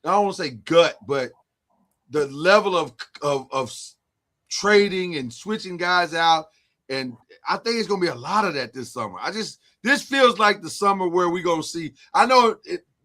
I don't want to say gut, but the level of trading and switching guys out. And I think it's going to be a lot of that this summer. This feels like the summer where we're going to see. I know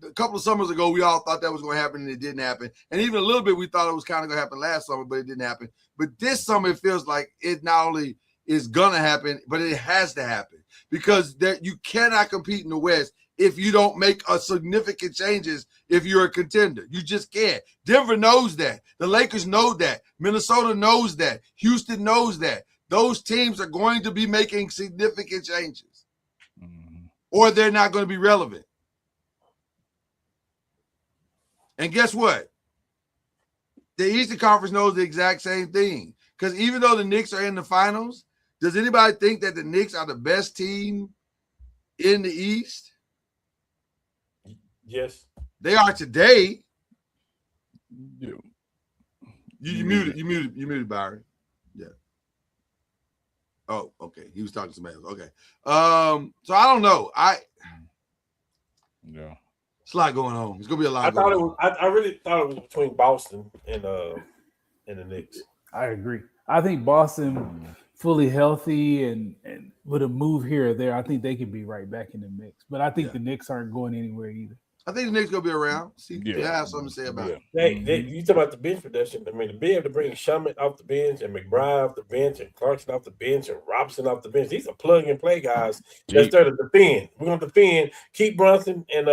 a couple of summers ago, we all thought that was going to happen and it didn't happen. And even a little bit, we thought it was kind of going to happen last summer, but it didn't happen. But this summer, it feels like it not only is going to happen, but it has to happen because you cannot compete in the West if you don't make a significant changes if you're a contender. You just can't. Denver knows that. The Lakers know that. Minnesota knows that. Houston knows that. Those teams are going to be making significant changes or they're not going to be relevant. And guess what? The Eastern Conference knows the exact same thing because even though the Knicks are in the finals, does anybody think that the Knicks are the best team in the East? Yes. They are today. Yeah. You muted Byron. Yeah. Oh, okay. He was talking to somebody else. Okay. So I don't know. Yeah. It's a lot going on. It's gonna be a lot. I really thought it was between Boston and the Knicks. I agree. I think Boston fully healthy and with a move here or there, I think they can be right back in the mix. But I think the Knicks aren't going anywhere either. I think the Knicks gonna be around. See, they have something to say about it. You talk about the bench production. I mean, to be able to bring Shumpert off the bench and McBride off the bench and Clarkson off the bench and Robson off the bench. These are plug and play guys that's there to defend. We're gonna defend. Keep Brunson and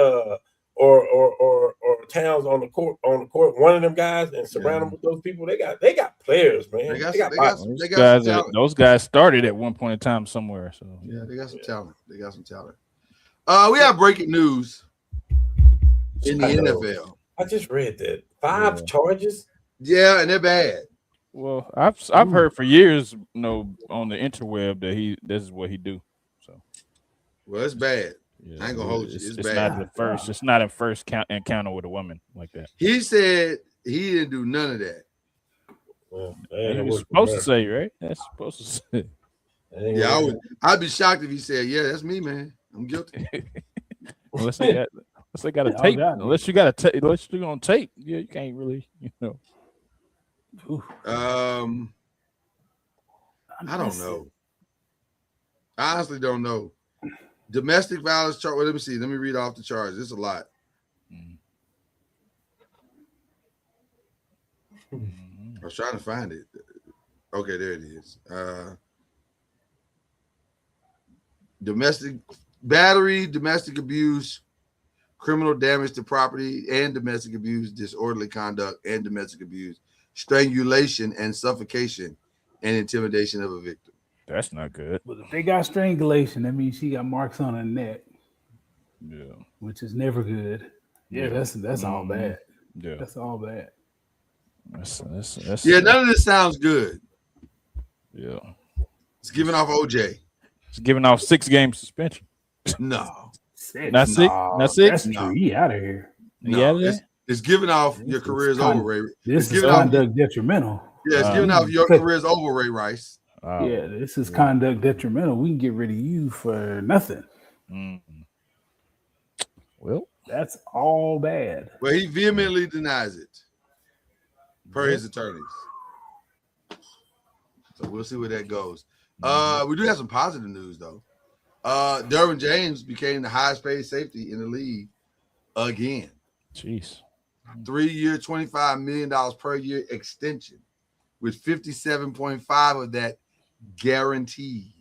or Towns on the court. One of them guys and surround them with those people. They got players, man. Those guys started at one point in time somewhere. So yeah, they got some talent. We have breaking news in the NFL. I just read that 5 charges. Yeah, and they're bad. Well, I've heard for years, on the interweb that this is what he do. So, well, it's bad. Yeah, I ain't gonna hold you. It's bad. It's not a first encounter with a woman like that. He said he didn't do none of that. Well, he was supposed to say, right? That's supposed to say. Yeah, I'd be shocked if he said, "Yeah, that's me, man. I'm guilty." Unless they got a tape. Unless you're on tape, yeah, you can't really, I don't know. I honestly don't know. Domestic violence charge. Well, let me see. Let me read off the charges. It's a lot. I was trying to find it. Okay, there it is. Domestic battery, domestic abuse, criminal damage to property, and domestic abuse, disorderly conduct, and domestic abuse, strangulation and suffocation, and intimidation of a victim. That's not good. But if they got strangulation, that means she got marks on her neck. Yeah. Which is never good. Yeah, that's all bad. Yeah. That's all bad. That's none of this sounds good. Yeah. It's giving off OJ. It's giving off 6-game suspension. No. Not 6? Not 6? That's true. He out of here. It's giving off your career is over, Ray. This is conduct detrimental. Yeah, it's giving off your career is over, Ray Rice. Yeah, this is conduct detrimental. We can get rid of you for nothing. Well, that's all bad. Well, he vehemently denies it, per his attorneys. So we'll see where that goes. We do have some positive news, though. Derwin James became the highest paid safety in the league again. Jeez. 3-year, $25 million per year extension, with 57.5 of that guaranteed.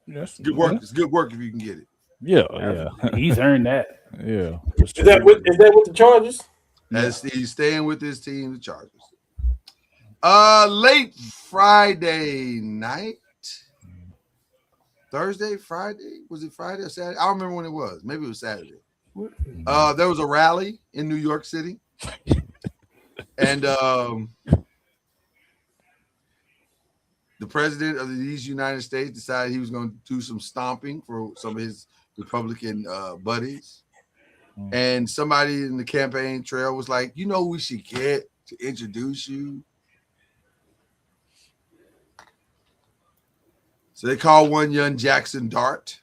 That's Good work. It's good work if you can get it. Yeah. He's earned that. Yeah. Is that with the Chargers? As he's staying with his team, the Chargers. Late Friday night. Thursday, Friday? Was it Friday or Saturday? I don't remember when it was. Maybe it was Saturday. There was a rally in New York City. And the president of these United States decided he was going to do some stomping for some of his Republican buddies. And somebody in the campaign trail was like, you know who we should get to introduce you? So they called one young Jackson Dart,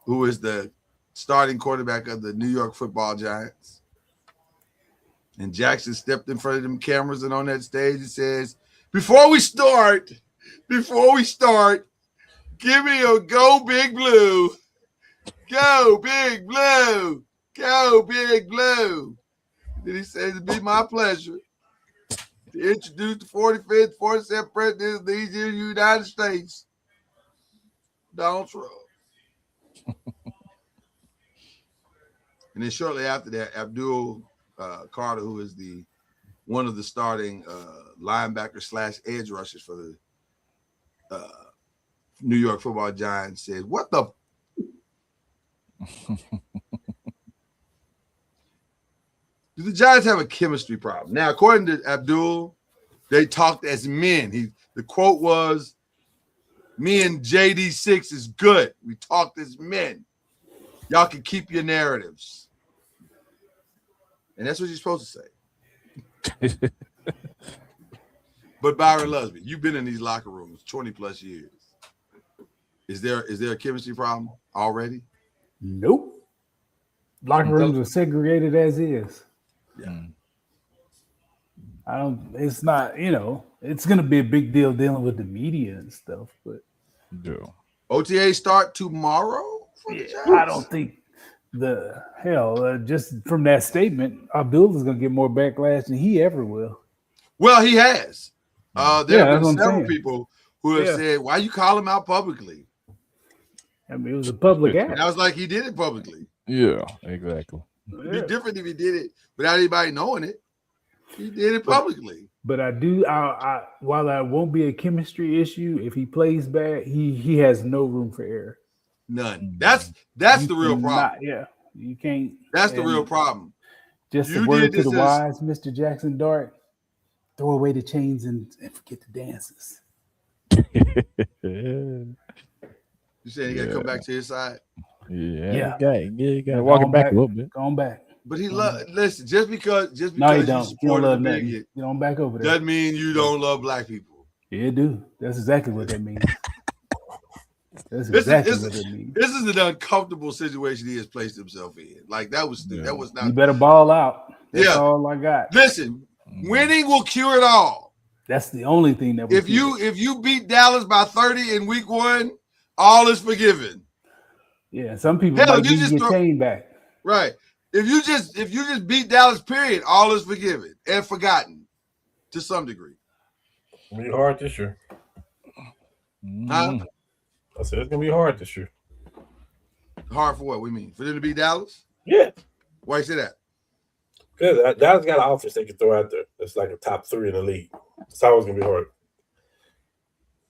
who is the starting quarterback of the New York Football Giants. And Jackson stepped in front of them cameras and on that stage and says, before we start, give me a go Big Blue. Go Big Blue. Go Big Blue. Then he said, it'd be my pleasure to introduce the 45th, 47th president of these United States, Donald Trump. And then shortly after that, Abdul Carter, who is one of the starting linebacker / edge rushers for the New York Football Giants, said, what the do the Giants have a chemistry problem? Now, according to Abdul, they talked as men. The quote was, me and JD6 is good. We talked as men. Y'all can keep your narratives. And that's what you're supposed to say. But Byron Lusby, you've been in these locker rooms 20 plus years. Is there a chemistry problem already? Nope. Locker rooms are segregated as is. Yeah. It's not, it's going to be a big deal dealing with the media and stuff, but. Yeah. OTA start tomorrow for the Giants? I don't think just from that statement, Abdul is going to get more backlash than he ever will. Well, he has. There have been several saying. people who have said, why you call him out publicly? I mean, it was a public act. And I was like, he did it publicly. Yeah, exactly. It'd be different if he did it without anybody knowing it. He did it publicly. But while that won't be a chemistry issue, if he plays bad, he has no room for error. None. That's the real problem. You can't. That's the real problem. Just a word to the wise, Mr. Jackson Dart: throw away the chains and forget the dances. You said he got to come back to his side? Yeah. You got to walk him back a little bit. Going back. But he listen, just because no, you don't. You don't love nothing. You don't back over there. Doesn't mean you don't love black people. Yeah, it do. That's exactly what that means. That's exactly what it means. This is an uncomfortable situation he has placed himself in. Like that was not. You better ball out. That's all I got. Listen, winning will cure it all. That's the only thing that. If you beat Dallas by 30 in week 1, all is forgiven. Yeah, some people might give your chain back. Right. If you just beat Dallas, period, all is forgiven and forgotten to some degree. It's gonna be hard this year. Huh? I said it's gonna be hard this year. Hard for what? We mean for them to beat Dallas? Yeah. Why you say that? Because Dallas got an offense they can throw out there. That's like a top 3 in the league. It's always gonna be hard.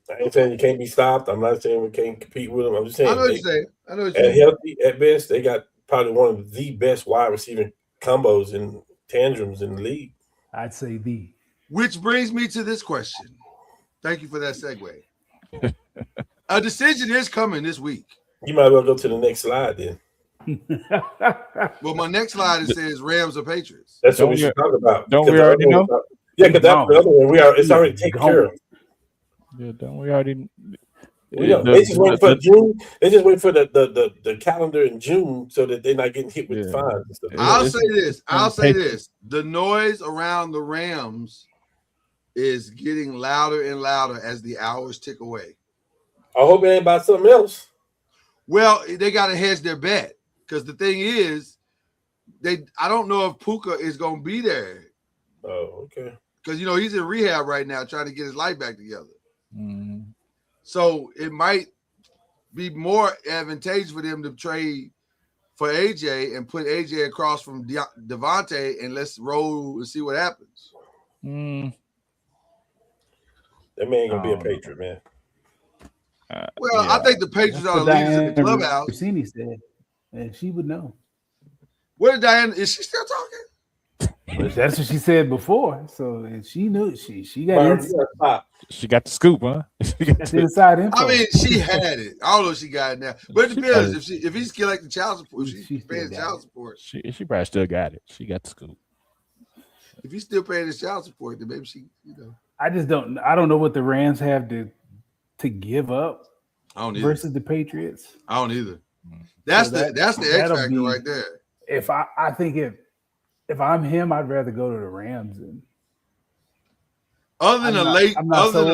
I ain't saying you can't be stopped. I'm not saying we can't compete with them. I'm just saying. I know what you're saying. And healthy at best, they got probably one of the best wide receiving combos and tandems in the league. I'd say the. Which brings me to this question. Thank you for that segue. A decision is coming this week. You might as well go to the next slide then. Well, my next slide says Rams or Patriots. That's what we should talk about. Don't we already know? Yeah, because that's the other one. It's already taken care of. Yeah, don't we already? They just wait for June. They just wait for the calendar in June so that they're not getting hit with fines and stuff. I'll say this. The noise around the Rams is getting louder and louder as the hours tick away. I hope it ain't about something else. Well, they got to hedge their bet because the thing is, I don't know if Puka is gonna be there. Oh, okay. Because he's in rehab right now, trying to get his life back together. Mm. So it might be more advantageous for them to trade for AJ and put AJ across from Devontae and let's roll and see what happens. Mm. That man gonna be a Patriot, man. Well, I think the Patriots are the leaders in the clubhouse. Rossini said, and she would know. What did Diana? Is she still talking? But that's what she said before. So and she knew she got She got the scoop, huh? That's inside info. I mean, she had it. I don't know if she got it now, but it depends. If he's collecting child support, she's paying child support. She probably still got it. She got the scoop. If he's still paying his child support, then maybe she, I don't know what the Rams have to give up versus the Patriots. I don't either. That's the X factor right there. If I think if I'm him, I'd rather go to the Rams. And other than a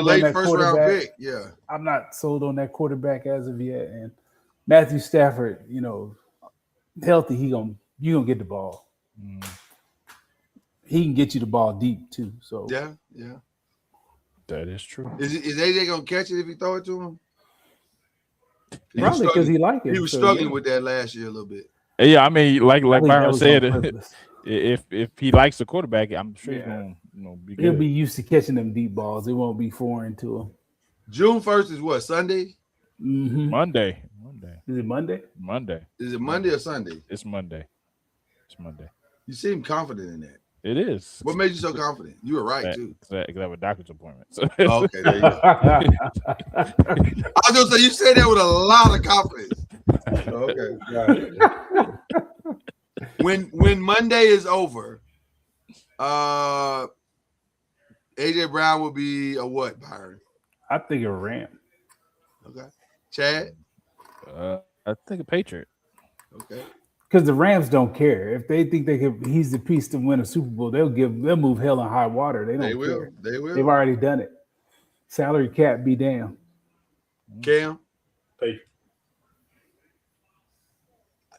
late first round pick, yeah. I'm not sold on that quarterback as of yet. And Matthew Stafford, healthy, you gonna get the ball. Mm. He can get you the ball deep too. So yeah. That is true. Is AJ gonna catch it if you throw it to him? Probably because he liked it. He was struggling with that last year a little bit. Yeah, I mean, like Byron said, if he likes the quarterback, I'm sure he's gonna be good. He'll be used to catching them deep balls. It won't be foreign to him. June 1st is what, Sunday? Mm-hmm. Monday. Is it Monday? Monday. Is it Monday or Sunday? It's Monday. You seem confident in that. It is. What made you so confident? You were right too. Because I have a doctor's appointment. So. Oh, okay, there you go. I was gonna say you said that with a lot of confidence. Okay. When Monday is over, AJ Brown will be a what, Byron? I think a Ram. Okay. Chad? I think a Patriot. Okay. Because the Rams don't care. If they think he's the piece to win a Super Bowl, they'll move hell and high water. They will. Care. They will. They've already done it. Salary cap be damn. Cam? Patriot.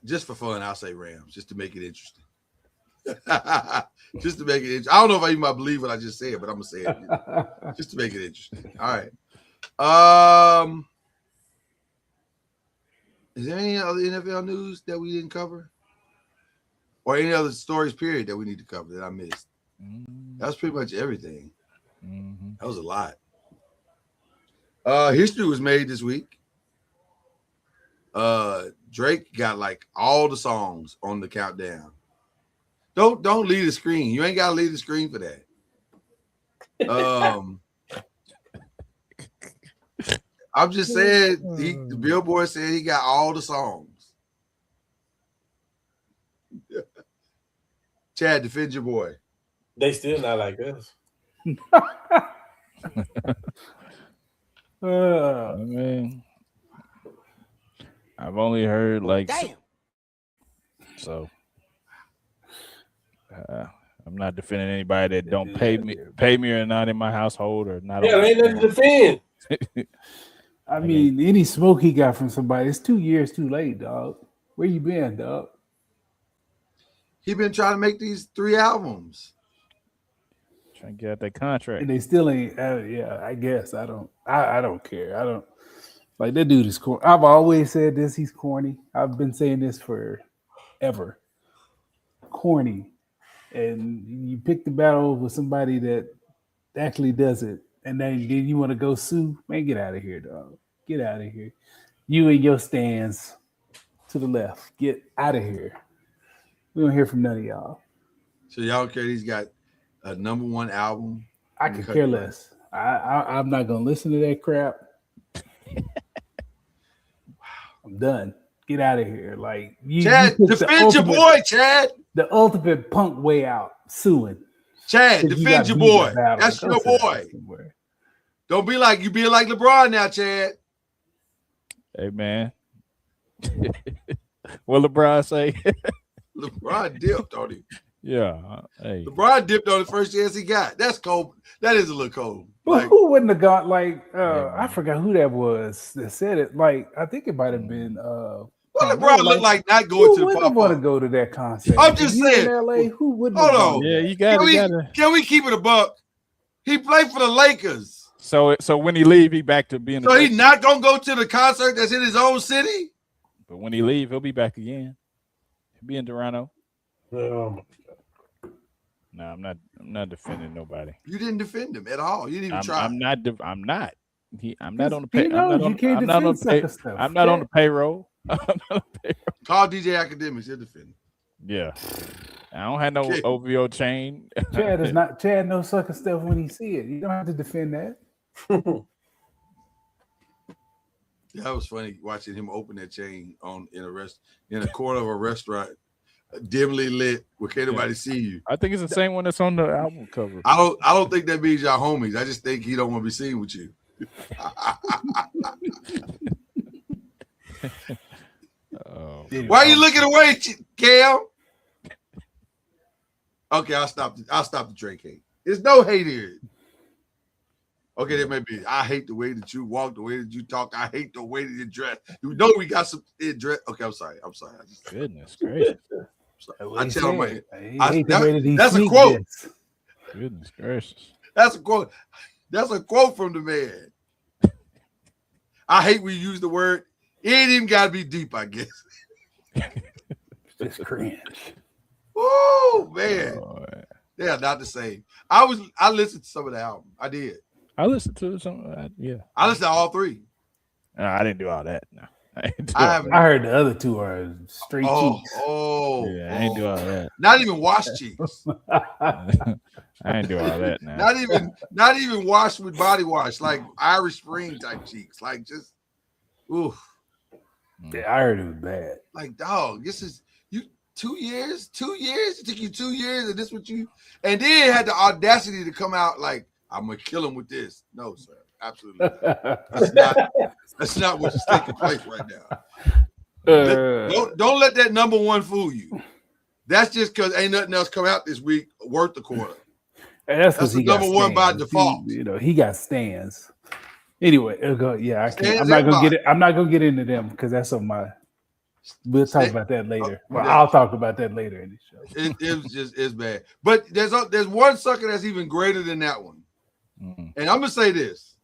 Just for fun, I'll say Rams, just to make it interesting. Just to make it interesting. I don't know if I even might believe what I just said, but I'm gonna say it just to make it interesting. All right. Is there any other NFL news that we didn't cover? Or any other stories, period, that we need to cover that I missed? That was pretty much everything. Mm-hmm. That was a lot. History was made this week. Drake got like all the songs on the countdown. Don't leave the screen. You ain't gotta leave the screen for that. I'm just saying the Billboard said he got all the songs. Chad, defend your boy. They still not like us. I mean, I've only heard like damn. So I'm not defending anybody that don't pay me or not in my household or not. Yeah, ain't nothing to defend. I mean, any smoke he got from somebody, it's 2 years too late, dog. Where you been, dog? He been trying to make these 3 albums. Trying to get out that contract. And they still ain't. I guess I don't care. I don't like that dude is corny. I've always said this. He's corny. I've been saying this forever. Corny, and you pick the battle with somebody that actually does it, and then you want to go sue. Man, get out of here, dog. Get out of here. You and your stands to the left. Get out of here. We don't hear from none of y'all. So y'all care he's got a #1 album? I could care less. I'm not gonna listen to that crap. I'm done. Get out of here. Like Chad, defend your boy, Chad. The ultimate punk way out, suing. Chad, defend your boy. That's your boy. Don't be like you being like LeBron now, Chad. Hey man. What LeBron say? LeBron dipped on him. Yeah. Hey. LeBron dipped on the first chance he got. That's cold. That is a little cold. But who wouldn't have got I forgot who that was that said it. Like, I think it might have been What LeBron look like not going to the wouldn't want to pop-up? go to that concert? I'm just If you're saying. in LA, who wouldn't? Hold have on. gone? Yeah, you got to. Can we keep it a buck? He played for the Lakers. So when he leave, he back to being. So he's not gonna go to the concert that's in his own city. But when he leave, he'll be back again. He'll be in Toronto. Oh, No, I'm not defending nobody. You didn't defend him at all. You didn't even try. I'm not. I'm not on the He pay. knows you can't defend sucker stuff. I'm not on the payroll. Call DJ Academics. He'll defend him. Yeah, I don't have no Okay. OVO chain. Chad knows sucker stuff when he see it. You don't have to defend that. Yeah, that was funny watching him open that chain in a corner of a restaurant, dimly lit, where can't nobody see you. I think it's the same one that's on the album cover. I don't think that means y'all homies. I just think he don't want to be seen with you. Why are you looking away, Cam? Okay, I'll stop the Drake hate. There's no hate here. Okay, there may be. I hate the way that you walk, the way that you talk. I hate the way that you dress. You know we got some dress. Okay, I'm sorry. Goodness gracious. I tell my That's a quote. Goodness gracious. That's a quote. That's a quote from the man. I hate when you use the word. It ain't even got to be deep, I guess. Just cringe. Oh man, they are not the same. I listened to some of the album. I did. I listened to some. Yeah, I listened to all three. No, I didn't do all that. No, I heard the other two are straight cheeks. Yeah, I ain't do all that. Not even washed cheeks. I ain't do all that now. Not even washed with body wash, like Irish Spring type cheeks. Like just, ooh. Yeah, I heard it was bad. Like, dog, this is you 2 years? 2 years? It took you 2 years, and this what you and then had the audacity to come out like, I'm gonna kill him with this. No, sir. Absolutely not. That's not what's taking place right now. Don't let that number one fool you. That's just because ain't nothing else come out this week worth the quarter. And that's the number one by default. He got stands. Anyway, yeah, I can't. I'm not gonna get it. I'm not gonna get into them because that's on my. We'll talk about that later. Well, I'll talk about that later in the show. It's bad. But there's one sucker that's even greater than that one. Mm-hmm. And I'm gonna say this,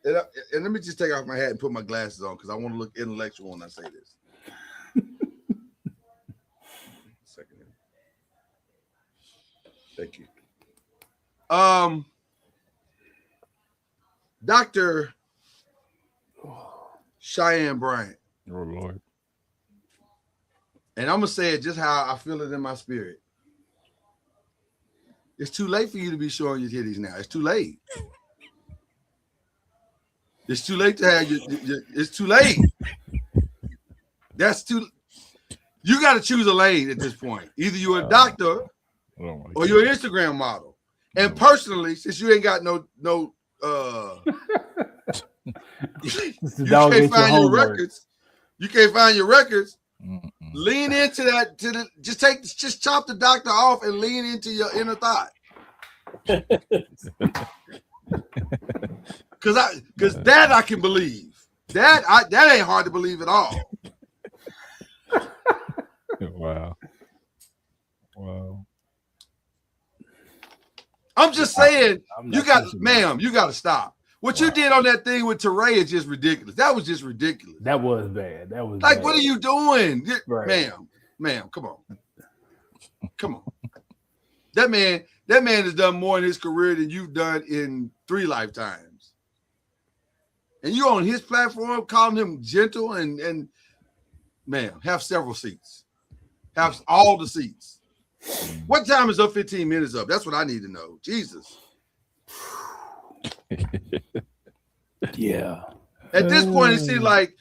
and let me just take off my hat and put my glasses on because I want to look intellectual when I say this. Second. Thank you. Dr. Cheyenne Bryant. Oh Lord. And I'm gonna say it just how I feel it in my spirit. It's too late for you to be showing your titties now. It's too late. It's too late to have your it's too late. That's too. You got to choose a lane at this point. Either you're a doctor or you're an Instagram model. And personally, since you ain't got no you can't find your records. You can't find your records. Lean into that. Just chop the doctor off and lean into your inner thought. Because that I can believe. That ain't hard to believe at all. Wow. I'm just saying, you got to stop. What you did on that thing with Teray is just ridiculous. That was just ridiculous. That was bad. That was like, bad. What are you doing? Right. Ma'am, come on. That man has done more in his career than you've done in 3 lifetimes. And you on his platform calling him gentle and ma'am, have several seats. Have all the seats. What time is up? 15 minutes up. That's what I need to know. Jesus. Yeah. At this point, it seems like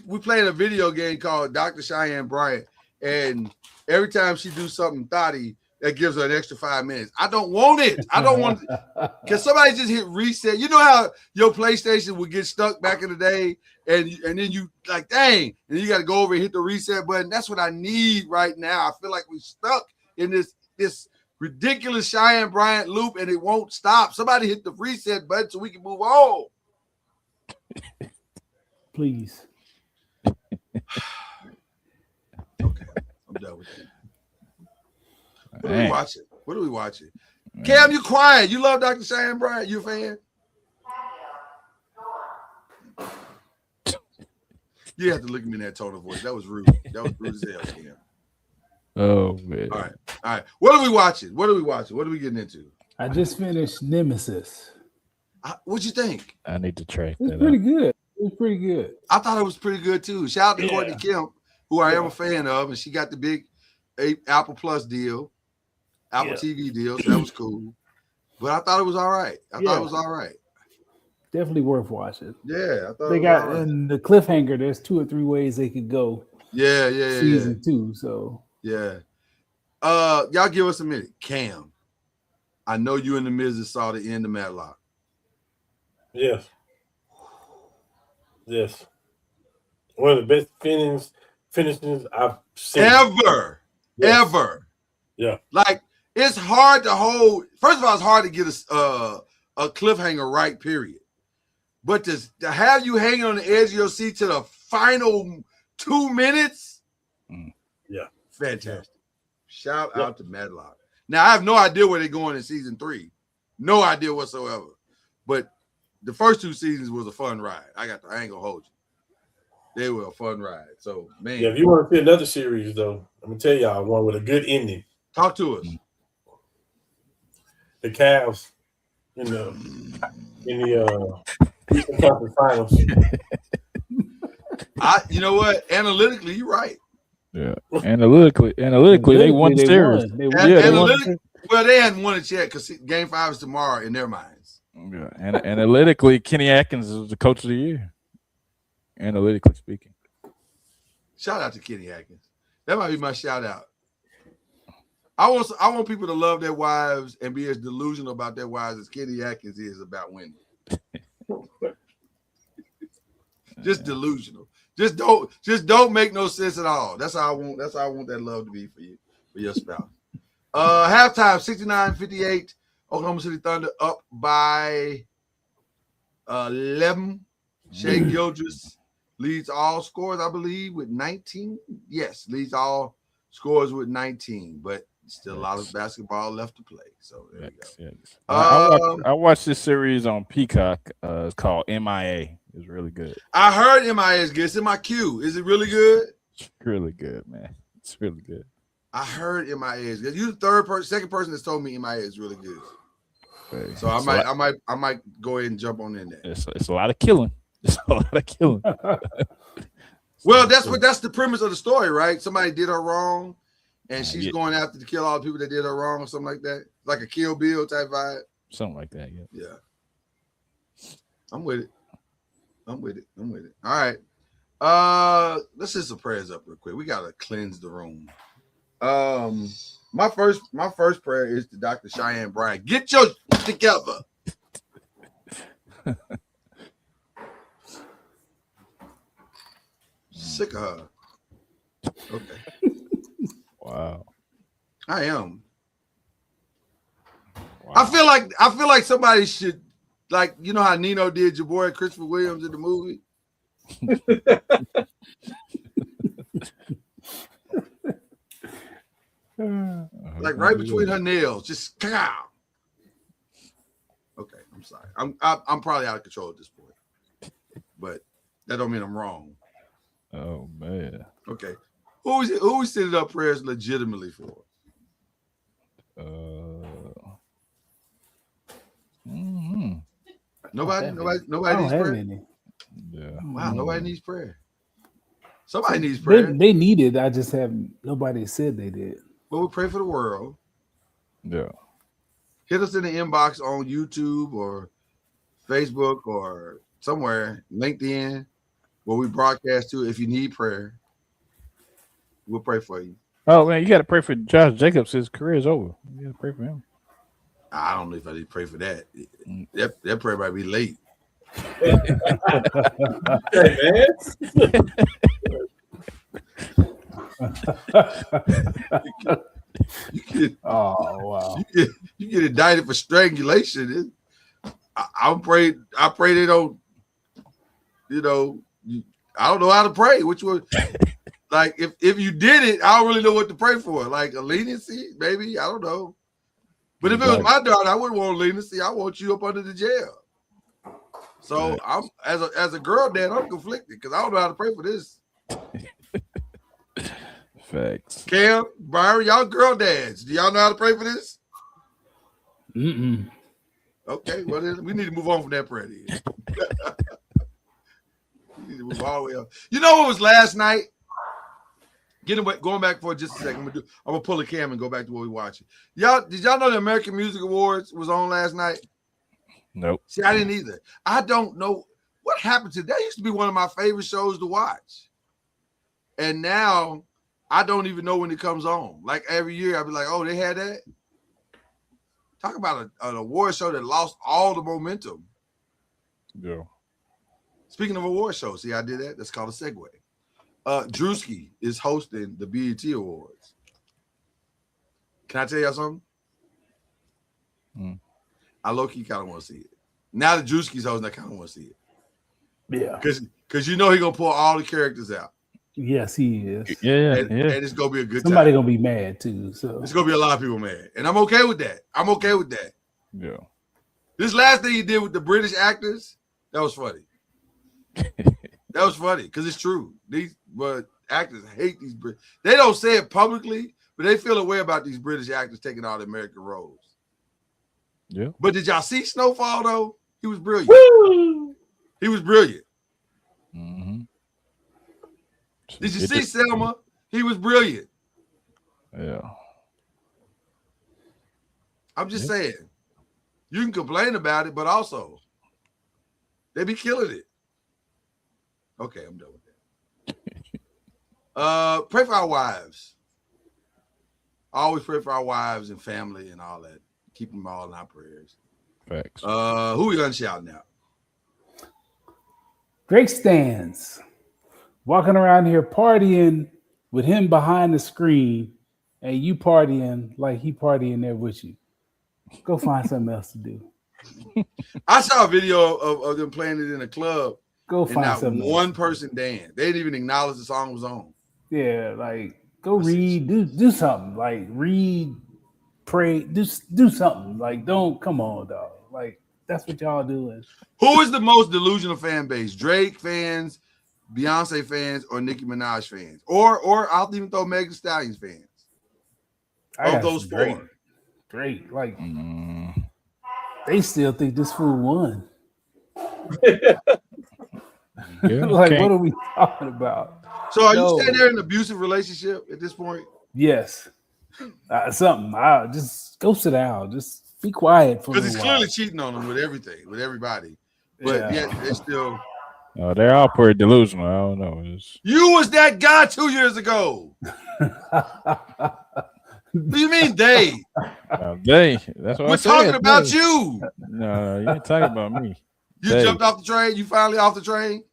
we playing a video game called Dr. Cheyenne Bryant, and every time she do something thotty, that gives her an extra 5 minutes. I don't want it. I don't want it. Can somebody just hit reset? You know how your PlayStation would get stuck back in the day, and then you like, dang, and you got to go over and hit the reset button. That's what I need right now. I feel like we're stuck in this ridiculous Cheyenne Bryant loop, and it won't stop. Somebody hit the reset button so we can move on. Please. What are we watching? What are we watching? Man. Cam, you quiet. You love Dr. Cheyenne Bryant. You a fan? You have to look at me in that tone of voice. That was rude. That was rude as hell, Cam. Oh man. All right. What are we watching? What are we getting into? I just finished Nemesis. What'd you think? I need to track It's that. pretty good. It was pretty good. I thought it was pretty good too. Shout out to Yeah. Courtney Kemp, who I am a fan of, and she got the big Apple Plus deal, Apple TV deal, so that was cool. But I thought it was all right. I thought it was all right. Definitely worth watching. Yeah, I thought They it was got all right. in the cliffhanger. There's 2 or 3 ways they could go. Yeah. Season 2. So Yeah. Y'all give us a minute. Cam, I know you and the Mrs. saw the end of Matlock. Yes. One of the best finishes I've seen. Ever. Yeah. Like, it's hard to hold. First of all, it's hard to get a cliffhanger right, period. But to have you hanging on the edge of your seat to the final 2 minutes, yeah, fantastic. Shout out to Matlock. Now, I have no idea where they're going in season 3. No idea whatsoever. But the first 2 seasons was a fun ride. I ain't gonna hold you. They were a fun ride. So, man. Yeah, if you want to see another series, though, I'm gonna tell y'all one with a good ending. Talk to us. The Cavs in the Eastern Conference Finals. You know what? Analytically, you're right. Yeah. Analytically, they won the series. Well, they hadn't won it yet because Game 5 is tomorrow in their minds. Yeah. And analytically, Kenny Atkins is the coach of the year. Analytically speaking. Shout out to Kenny Atkins. That might be my shout out. I want people to love their wives and be as delusional about their wives as Kenny Atkins is about winning. Just delusional. Just don't make no sense at all. That's how I want that love to be for you, for your spouse. Halftime 69-58. Oklahoma City Thunder up by 11. Shea Gildress leads all scores, I believe, with 19. Yes, leads all scores with 19, but still a lot of basketball left to play. So there you go. I watched this series on Peacock. It's called MIA. It's really good. I heard MIA is good. It's in my queue. Is it really good? It's really good, man. It's really good. I heard MIA is good. You're the second person that's told me MIA is really good. Okay. So I might go ahead and jump on in there. It's a lot of killing. It's a lot of killing. Well, that's the premise of the story, right? Somebody did her wrong, and she's going after to kill all the people that did her wrong, or something like that. Like a Kill Bill type vibe. Something like that, yeah. Yeah. I'm with it. All right. Let's just some prayers up real quick. We gotta cleanse the room. My first prayer is to Dr. Cheyenne Bryant. Get your together. Sick of her. Okay. Wow. I am. Wow. I feel like somebody should, like, you know how Nino did your boy Christopher Williams in the movie? Like right between her nails, just cow. Okay, I'm sorry. I'm probably out of control at this point, but that don't mean I'm wrong. Oh man. Okay, who we sending up prayers legitimately for? Nobody needs prayer. Any. Yeah. Wow, nobody needs prayer. Somebody needs prayer. They need it. I just haven't. Nobody said they did. But we pray for the world. Yeah. Hit us in the inbox on YouTube or Facebook or somewhere, LinkedIn, where we broadcast to. If you need prayer, we'll pray for you. Oh man, you got to pray for Josh Jacobs. His career is over. You got to pray for him. I don't know if I need to pray for that. That prayer might be late. Hey, man. Oh wow! You get indicted for strangulation. I pray they don't. You know, I don't know how to pray. Which one? Like if you did it, I don't really know what to pray for. Like a leniency, maybe, I don't know. But if it was my daughter, I wouldn't want leniency. I want you up under the jail. So I'm as a girl dad, I'm conflicted because I don't know how to pray for this. Facts. Cam, Byron, y'all girl dads. Do y'all know how to pray for this? Mm-mm. Okay, well then we need to move on from that prayer. We need to move all the way up. You know what was last night? Going back for just a second. I'm gonna pull a cam and go back to what we watching. Did y'all know the American Music Awards was on last night? Nope. See, I didn't either. I don't know what happened to that. Used to be one of my favorite shows to watch, and now I don't even know when it comes on. Like every year, I'll be like, "Oh, they had that." Talk about an award show that lost all the momentum. Yeah. Speaking of award shows, see, I did that. That's called a segue. Drewski is hosting the BET Awards. Can I tell y'all something? I low-key kind of want to see it. Now that Drewski's hosting, I kind of want to see it. Yeah. Because you know he's going to pull all the characters out. Yes, he is. And it's going to be a good Somebody time. going to be mad, too. So it's going to be a lot of people mad. And I'm okay with that. Yeah. This last thing he did with the British actors, that was funny. That was funny because it's true. These actors hate these British. They don't say it publicly, but they feel a way about these British actors taking all the American roles. Yeah. But did y'all see Snowfall though? He was brilliant. Woo! He was brilliant. Mm-hmm. Did you see Selma? He was brilliant. Yeah. I'm just saying. You can complain about it, but also they be killing it. Okay, I'm done with that. Pray for our wives. I always pray for our wives and family and all that. Keep them all in our prayers. Facts. Who we gonna shout now? Drake stands walking around here partying with him behind the screen, and you partying like he partying there with you. Go find something else to do. I saw a video of them playing it in a club. Go And find not something one else. person danced. They didn't even acknowledge the song was on. Yeah, like go read, do something. Like read, pray, do something. Like don't come on, dog. Like that's what y'all doing. Who is the most delusional fan base? Drake fans, Beyonce fans, or Nicki Minaj fans? Or I'll even throw Megan Thee Stallion fans. Of those four. Drake, like they still think this fool won. Yeah, like, what are we talking about? So are you saying they're in an abusive relationship at this point? Yes. Something. Just go sit down. Just be quiet for a Because he's while. clearly cheating on them with everything, with everybody. But yet they're still. Oh, they're all pretty delusional. I don't know. You was that guy 2 years ago. What do you mean they? That's what We're I said. talking about you. No, you ain't talking about me. You jumped off the train. You finally off the train.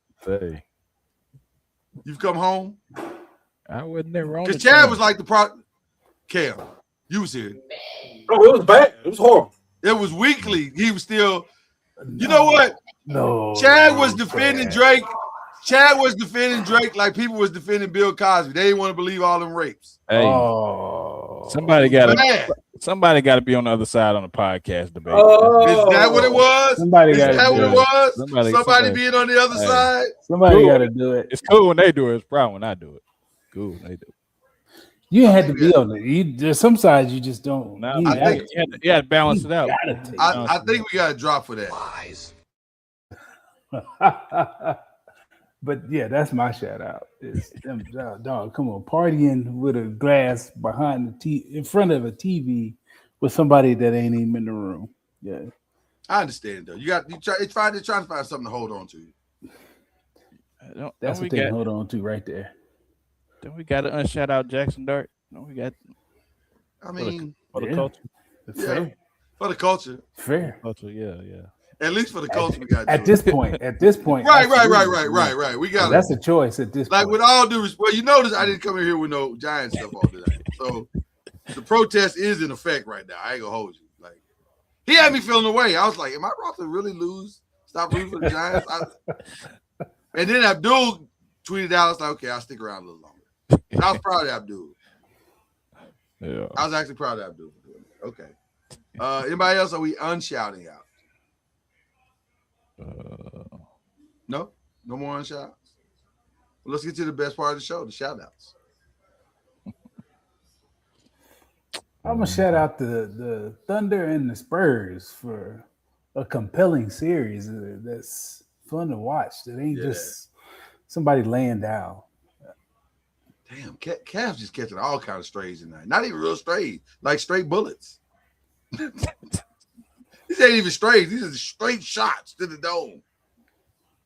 You've come home. I wasn't there wrong. Because Chad was like the Cam, you was here. Oh, it was bad. It was horrible. It was weekly. He was still. You know what? No. Chad was defending Drake. Chad was defending Drake like people was defending Bill Cosby. They didn't want to believe all them rapes. Hey, somebody got to be on the other side on the podcast debate. Is that what it was? Somebody got to do it. What it was? Somebody being on the other side. Somebody got to do it. It's cool when they do it. It's problem when I do it. Cool when they do it. You had to be on it. There's some sides you just don't. No, you had to balance it out. I think we got to drop for that. But yeah, that's my shout out. It's them dog. Come on, partying with a glass behind in front of a TV with somebody that ain't even in the room. Yeah, I understand though. It's trying to find something to hold on to. That's what they hold on to right there. Then we got to unshout out Jackson Dart. No, we got. I mean, for the culture. Yeah, for the culture. Fair. Culture, yeah. At least for the culture, we got at this point. Right. We got that's a choice at this point. Like with all due respect, well, you notice I didn't come in here with no Giants stuff all today. So the protest is in effect right now. I ain't gonna hold you. Like he had me feeling away. I was like, am I about to really lose? Stop rooting for the Giants? And then Abdul tweeted out, I was like, okay, I'll stick around a little longer. I was proud of Abdul. Yeah. I was actually proud of Abdul for doing it. Okay. Anybody else? Are we unshouting out? No more unshouts. Well, let's get to the best part of the show, the shout outs. I'm gonna shout out the Thunder and the Spurs for a compelling series that's fun to watch. That ain't just somebody laying down. Damn, Cavs just catching all kinds of strays tonight. Not even real strays, like straight bullets. These ain't even strays. These are straight shots to the dome.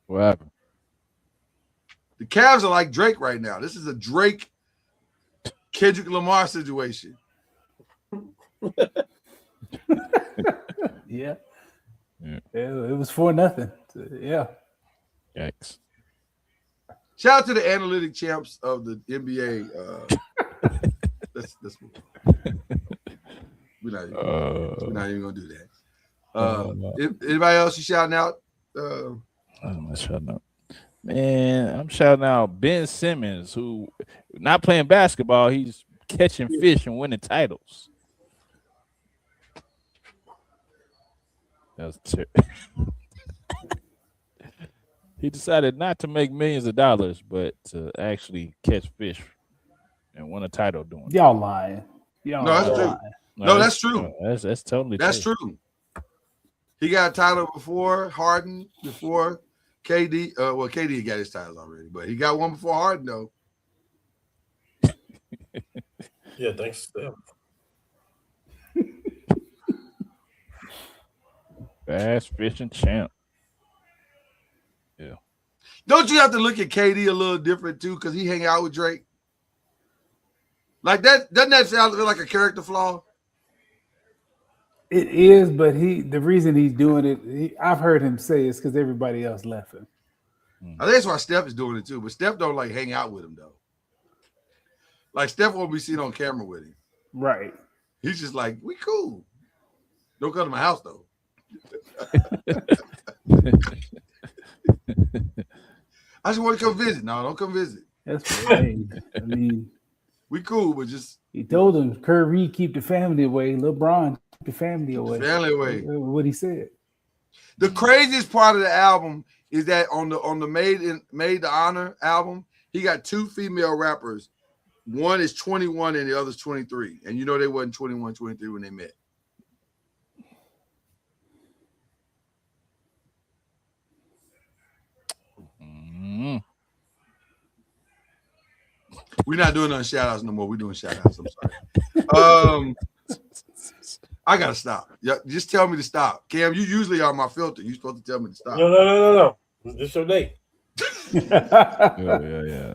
What happened? The Cavs are like Drake right now. This is a Drake Kendrick Lamar situation. Yeah. It was 4-0. Yeah. Yikes. Shout out to the analytic champs of the NBA. Let's move on. We're not even gonna do that. Anybody else you shouting out? I'm shouting out. Man, I'm shouting out Ben Simmons, who not playing basketball, he's catching fish and winning titles. That's He decided not to make millions of dollars, but to actually catch fish and win a title doing it. Y'all lying. No, that's true. No, that's true. That's totally that's true. He got a title before Harden, before KD. Well, KD got his titles already, but he got one before Harden, though. Yeah, thanks to them. Bass fishing champ. Yeah. Don't you have to look at KD a little different too, because he hang out with Drake? Like that, doesn't that sound like a character flaw? It is, but the reason he's doing it, I've heard him say it's because everybody else left him. I think that's why Steph is doing it too, but Steph don't like hang out with him though. Like Steph won't be seen on camera with him. Right. He's just like, we cool. Don't come to my house though. I just want to come visit. No, don't come visit. That's right. I mean, we cool, but just he told him Curry keep the family away. LeBron keep the family away. Family away. What he said. The craziest part of the album is that on the Made to Honor album, he got two female rappers. One is 21 and the other's 23. And you know they wasn't 21, 23 when they met. We're not doing no shout outs no more. We're doing shout outs. I'm sorry. I gotta stop. Yeah, just tell me to stop. Cam, you usually are my filter. You're supposed to tell me to stop. No. This your day. Yeah.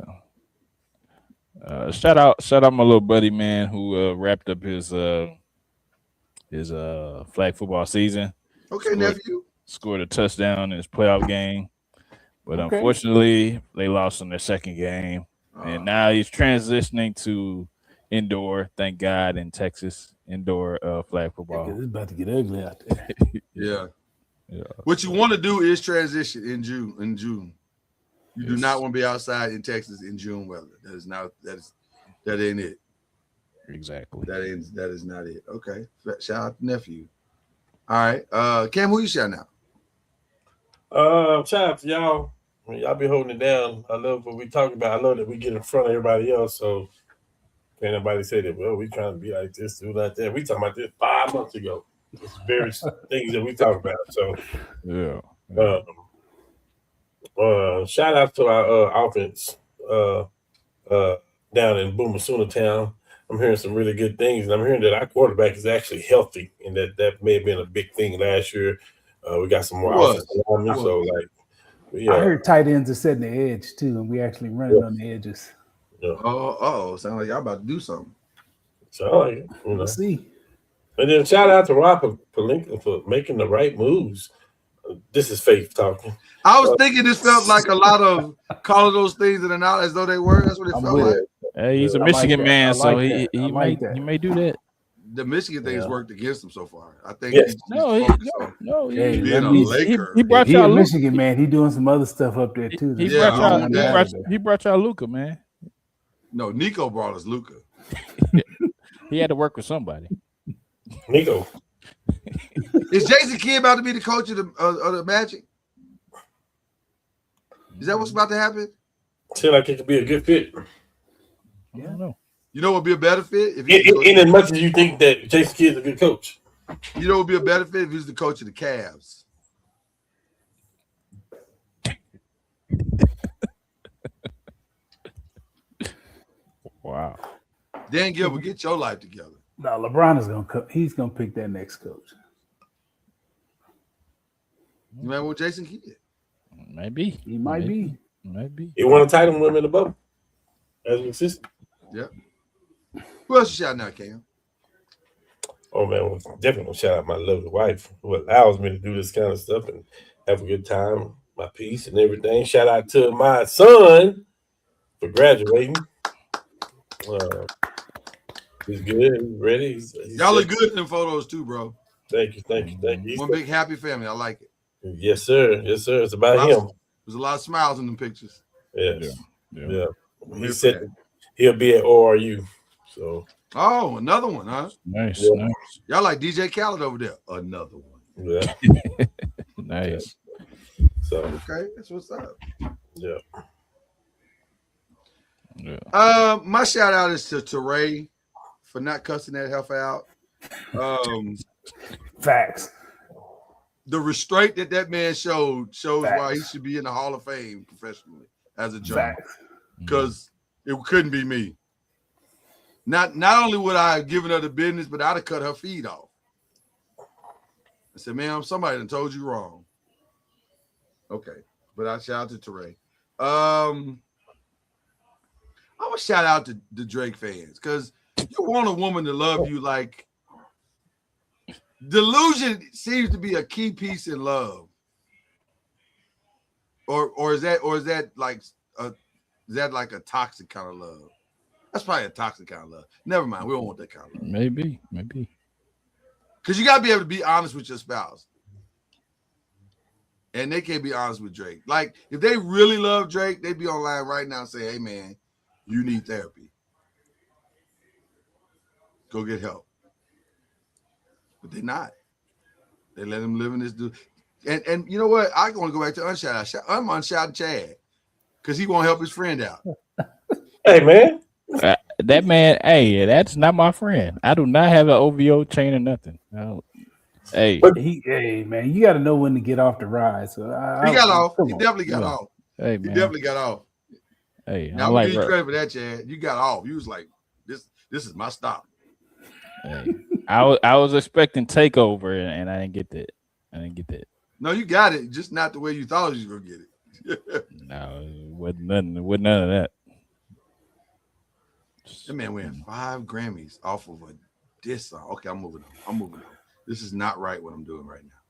Shout out my little buddy, man, who wrapped up his flag football season. Okay, nephew. Scored a touchdown in his playoff game. But unfortunately, they lost in their second game. And now he's transitioning to indoor, thank God, in Texas, indoor flag football. It's about to get ugly out there. Yeah. What you want to do is transition in June. You do not want to be outside in Texas in June weather. That ain't it. Exactly. That is not it. Okay. Shout out to nephew. All right. Cam, who you shouting out? Shout out to y'all. I mean, y'all be holding it down. I love what we talk about. I love that we get in front of everybody else. So can't nobody say that, well, we trying to be like this, do like that. We talking about this 5 months ago. It's various things that we talk about. So shout out to our offense down in Boomer-Sooner Town. I'm hearing some really good things, and I'm hearing that our quarterback is actually healthy, and that may have been a big thing last year. We got some more offensive linemen, so like. Yeah. I heard tight ends are setting the edge too, and we actually running on the edges. Yeah. Sound like y'all about to do something. So we'll see. And then shout out to Rob Pelinka for making the right moves. This is Faith talking. I was thinking this felt like a lot of calling those things in and out as though they were. That's what it felt like. Hey, he's a Michigan man, so he may do that. The Michigan thing has worked against him so far. I think Yes. being a Laker. He brought He y'all a Luka. Michigan man. He doing some other stuff up there too. He brought y'all Luka, man. No, Nico brought us Luca. He had to work with somebody. Nico. Is Jason Kidd about to be the coach of the Magic? Is that what's about to happen? Seems like it could be a good fit. I don't know. You know what would be a better fit? If In as much as you think that Jason Kidd's a good coach. You know what would be a better fit if he was the coach of the Cavs. Wow. Dan Gilbert, get your life together. No, LeBron is he's gonna pick that next coach. You remember with Jason Kidd? Maybe. He might be. Maybe. He won a title with him in the bubble as an assistant. Yeah. Who else you shouting out, Cam? Oh man, well, definitely gonna shout out my lovely wife who allows me to do this kind of stuff and have a good time, my peace and everything. Shout out to my son for graduating. He's good. He's ready. He's Y'all look good in them photos too, bro. Thank you. One big happy family. I like it. Yes, sir. It's about him. There's a lot of smiles in them pictures. Yes. Yeah. He said he'll be at ORU. So. Oh, another one, huh? Nice. Yeah. Nice. Y'all like DJ Khaled over there. Another one. Yeah. Nice. So okay, that's what's up. Yeah. Yeah. My shout out is to Teray for not cussing that heifer out. Facts. The restraint that man shows Facts. why he should be in the Hall of Fame professionally as a judge. Facts. Because it couldn't be me. Not only would I have given her the business, but I'd have cut her feet off. I said, ma'am, somebody done told you wrong. Okay. But I shout out to Teray. I want to shout out to the Drake fans because you want a woman to love you like delusion seems to be a key piece in love. Or is that like a toxic kind of love? That's probably a toxic kind of love. Never mind. We don't want that kind of love. Maybe. Because you got to be able to be honest with your spouse. And they can't be honest with Drake. Like, if they really love Drake, they'd be online right now and say, hey, man, you need therapy. Go get help. But they're not. They let him live in this dude. And you know what? I want to go back to Unshout. I'm Unshout Chad because he won't help his friend out. Hey, man. That man, hey, that's not my friend. I do not have an OVO chain or nothing. Hey, man, you got to know when to get off the ride. So he got off. He definitely got off. Hey, he man. definitely got off. Hey, now we give you credit for that, Chad. You got off. You was like, this is my stop. Hey, I was expecting takeover, and I didn't get that. No, you got it, just not the way you thought you were gonna get it. No, it wasn't none of that. That man win 5 Grammys off of a diss song. Okay, I'm moving on. This is not right what I'm doing right now.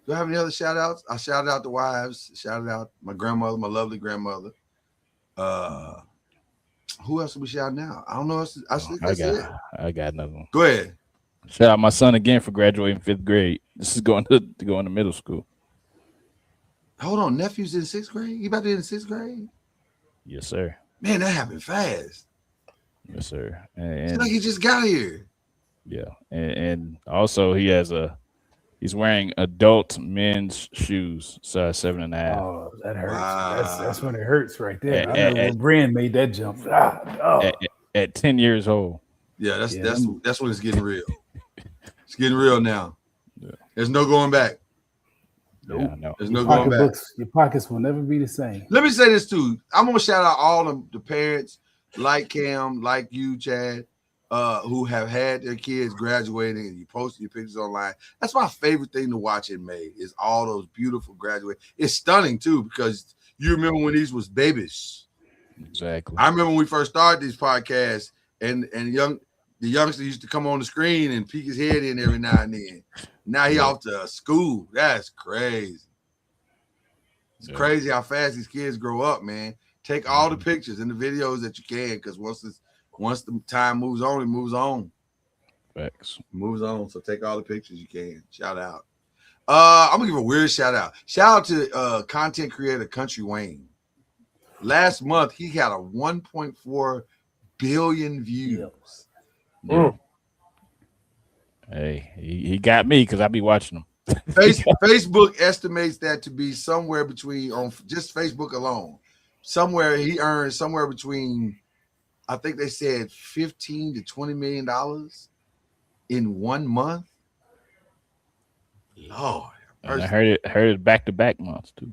Do I have any other shout outs? I shouted out the wives, shouted out my grandmother, my lovely grandmother. Who else are we shouting out? I don't know. I got another one. Go ahead. Shout out my son again for graduating 5th grade. This is going to middle school. Hold on, nephew's in 6th grade? He about to be in 6th grade? Yes, sir. Man, that happened fast. Yes, sir. It's like he just got here. Yeah, and also he's wearing adult men's shoes, size 7.5. Oh, that hurts. Wow. That's when it hurts right there. I know when Brand made that jump. At 10 years old. Yeah, that's when it's getting real. It's getting real now. Yeah. There's no going back. Nope. Yeah, no. There's no going back. Your pockets will never be the same. Let me say this too. I'm gonna shout out all the parents like Cam, like you, Chad, who have had their kids graduating and you posted your pictures online. That's my favorite thing to watch in May is all those beautiful graduates. It's stunning too because you remember when these was babies. Exactly. I remember when we first started these podcasts and the youngster used to come on the screen and peek his head in every now and then. Now he off to school. That's crazy. It's crazy how fast these kids grow up, man. Take all the pictures and the videos that you can, because once the time moves on, it moves on. Facts. Moves on. So take all the pictures you can. Shout out. I'm gonna give a weird shout out. Shout out to content creator Country Wayne. Last month, he had a 1.4 billion views. Mm. Hey, he got me because I be watching him. Facebook estimates that to be somewhere between, on just Facebook alone, he earned somewhere between, I think they said $15 to $20 million in 1 month. Lord, And I heard it back-to-back months too.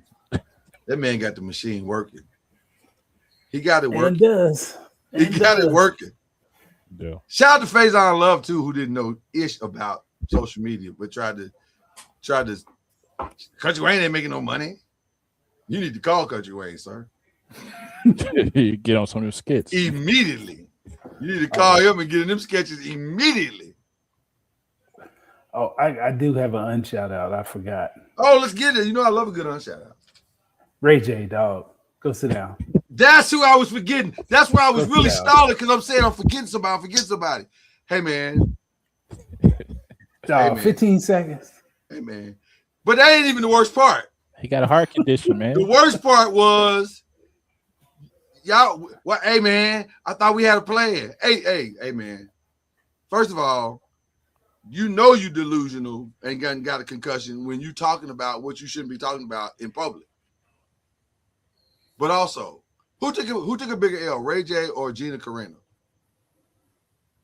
that man got the machine working. He got it And working. does. He got it working. Yeah. Shout out to Faison Love too, who didn't know ish about social media, but tried to. Country Wayne ain't making no money. You need to call Country Wayne, sir. You get on some of them skits Immediately. You need to call him and get in them sketches immediately. Oh, I do have an unshout out. I forgot. Oh, let's get it. You know I love a good unshout out. Ray J, dog. Go sit down. That's who I was forgetting. That's why I was really stalling, because I'm saying I'm forgetting somebody. Hey, man. Dog, 15 seconds. Hey, man. But that ain't even the worst part. He got a heart condition, man. The worst part was, y'all, hey, man, I thought we had a plan. Hey, man. First of all, you know you delusional and got a concussion when you talking about what you shouldn't be talking about in public. But also, who took a bigger L, Ray J or Gina Carano?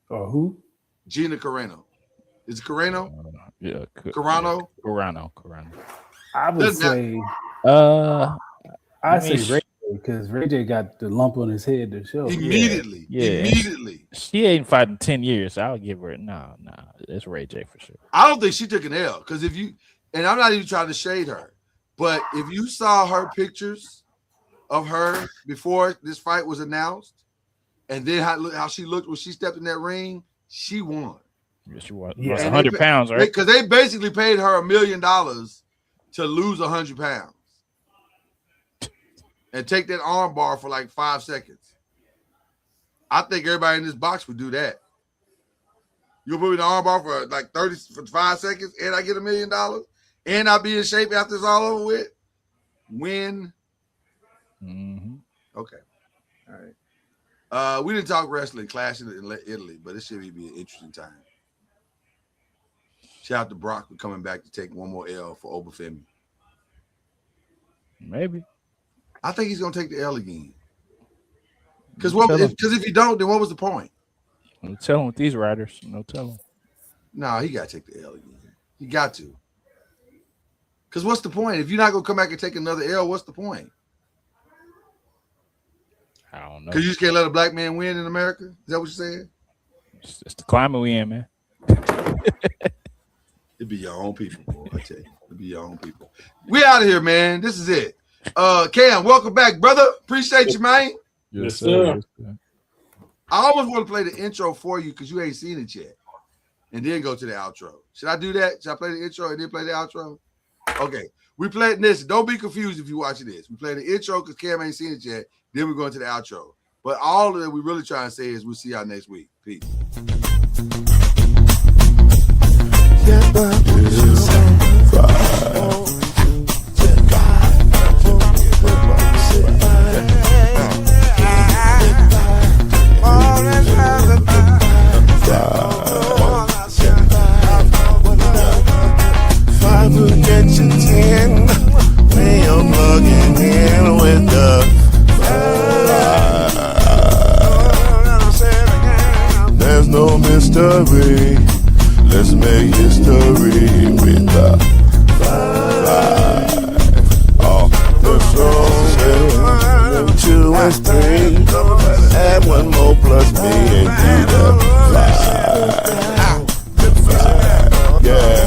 Or who? Gina Carano. Is it Carano? Yeah, Carano. I would say. I say Ray J, because Ray J got the lump on his head to show. Immediately. She ain't fighting 10 years. So I'll give her no. It's Ray J for sure. I don't think she took an L, because if you, and I'm not even trying to shade her, but if you saw her pictures of her before this fight was announced, and then how she looked when she stepped in that ring, she won. Yeah, she won. Yeah. 100 pounds, right? Because they basically paid her $1 million to lose 100 pounds and take that arm bar for like 5 seconds. I think everybody in this box would do that. You'll put me in the arm bar for like 5 seconds, and I get $1 million, and I'll be in shape after it's all over with. Win. Mm-hmm. Okay. All right. We didn't talk wrestling, clashing in Italy, but it should be an interesting time. Shout out to Brock for coming back to take one more L for Obafemi. Maybe. I think he's gonna take the L again. Because if you don't, then what was the point? I'm telling with these riders. No telling. No, he got to take the L again. He got to. Because what's the point? If you're not gonna come back and take another L, what's the point? I don't know. Because you just can't let a black man win in America? Is that what you're saying? It's the climate we in, man. It'd be your own people, boy. I tell you. It'd be your own people. We out of here, man. This is it. Cam, welcome back, brother. Appreciate you, man. Yes, sir. I almost want to play the intro for you because you ain't seen it yet. And then go to the outro. Should I do that? Should I play the intro and then play the outro? Okay. We played this. Don't be confused if you're watching this. We play the intro because Cam ain't seen it yet. Then we're going to the outro. But all that we really trying to say is we'll see y'all next week. Peace. Five will get you 10 when you're plugging in with the there's no mystery. Let's make history with the five. All the songs 2 and 3. Add 1 more plus me and do the 5. Yeah.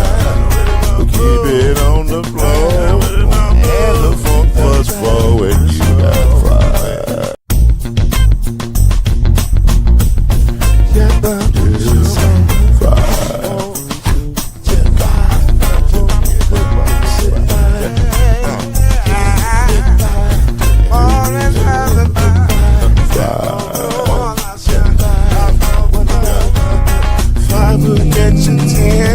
We'll keep it on the floor. And the funk was 4 and you got 5. Five will get you 10.